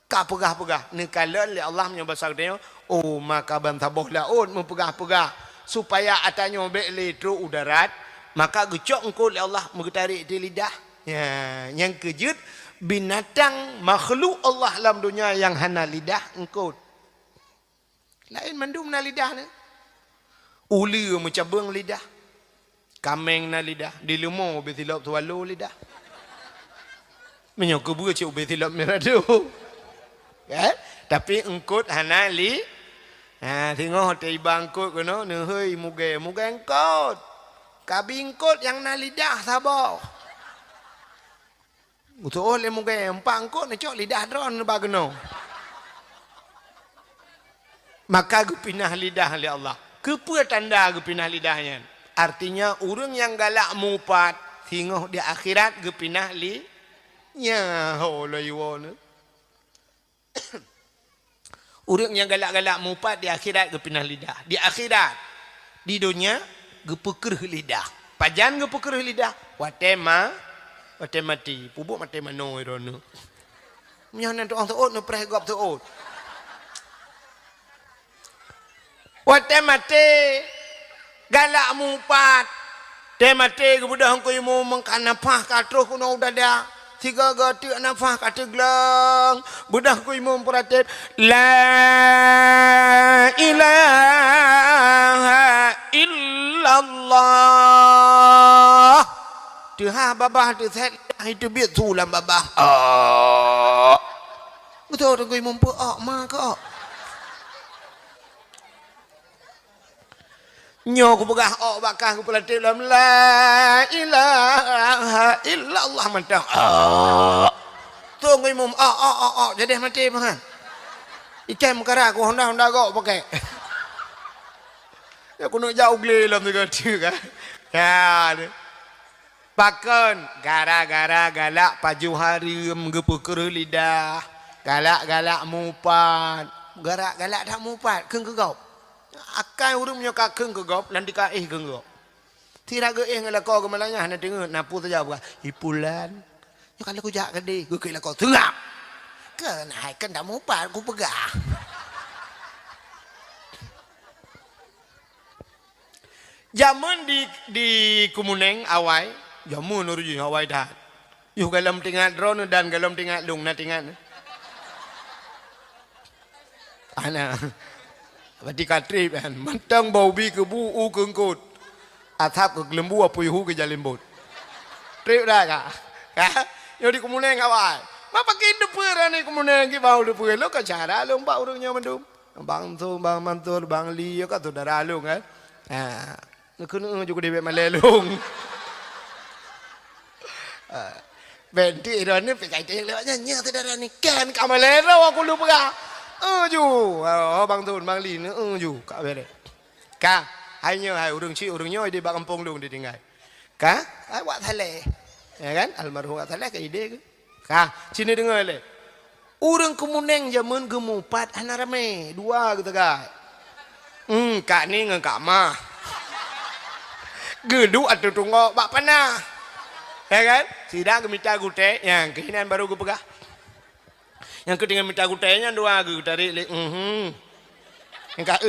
ka pegah-pegah ni kala oleh Allah menyebut dia oh maka bantah bawah laut mempegah-pegah supaya atanya bele tu udarat maka gecok engkau oleh Allah mengetarik di lidah ya yang kejut binatang makhluk Allah dalam dunia yang hana lidah engkau lain mandum na lidah ni uli mencabang lidah kameng na lidah di lumo betilap tualu lidah menyok kebu cik betilap meradu kan tapi engkut hana li tengok hotel bangkut kono neuhoi muge engkut kabingkut yang na lidah sabar utuh oleh muge empangkut necok lidah dron bageno maka gu pinah lidah oleh Allah kepa tanda ke pinah lidahnya artinya orang yang galak mupat tengok di akhirat ke pinah lidahnya Allah iwana orang yang galak-galak mupat di akhirat ke pinah lidah di akhirat di dunia ke pekerh lidah pajan ke pekerh lidah wate mati pubuk mati mano irona menyanan tu orang tuot no prehgop tuot Wate mate galak mupat te mate kebudah hangko imu mengkanapah katruh kuno dada tiga gati nafah kata gelang budah ku imu peratip la ilaha illallah tuha babah tu set itu biar tulam babah betul tu ku imu maka nyo ku pegah bakah ku pelatih dalam la ilaha illallah mantap tunggu imam jadi mati makan Ikan mekara aku Honda kau pakai. Ya aku nak jauh gila dalam tu kan. Ya. Pakon gara-gara galak paju hari menggepuker lidah. Galak-galak mupat. Galak-galak tak mupat keng kegop. Akan urung nyoka keng kegop lan dikaih keng kegop. Tira ge ngala kau ke malanya nak dengar napu saja bukan. Ipulan. Ya kalau aku jak gede, gue kira kau tengah. Kan hai kan tak mupat aku pegah. Zaman di Kumuneng awai, zaman uruji awai dah. Yuh galam tinggal drone dan galam tinggal lung na tinggal. Ana. Berarti katrip kan, mentang bau bi ke bu u kengkut. Atap ke lembu apa yuh ke jalimbut. Trip dah kak. Kak, yo di Kumuneng awai. Ma pakai depan ni Kumuneng ki bau depan lo ka cara lo mbak urangnya mendum. Bang tu bang mantur bang li yo ka tu darah lo kan. Ha. Kena juga dia malelung. Benti ni pekai teh lewatnya nya tu darah ni kan kamalero aku lupa. Ju. Oh bang tu bang li ni ju ka bere. Ka hanya hai urang ci urang nyoi di bak kampung lu dia tinggal. Ka ai buat thale. Ya kan almarhum buat thale ke ide ke. Kah, sini dengar le. Urang Kumuneng zaman gemupat anak rame, dua gitu kak. Kak ni dengan kak mah. Gedu atau tunggu bak panah. Ya kan? Sidang minta gute, yang kehinan baru gue pegah. Yang ketinggalan minta gutenya dua gue tarik le. Yang kak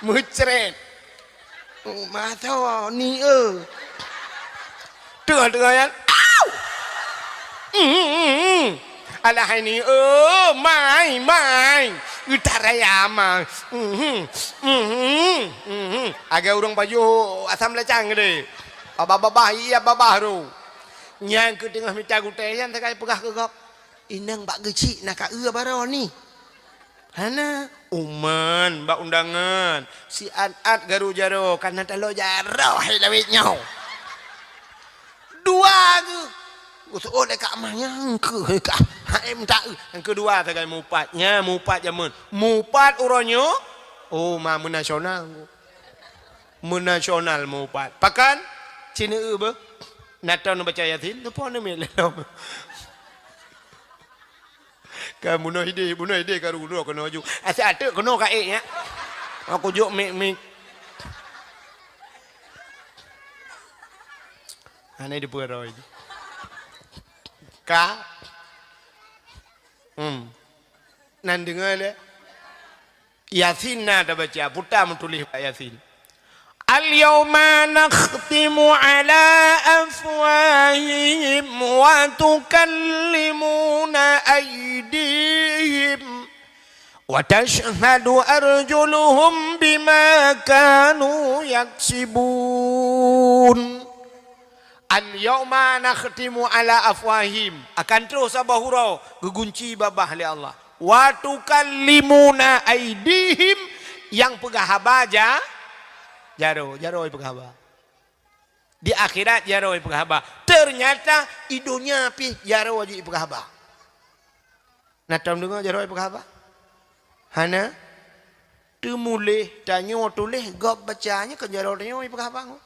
mucret. Mata ni Tengah yang Alah ini mai utaraya mah agak urang baju asam lecang gede babah iya babah ru nyang ke tengah minta guteyan tak pegah kegop inang bak geci nak ka baro ni hana uman bak undangan si at garu jaro kana talo jaro hai lawit nyau dua ke oh dekat amahnya ke kak haim tak yang kedua tegai mupatnya mupat zaman mupat uronyo menasional mupat pakan cina be natau nak baca yasin tu pun ni lelom kan bunuh ide karu dulu kena ju asyik ada kena kae nya aku juk mik ane di purai Ka nan dengar le Yasin na dah baca putar menulis Yasin Al-yawma nakhtimu ala afwahihim wa tukallimuna aydihim wa tashhadu arjuluhum bima kanu yaksibun Al-yawma nakhtimu ala afwahim akan terus sabah hurau gegunci babah oleh Allah wa tukallimuna aidihim yang pegah habaja jaro pegah haba di akhirat jaro pegah haba ternyata idonya pi jaro aja pegah haba nah tam dengar jaro pegah haba hana temulih tanyo tulis gop bacanya ke jaro tanyo pegah haba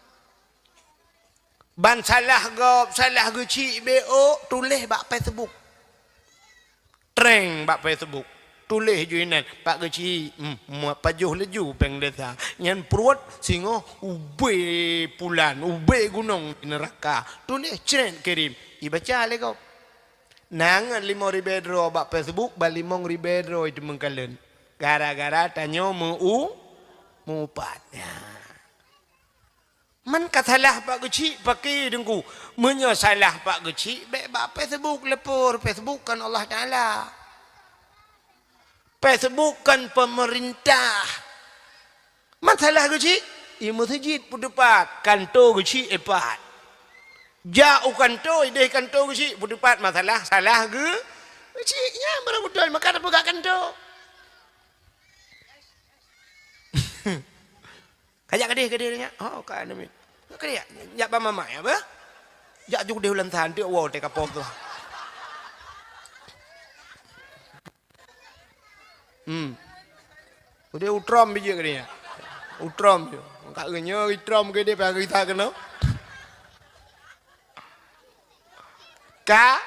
ban salah gop salah guci bo tulis bak Facebook treng bak Facebook tulis juinan pak guci pajuh leju peng desa nyan perut singo ube pulan ube gunung di neraka tulis trend kirim ibaca le gop nang 5.000 dro bak Facebook bal 5.000 dro itu mengkalen gara-gara tanyo mupatnya Man katalah pak kecil pakai dengku. Menyosalah pak kecil. Baik Facebook lepur. Facebook kan Allah Ta'ala. Facebook kan pemerintah. Masalah kecil. Ia masjid pun depan. Kantor kecil epat. Jauh kantor. Ideh kantor kecil pun depan. Masalah salah ke? Kecilnya barang betul. Maka ada pegang kantor. Kajak kedih-kedihnya. Oh, kan demi. Kedih. Jak ba mama ya, ba? Jak juk dia ulang tahan dia wow te kapok tu. Dia utram biji ke dia. Utram je. Kak genya utram ke dia pagi kita kena. Ka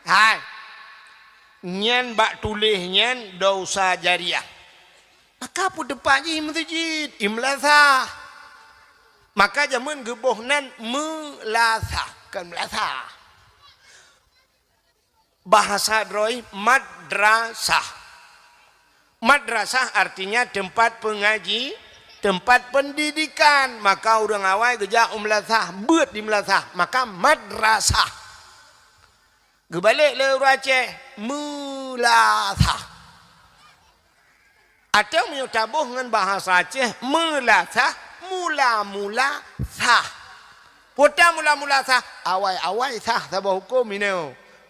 hai. Nyen bak tulis nyen dosa jariah. Maka pun depannya masjid imlatha. Maka zaman geboh nan melatha kan melatha. Bahasa droi madrasah. Madrasah artinya tempat pengaji, tempat pendidikan. Maka orang awal kerja umlathah, buat di melathah. Maka madrasah. Gebalik le orang Aceh, melathah. Atau menyutabuh dengan bahasa Aceh, melathah, mula-mula thah. Pota mula-mula thah, awal-awal thah, tabah hukum ini.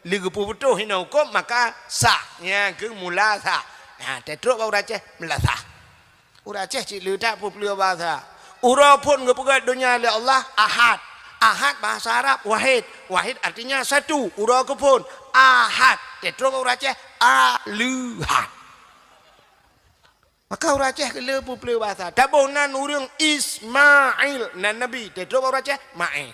Liga puputuh hina hukum maka sah ya ke mula sah. Nah, tetruk orang Aceh melasah. Orang Aceh cik letak pupulio bahasa. Ura pun kepegat dunia oleh Allah ahad. Ahad bahasa Arab wahid. Wahid artinya satu. Ura ke pun ahad. Tetruk orang Aceh aluhad. Maka orang Aceh ke le pupulio bahasa. Tabunan urang Ismail nan Nabi. Tetruk orang Aceh Ma'il.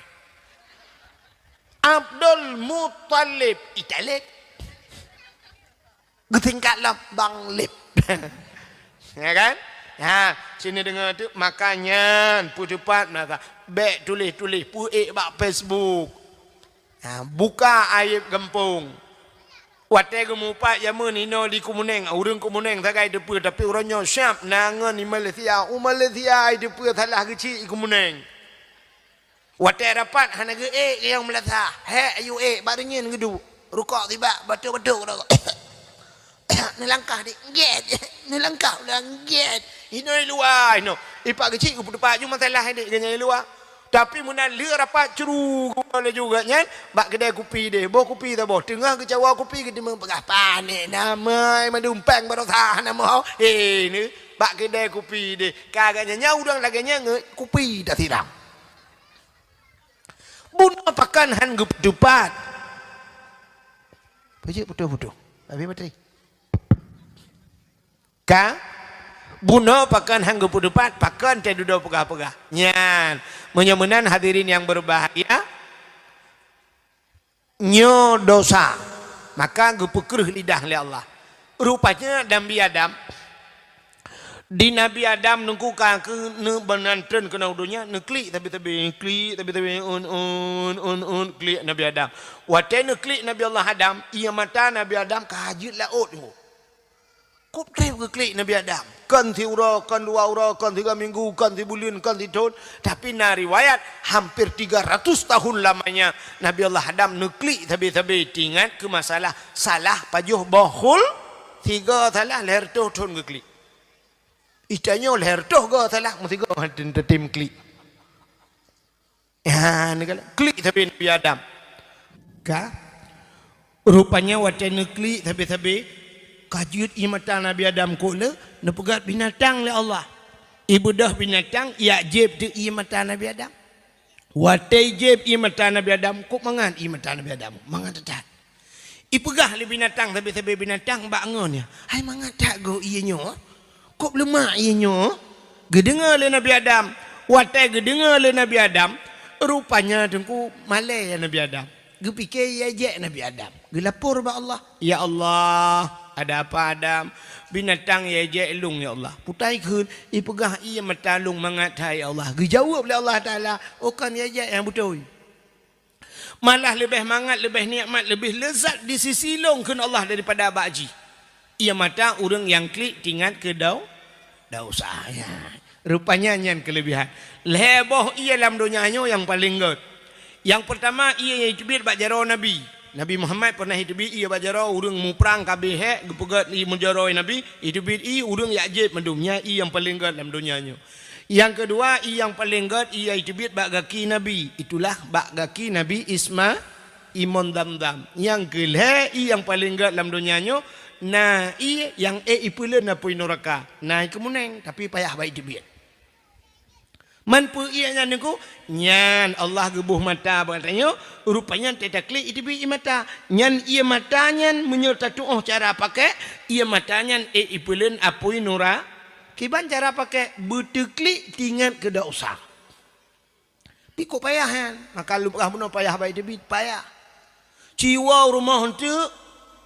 Abdul Muttalib Italik Getingkatlah Bang Lip. Ya kan? Ya, sini dengar tu makanya pu cepat masa baik tulis-tulis pu bak Facebook. Ha, buka aib gempung. Wate gemupat jamu nino di Kumuneng, urang Kumuneng sagai depu tapi orangnya syap nangan di Malaysia. Malaysia ai depu salah kecil Kumuneng. Wate rapat hana ge yang melatah. He ayu badannya ngedu. Rukuk tiba betul-betul dah. Ni langkah di get. Ni langkah udah get. Ino luar ino. Ipak kecil ku depan cuma masalah ni ganya luar. Tapi mun le rapat ceru boleh juga nyan. Bak kedai kopi deh. Bawa kopi tak boh. Tengah ke cawa kopi ke demang pegah panik nama madumpang barosah nama. Ni bak kedai kopi deh. Kagaknya nyau dang laganya kopi dah siram. Bunuh pakan han gepudupat. Pajak putu-putu. Habis bateri. Ka? Bunuh pakan han gepudupat. Pakan tak duduk pegah-pegah. Nyan. Menyemenan hadirin yang berbahagia. Nyo dosa. Maka gepukerh lidah oleh Allah. Rupanya Nabi Adam. Di Nabi Adam nunggu ke ne benantren kena udunya ne klik tapi klik tapi klik Nabi Adam. Wate ne klik Nabi Allah Adam ia mata Nabi Adam kahajut laut ni. Kop trip ke klik Nabi Adam. Kan ti ura, kan 2 ura, kan 3 minggu, kan 3 bulan, kan 3 tahun. Tapi na riwayat hampir 300 tahun lamanya Nabi Allah Adam ne klik tapi ingat ke masalah salah pajuh bahul 3 salah leher tu tahun ke klik. Itanya leher toh go salah mesti go tim klik. Ya ni kalau klik tapi Nabi Adam. Ka rupanya wacana klik tapi kajut imata Nabi Adam ko le ne pegat binatang le Allah. Ibadah binatang ya jeb tu imata Nabi Adam. Watai jeb imata Nabi Adam ko mangan imata Nabi Adam. Mangan tetat. Ipegah le binatang tapi binatang bak ngonnya. Hai mangan tak go ianyo. Kok lemah ianya? Gedengar le Nabi Adam. Watai gedengar le Nabi Adam. Rupanya tengku malai Nabi Adam. Gepikir ya je Nabi Adam. Gelapor ba Allah. Ya Allah, ada apa Adam? Binatang ya je elung ya Allah. Putai kun ipegah ia matalung mangatai Allah. Gejawab le Allah Taala, oh kan ya je yang betul. Malah lebih mangat, lebih nikmat, lebih lezat di sisi long kun Allah daripada baji. Ia mata orang yang klik tingkat ke dosa. Ya. Rupanya yang kelebihan. Leboh ia dalam dunianya yang paling good. Yang pertama ia yang cubit bajaro Nabi. Nabi Muhammad pernah hitubit ia bajaro orang muprang kabeh gepegat i mujaro Nabi hitubit i orang yakjib mendumnya i yang paling good dalam dunianya. Yang kedua i yang paling good ia hitubit bak gaki Nabi. Itulah bak gaki Nabi Isma Imon Damdam. Yang kelih i yang paling good dalam dunianya. Nah, yang ipulun na pui neraka. Nah, kemuneng tapi payah baik dibiat. Man pu ia nyan ku nyan Allah gebuh mata bertanya rupanya tetakli itu bi mata nyan ia mata nyan menyerta tuh cara pakai ia mata nyan ipulen apui nura kiban cara pakai betekli tinggal ke dosa piko payahan maka lupa puno payah baik debit payah jiwa rumah henteu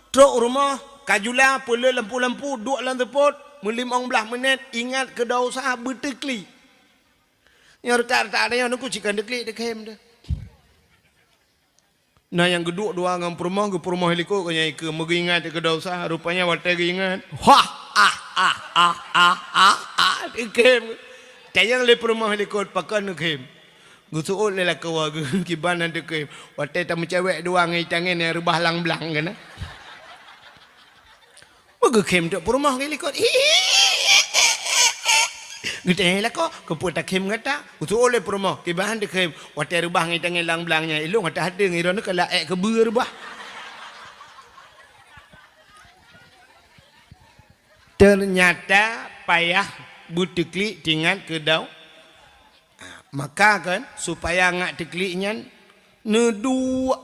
truk rumah kajula pula lampu-lampu duk lan tepot melimong belah menit ingat ke dosa betekli yang tak ada yang aku cikan deklik dekem dah. Nah yang kedua dua ngam perumah heliko kanya ke mengingat ke dosa rupanya watai ingat. Wah dekem. Tayang le perumah heliko pakan dekem. Gusuul le lakawa kiban dekem. Watai tamu cewek dua ngai tangan yang rubah lang-belang kan. Begekem dak perumah heliko. Gede lah kok keput tak kem kata utu oleh promo kibahan dekem watai rubah ngai tangan lang belangnya ilung ada ada ngiron kala ke berubah ternyata payah butekli tinggal ke dau maka kan supaya ngak tekliknya ne dua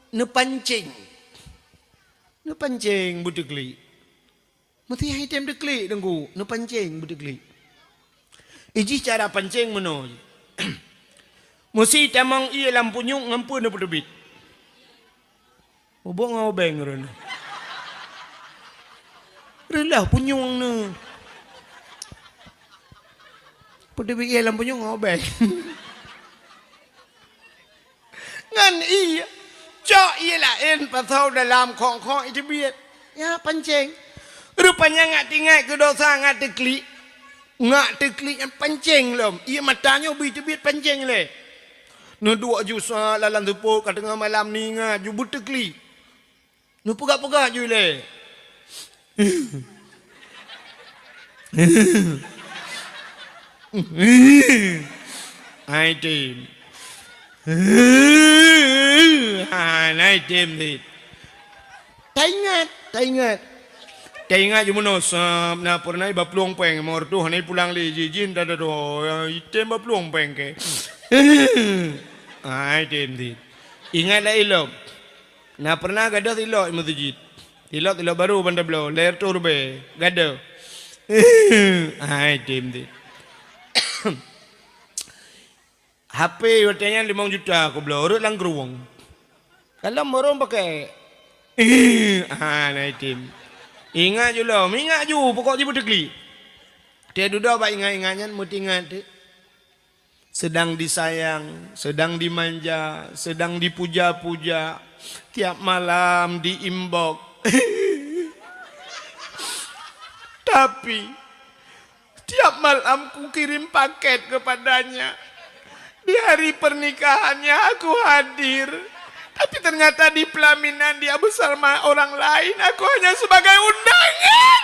ne pancing butekli mesti item dekli dengku ne pancing butekli iji cara pancing meno. Mesti tamang ia lampu nyung ngampu na pedebit. Obong ngau beng ren. Relah punyung na. Pedebit ia lampu nyung ngau beng. Ngan iya. Cok ia lain pasal dalam kong-kong itu biat. Ya pancing. Rupanya ngak tinggal ke dosa ngak teklik. Ngak teklik yang pancing lom. Ia matanya bit pancing le. Nu dua jusa lalan tepuk kat tengah malam ni ngak ju buteklik. Nu pegak-pegak ju le. Hai tim. Hai tim ni. Tak ingat. Tak ingat je mana sab na pernah bapluang peng mor tu hanai pulang le jijin dah do item bapluang peng ke. Ai tem di. Ingat lah ilok. Na pernah gadah tilok masjid. Tilok baru banda blo ler turbe gadah. Ai tem di. HP watanya 5 juta aku blo urut lang geruang. Kalau morong pakai. Nai tim. Ingat je lah, ingat je pokok je berdekli. Dia duduk apa ingat-ingatnya, mesti ingat dia. Sedang disayang, sedang dimanja, sedang dipuja-puja. Tiap malam diimbok. Tapi, tiap malam ku kirim paket kepadanya. Di hari pernikahannya aku hadir. Tapi ternyata di pelaminan dia bersama orang lain. Aku hanya sebagai undangan.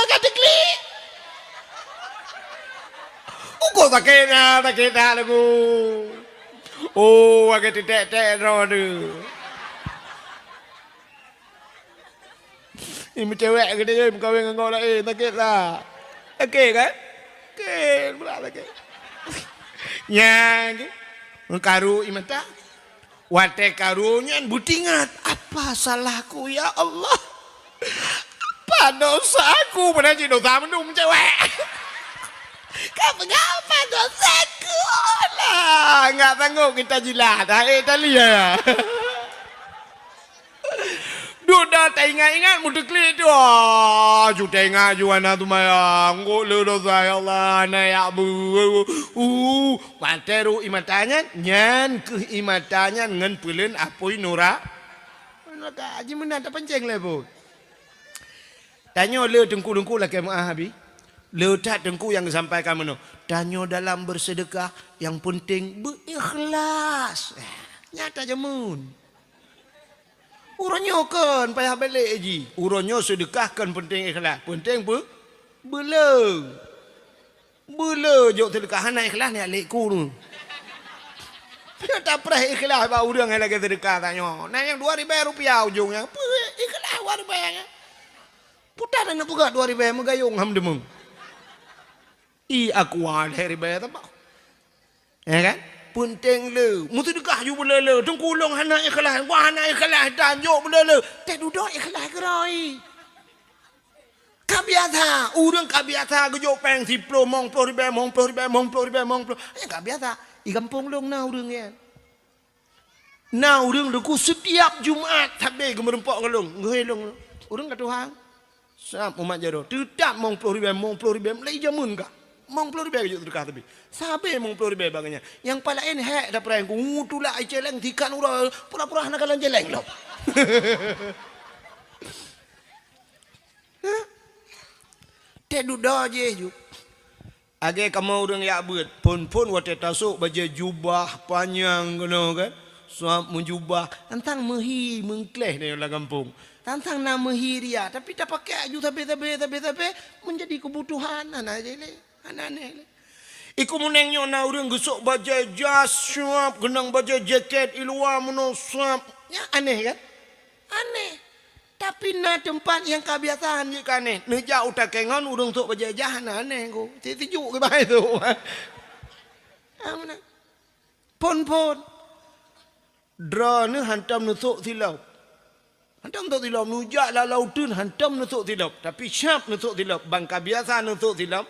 Katekli. Kok sakitnya lagu. Oh, agak titik-titik roda. Ini cewek gede je kawin dengan orang lain. Sakit lah. Sakit kan? Sakit pula sakit. Yang karu imata wate karunya butingat apa salahku ya Allah apa dosaku pada si dosa menum cewek apa dosaku lah nggak sanggup kita jilat tali ya Duda tak ingat mudekli tu. Juta ingat juana tu maya. Ngolo dosa ya Allah na ya bu. Materu imatanya nyan ke imatanya ngan pulen apoi nura. Maka aji menan tak penceng le bu. Tanya le dengku-dengku lah ke Habi. Le tak dengku yang disampaikan meno. Tanya dalam bersedekah yang penting berikhlas. Nyata jemun. Uronyo kan payah balik ji. Uronyo sedekah kan penting ikhlas. Penting apa? Bela. Bela jok sedekah nak ikhlas ni alikku tu. Dia tak pernah ikhlas ba urang yang lagi sedekah tanya. Nah yang 2,000 rupiah ujungnya. Apa ikhlas 2,000 nya. Putar nak buka 2,000 megayung ham demung. I aku ada riba tak apa. Ya kan? Penting le. Mutu dekah you boleh le. Tengkulung anak ikhlas. Wah anak ikhlas dan yo boleh le. Tak duduk ikhlas kerai. Kabiasa. Urang kabiasa ke yo peng 10 mong 10 ribu mong 10 ribu mong 10 ribu mong 10. Ya kabiasa. I kampung long na urang ya. Na urang deku setiap Jumaat habis ke merempak ngelong. Ngelong. Urang kat Tuhan. Sap umat jaro. Tetap mong 10 ribu mulai jamun ka. Mong 10 ribu je dekat tapi. Sabe mong 10 ribu baganya. Yang palain hek dah perang ku tulak ai celeng tikan ura pura-pura nak kalan celeng lo. Te duda je ju. Age kamu urang ya beut. Pun wate tasuk baju jubah panjang kena kan. Suap menjubah tentang mehi mengkleh di dalam kampung. Tentang nama mehi dia tapi tak pakai ju tapi menjadi kebutuhan anak je le. Anak-anak. Iku menengnya na urang gesok baju jas suap genang baju jaket iluar mono suap. Ya aneh kan? Aneh. Tapi na tempat yang kebiasaan je kan aneh. Nejak utak kengon urang sok baju jahan aneh ku. Tijuk ke bae tu. Amna. Pon. Dra ni hantam nusuk silau. Hantam nusuk silau. Nujak lah lautun hantam nusuk silau. Tapi syap nusuk silau. Bangka biasa nusuk silau.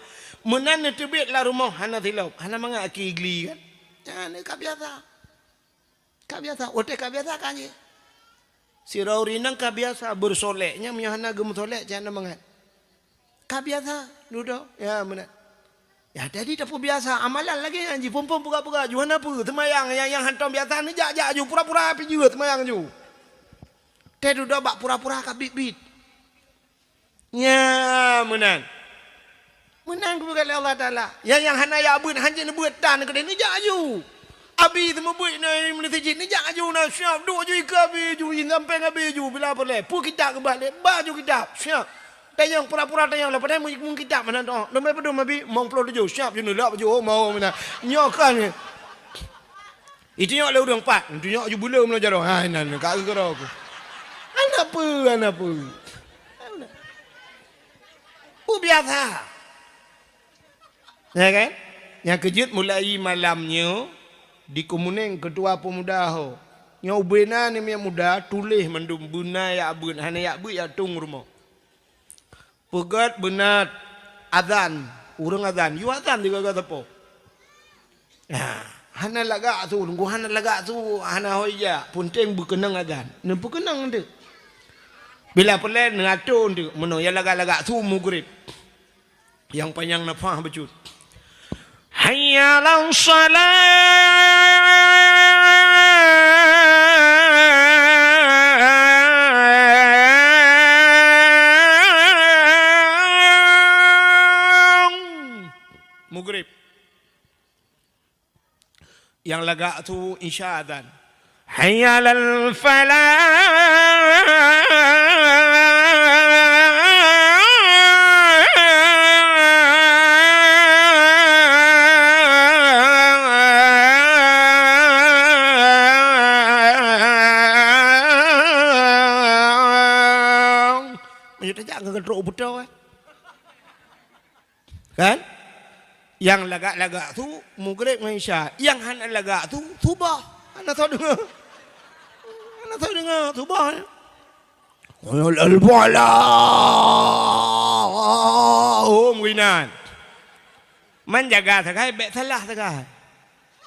Menan tebit lah rumah hana silau. Hana mangak aki igli kan. Ya ni kabiasa. Kabiasa. Ote kabiasa kan je. Si Raurinang kabiasa bersoleknya. Mia hana gem solek jangan mangat. Kabiasa. Duduk. Ya benar. Ya jadi tak biasa amalan lagi anji pom buka-buka ju hana pu semayang yang hantam biasa ni jak ju pura-pura api juga semayang ju. Te duduk bak pura-pura ka bit. Ya menan. Menang kepada Allah Taala. Yang hana ya beut hanje ne beut tan ke ni jak ju. Abi temu beut ni menisjid ni jak ju na syap duk ju ke abi ju sampai abi ju bila boleh. Pu kita ke balik baju kita syap. Tayang pura-pura tayang lah padahal mungkin kita mana tu. Domai pada mabi mong 27 syap je nak baju mau mana. Nyokan. Itu nyok le urang 4. Itu nyok ju bula mana jaro. Ha nan ka gero aku. Ana apa? Biasa. Ya kan? Yang kejut mulai malamnya di komuneng ketua pemuda ho. Nya ubena ni yang muda tulis mendum buna ya abun hana ya bu ya tung rumah. Pegat benat azan, urang azan, you azan juga kata po. Ya, hana lagak tu, nunggu hana lagak tu, hana hoya, punting berkenang azan. Ne berkenang tu. Bila pelan ngatur tu, meno ya lagak-lagak tu mugrib. Yang panjang nafah becut. Hayya 'alan salat. Maghrib. Yang lagak tu insya adzan. Hayya 'alal falah. Kan? Yang lagak-lagak tu maghrib dengan isya. Yang hana lagak tu subah. Ana tahu dengar subah. Al-bala. Mwinan. Man jaga sakai bet salah sakai.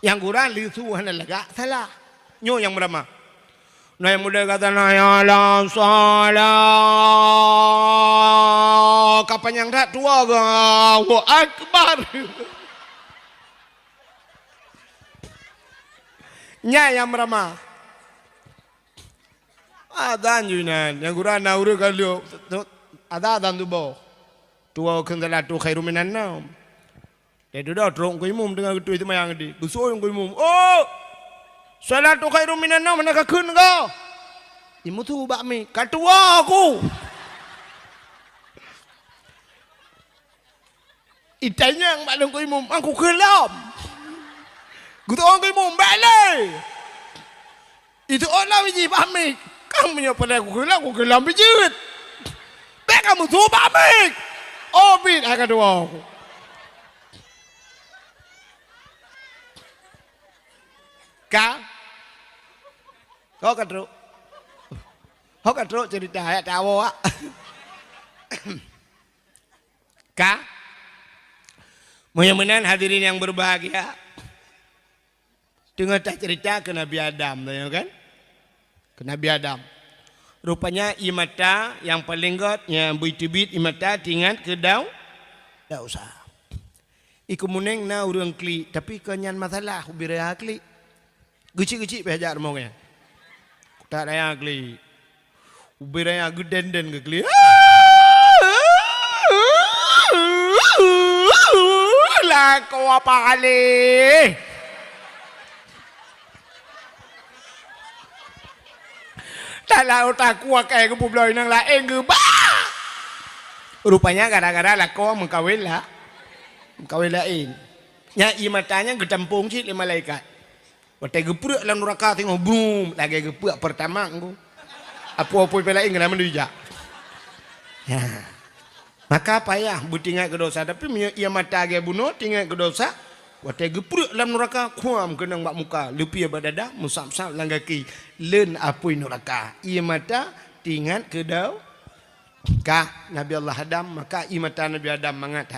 Yang Quran lisu hana lagak salah. Nyo yang beramah. Nah yang muda kata ya la salah. Kapan yang dah tua ke? Allahu Akbar. Nya yang beramah. Adan junan. Yang Quran nauru kalau ada adan tu boh. Tua kendala tu khairu minan naum. Dia dah terong ku imum dengan tu itu mayang di. Besok yang ku imum. Oh. Salatu khairum minan naum mana kakun kau? Imu tu bakmi. Katua aku. Itanya yang maklum ku imum. Aku kelam. Gutu orang ku imum balik. Itu orang biji bakmi. Kamu punya pada aku kelam bijut. Baik kamu tu bakmi. Oh bit katua aku. Ka? Kau kadro. Kau kadro cerita ya tahu ah. Ka? Mudah-mudahan hadirin yang berbahagia dengar cerita ke Nabi Adam, ya kan? Ke Nabi Adam. Rupanya imata yang paling got yang buitibit imata tingat ke daun. Tak usah. Iku muneng na urang kli tapi kenyan masalah ubiraya kli. Gecik-gecik behajar mongnya. Tak raya kli. Ubiraya geden-den ke kli. Lah kau apa kali? Tak lah otak kuat kayak kepubloi nang lain ke bah. Rupanya gara-gara lah kau mengkawin lah. Mengkawin lain. Nya imatanya getampung sih lima malaikat. Waktu gepuk lah neraka tengok boom lagi gepuk pertama aku. Apa-apa pelain kena menduja. Ya. Maka payah butingat ke dosa tapi ia mata ge bunuh tinggal ke dosa. Waktu gepuk dalam neraka kuam kenang bak muka lepi badada musap-sap langgaki len apui neraka. Ia mata tinggal ke dau ka Nabi Allah Adam maka ia mata Nabi Adam mangat.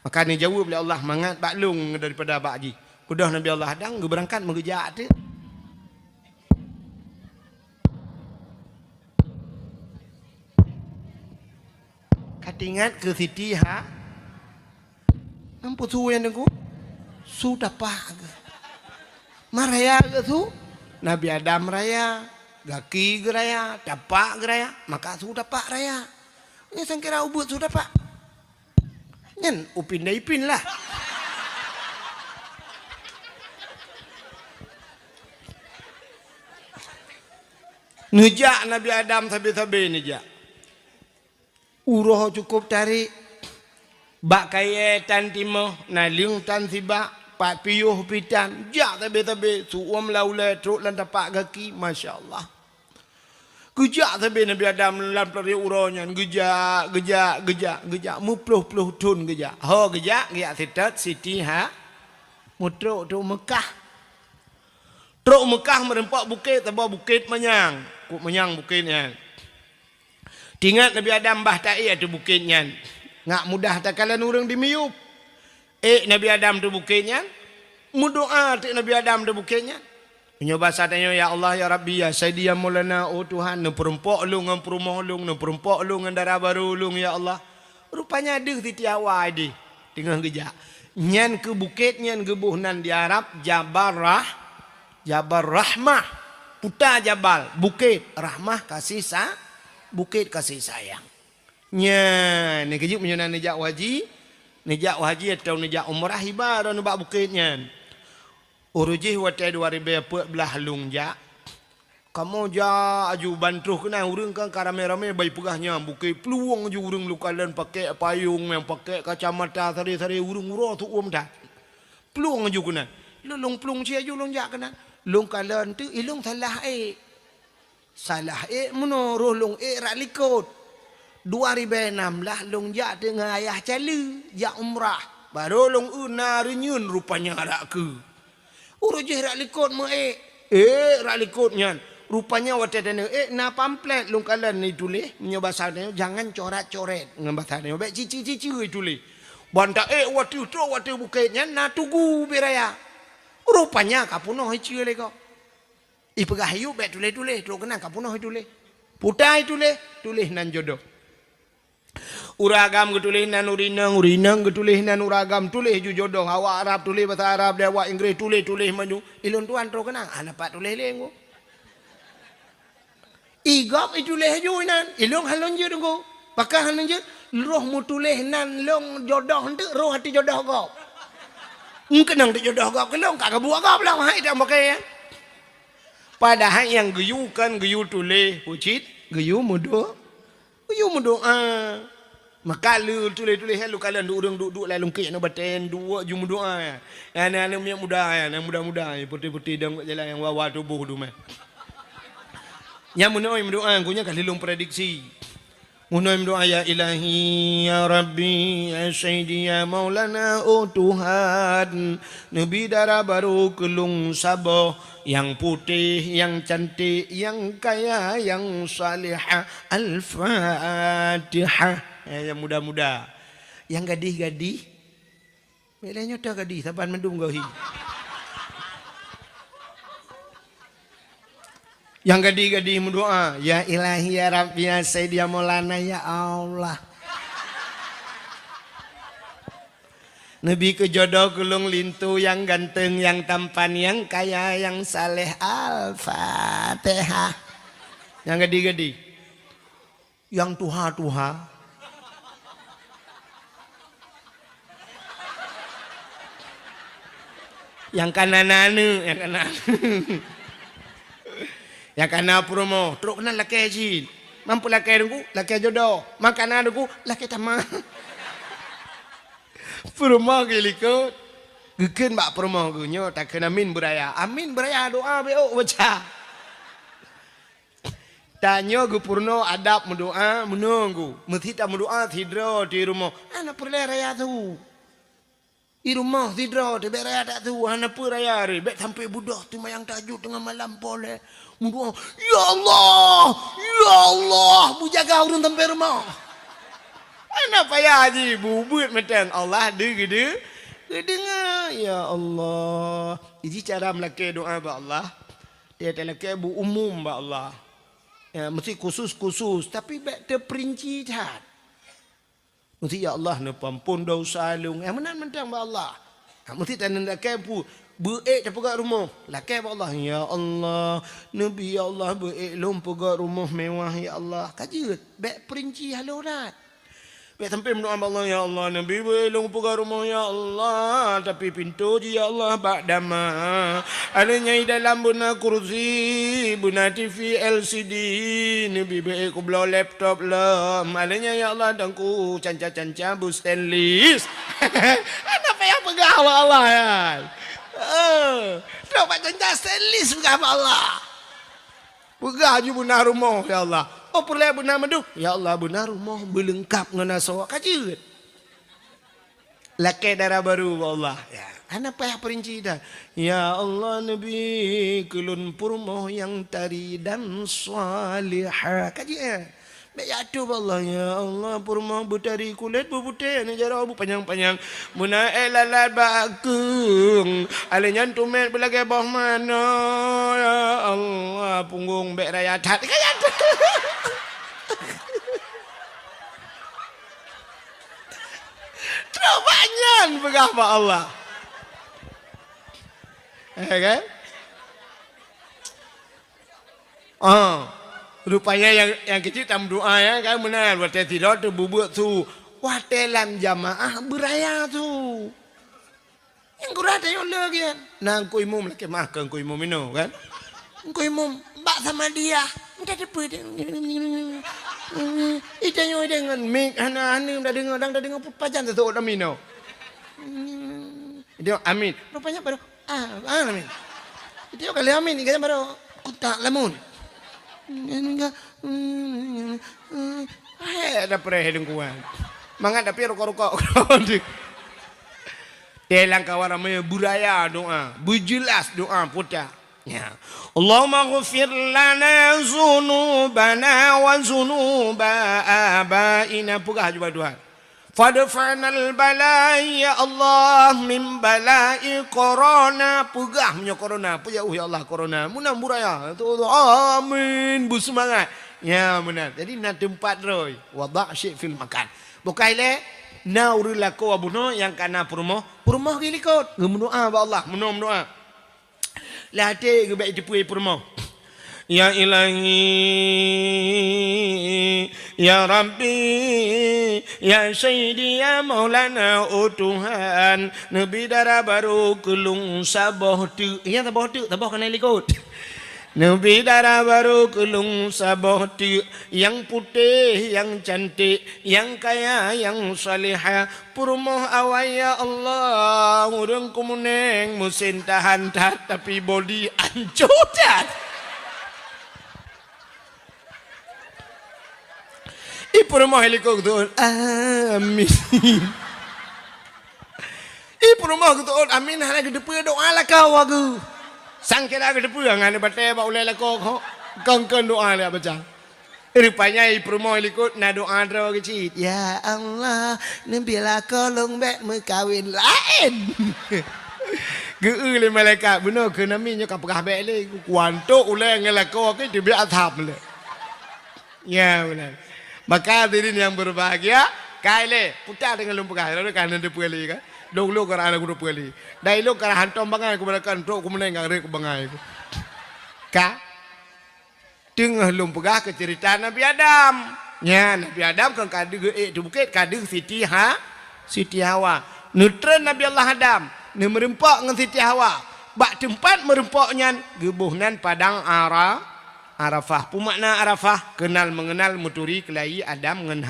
Maka ni jawab oleh Allah mangat baklung daripada bakji. Udah Nabi Allah Adam berangkat mengejak tu. Katingat ke Siti ha. Nampu su yang dengku. Sudah pak. Maraya ke su. Nabi Adam raya. Gaki geraya. Dapak geraya. Maka sudah pak raya. Ini saya kira ubut sudah pak. Nyen upin dah ipin lah. Nejak Nabi Adam sabi-sabi nejak. Uroh cukup tarik. Bak kaya tan timoh. Naling tan sibak. Pat piyuh pitan. Jak tabi-tabi. Su'um laulai truk lan tapak kaki. Masya Allah. Gejak tabi Nabi Adam dalam pelari urohnya. Gejak. Mupluh-pluh tun gejak. Ho gejak. Gejak sitat. Siti ha. Mutruk tu Mekah. Truk Mekah merempak bukit. Tabah bukit menyang. Kuk menyang bukitnya. Tingat Nabi Adam bah tak tu bukitnya. Ngak mudah tak kalian orang dimiup. Nabi Adam tu bukitnya. Mudoa tu Nabi Adam tu bukitnya. Menyoba tanya ya Allah ya Rabbi ya Sayyidi ya Maulana oh Tuhan ne perempok lu ngan perumah lu ne perempok lu ngan darah baru lu ya Allah. Rupanya ada titi awal di tengah gejak. Nyan ke bukit nyan ke buhnan di Arab Jabal Rahmah. Puta Jabal bukit rahmah kasih bukit kasih sayang. Nya ni kejuk menyonan nejak haji atau nejak umrah ibarat nebak bukitnya. Urujih watai 2014 lung ja. Kamu ja aju bantuh kena urang kan karame-rame bayi pegahnya bukit peluang ju urang lukalan pakai payung yang pakai kacamata sari-sari urang uro tu dah. Peluang ju kena. Lung pelung cia ju lung ja kena. Lung kalan tu ilung salah Salah menurut lung rak likut. 2016 lung ja dengan ayah cali ja umrah. Baru lung una renyun rupanya rak ke. Urujih rak likut me rak likut nyan. Rupanya waktu dana na pamflet lung kalan ni tulis menyebasa jangan coret-coret dengan bahasa ni. Baik cici-cici tulis. Banta waktu tu waktu bukitnya na tugu biraya. Rupanya kapunoh cia le kau. Pegah hiu bet tulis-tulis tu kena kapunoh tulis. Putai tulis nan jodoh. Uragam ketulis nan urinang ketulis nan uragam tulis ju jodoh. Awak Arab tulis bahasa Arab dia awak Inggeris tulis maju. Ilun tuan tu kena dapat tulis lengo. Igap tulis ju nan. Ilung halun je tu. Pakai halun je roh mu tulis nan long jodoh hente roh hati jodoh kau. Kenang tu jodoh kau kelong kagak buat kau pula hai dah pakai. Padahal yang geyu tulis pucit, geyu mudo. Maka lu tulis lu kalian urang duduk lalu ke no baten dua jum doa. Ana muda muda putih-putih dang jalan yang wawa tubuh tu mah. Nya munoi mendoa gunya kalilung prediksi. Munoim doa ya ilahi ya rabbi ya sayyidi ya maulana oh Tuhan Nabi darah baru kelung sabah yang putih yang cantik yang kaya yang salihah al-fatihah yang muda-muda yang gadih-gadih belanya tak gadih saban mendung gahi yang gadih-gadih mendoa, ya ilahi ya rabbi ya sayyidi ya maulana ya Allah. Nabi ke jodoh kulung lintu yang ganteng, yang tampan, yang kaya, yang saleh al-fatihah. Yang gadih-gadih. Yang tuha-tuha. Yang kanan-anu, yang kanan. Ya kana promo, teruk kena laki jin. Mampu laki dengku, laki jodoh. Makanan dengku, laki tamah. Promo gelikot. Geken bak promo gunyo tak kena amin beraya. Amin beraya doa beo baca. Tanya gu purno adab mendoa menunggu. Mesti tak mendoa tidro di rumah. Anak perlu raya tu. Di rumah tidro di beraya tak tu. Anak perlu raya re. Bek sampai budak tu mayang tajuk tengah malam boleh. Mendoa, ya Allah, bujaga urun sampai rumah. Anak payah haji, bubut macam Allah gede, dengar, ya Allah. Ini cara melaki doa ba Allah. Dia tak laki bu umum ba Allah. Ya, mesti khusus, tapi baik terperinci tak. Mesti ya Allah ne pampun dosa lung. Menan mentang ba Allah. Mesti tak nak laki bu. Beek dah pegang rumah. Laki Allah. Ya Allah. Nabi ya Allah beek lom pegang rumah mewah ya Allah. Kajut. Bek perinci halurat. Bek sampai mendoa Allah ya Allah. Nabi beek lom pegang rumah ya Allah. Tapi pintu je ya Allah bak dama. Adanya dalam buna kursi. Buna TV LCD. Nabi beek ku belau laptop lah. Adanya ya Allah dangku canca-canca bu stainless. Apa yang pegang Allah ya. Tak macam stainless pegang Allah. Pegang je benar rumah ya Allah. Oh perlu benar madu. Ya Allah benar rumah berlengkap dengan asawak kajut. Laki darah baru Allah. Ya. Anak payah perinci dah. Ya Allah Nabi kulun purmoh yang tari dan salihah. Kajut ya. Baik atuh Allah ya Allah purma butari kulit putih ni jarau bu panjang-panjang muna lalat bakung alenyan tumet belage bawah mana ya Allah punggung bek raya tat kaya terbaknyan begapa Allah kan rupanya yang kecil tam doa ya kan benar buat tidur tu bubuk tu watelam jamaah beraya tu yang kurang ada yang lagi kan nang ku imum lagi makan ku imum mino kan ku imum bak sama dia minta depan itu yang dengan mik hana dah dengar pajan tu dah mino dia amin rupanya baru amin itu kali amin ni kan baru kutak lamun ada perih hidung kuat. Mangat tapi rokok-rokok. Telang kawan ramai budaya doa, berjelas doa putar. Ya. Allahumma ghfir lana zunubana wa zunuba abaina pugah juga doa. Fadfanal balai ya Allah min balai corona pugah punya corona punya ya Allah corona munam buraya tu amin bu semangat ya benar jadi na tempat roy wada' syai fil makan bukai le naurillako abuno yang kana purmoh gilikot ngemendoa ba Allah mendoa la te ge baik dipui purmoh ya ilahi ya rabbi ya sayyidi ya maulana oh Tuhan Nabi darah baru kelung sabah tu ya sabah kena likut Nabi darah baru kelung sabah tu yang putih yang cantik yang kaya yang salihah purmoh awaya Allah urang kumuneng musin tahan tapi body ancutan Ipo rumah heliko betul. Amin. Ipo rumah betul. Amin hana ke depan doa lah kau aku. Sang kira ke depan ngane bate ba ulai lah kau. Kangkan doa lah baca. Rupanya ipo rumah heliko na doa dro kecil. Ya Allah, nembilah kolong bek mekawin lain. Geu le malaikat benar ke naminya ka pegah bek le kuantok ulai ngelako ke dia biar athap le. Ya benar. Maka hadirin yang berbahagia, kaile putar dengan lumpur lalu kan ada puali kan. Dulu kan ada guru puali. Dai lu kan hantom bangai ku berakan tok ku meneng ngare ku bangai ku. Ka tengah lumpur ke cerita Nabi Adam. Ya Nabi Adam kan kadu di bukit kadu Siti Hawa. Nutren Nabi Allah Adam. Ni merempak dengan Siti Hawa. Bak tempat merempaknya gebuhnan padang Arafah. Pumakna Arafah kenal mengenal muturi kelai Adam dengan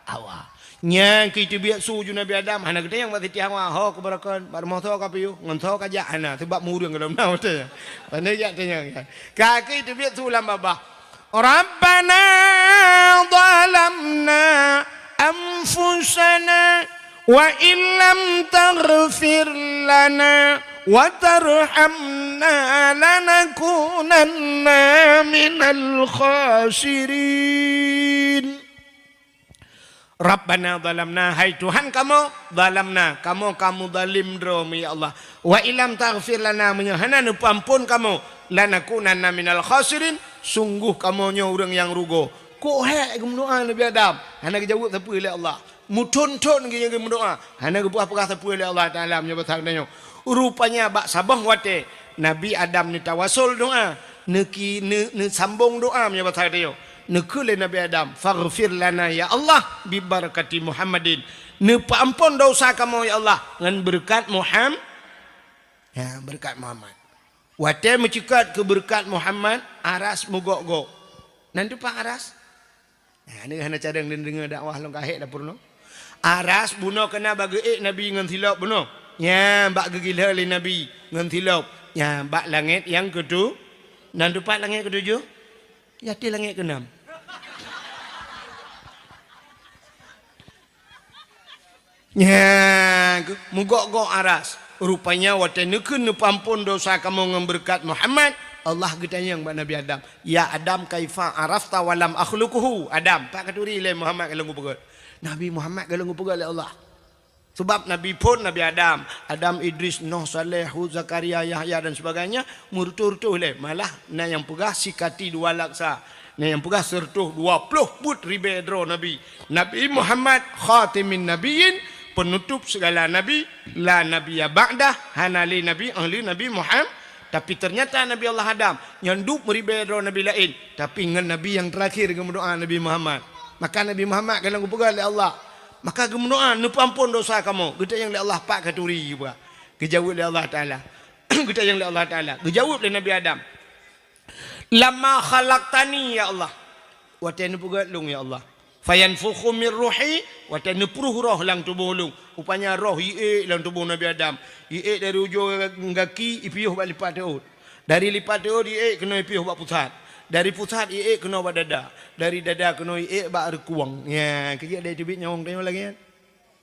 Hawa. Nya kita biak suju Nabi Adam hana kita yang Siti Hawa ho kubarakan bar moto ka piu ngonto ka ja hana sebab murung dalam nau teh. Pandai ja tanya kan. Kaki kita biak su lam babah. Rabbana zalamna anfusana wa illam taghfir lana wa tarhamna lanakunanna minal khasirin. Rabbana zalamna, hai Tuhan kamu zalamna, kamu zalim drom ya Allah. Wa ilam taghfir lana, menyahana nupampun kamu, lanakunanna minal khasirin, sungguh kamu orang yang rugo. Kok hek berdoa Nabi Adam, hana jawab siapa oleh Allah. Mutun-tun dia berdoa, hana buah perkara siapa oleh Allah Taala menyebut tanya. Rupanya bak sabah wate Nabi Adam ni tawasul doa, neki ne sambung doa menyebut tanya. Nekule Nabi Adam, faghfir lana ya Allah bi barakati Muhammadin. Ne paampun dosa kamu ya Allah dengan berkat Muhammad. Ya, berkat Muhammad. Wate mencekat ke berkat Muhammad, aras mogok-gok. Nanti Pak Aras. Nah, ni hana cadang dengar dakwah long kahek dapur no. Aras buno kena bagi Nabi ngan silap buno. Ya, bak gegila li Nabi ngan silap. Ya, bak langit yang kedua. Nanti Pak langit ketujuh. Ya, ti langit keenam. Ya, mugok-gok aras. Rupanya waktu nekun pampun dosa kamu ngemberkat Muhammad. Allah getanya yang Nabi Adam. Ya Adam kaifa arafta walam akhluquhu. Adam, pak katuri le Muhammad kalau ngupegat. Nabi Muhammad kalau ngupegat oleh Allah. Sebab Nabi pun Nabi Adam, Adam Idris, Nuh, Saleh, Hud, Zakaria, Yahya dan sebagainya murtu-urtu le. Malah na yang pegah sikati dua laksa. Na yang pegah sertuh 20 put ribedro Nabi. Nabi Muhammad khatimin nabiyyin, penutup segala nabi, la nabiyya ba'dah, hanali nabi ahli Nabi Muhammad. Tapi ternyata Nabi Allah Adam nyanduk meribedro nabi lain, tapi dengan nabi yang terakhir gemendoa Nabi Muhammad. Maka Nabi Muhammad kalau ngupegat oleh Allah, maka gemendoa nu pampun dosa kamu. Kita yang oleh Allah pak katuri juga. Kejawab oleh Allah Taala. Kita yang oleh Allah Taala. Kejawab oleh Nabi Adam. Lama khalaqtani ya Allah. Wa ta'nu pegat lung ya Allah. Fayanfukhu min ruhi wa tanpuruh roh lang tubuh lung. Rupanya roh ie lang tubuh Nabi Adam. Ie dari ujung kaki ipiuh bak lipat teut. Dari lipat teut ie kena ipiuh bak pusat. Dari pusat ie kena bak dada. Dari dada kena ie bak rekuang. Ya, kerja dari tibit nyawang tengok lagi kan.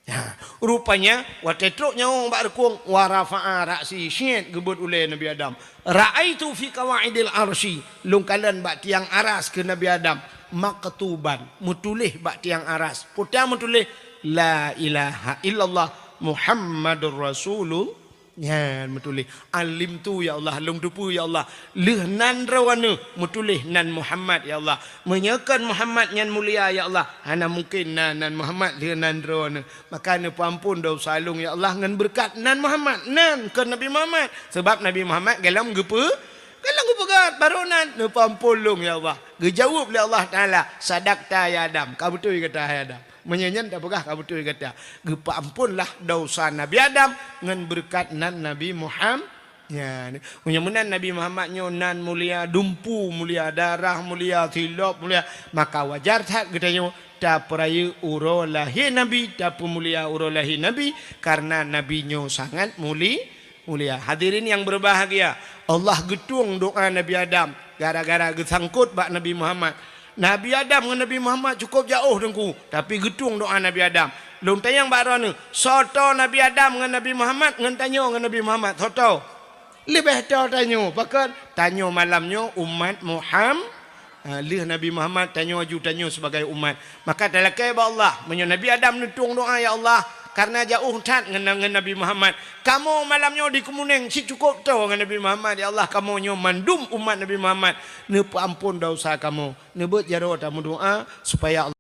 Ya, rupanya watetruk nyawang bak rekuang wa rafa'a ra'si syid gebut oleh Nabi Adam. Ra'aitu fi qawaidil arsy. Lungkalan bak tiang aras ke Nabi Adam. Maktuban mutulih bak tiang aras putih mutulih la ilaha illallah Muhammadur Rasulullah. Ya mutulih alim tu ya Allah lung tupu ya Allah leh nan rawana mutulih nan Muhammad ya Allah menyekan Muhammad yang mulia ya Allah hana mungkin nan Muhammad leh nan rawana maka ne pampun dosa lung ya Allah ngan berkat nan Muhammad nan ke Nabi Muhammad sebab Nabi Muhammad galam gepe kalau aku pegat barunan nepampulung ya Allah. Gejawab oleh Allah Taala, sadaqta ya Adam. Kau betul kata ya Adam. Menyanyian tak pegah kau betul kata. Gepampunlah dosa Nabi Adam ngan berkat nan Nabi Muhammad. Ya, menyamunan Nabi Muhammad nyonan mulia, dumpu mulia, darah mulia, tilop mulia. Maka wajar tak katanya tak peraya uro lahir Nabi, tak mulia uro lahir Nabi karena Nabi nyo sangat mulia. Hadirin yang berbahagia, Allah getung doa Nabi Adam gara-gara gesangkut bak Nabi Muhammad. Nabi Adam dengan Nabi Muhammad cukup jauh dengku. Tapi getung doa Nabi Adam. Long tayang bakra ni. Soto Nabi Adam dengan Nabi Muhammad. Dengan tanya dengan Nabi Muhammad. Soto. Lebih tahu tanya. Pakat tanya malamnya umat Muhammad. Lih Nabi Muhammad tanya aju tanya sebagai umat. Maka talakai ba Allah. Menyo Nabi Adam nutung doa ya Allah. Karena jauh tat dengan Nabi Muhammad. Kamu malamnya di kemuning si cukup tahu dengan Nabi Muhammad. Ya Allah kamu nyo mandum umat Nabi Muhammad. Ne ampun dosa kamu. Ne bet jaro tamu doa supaya Allah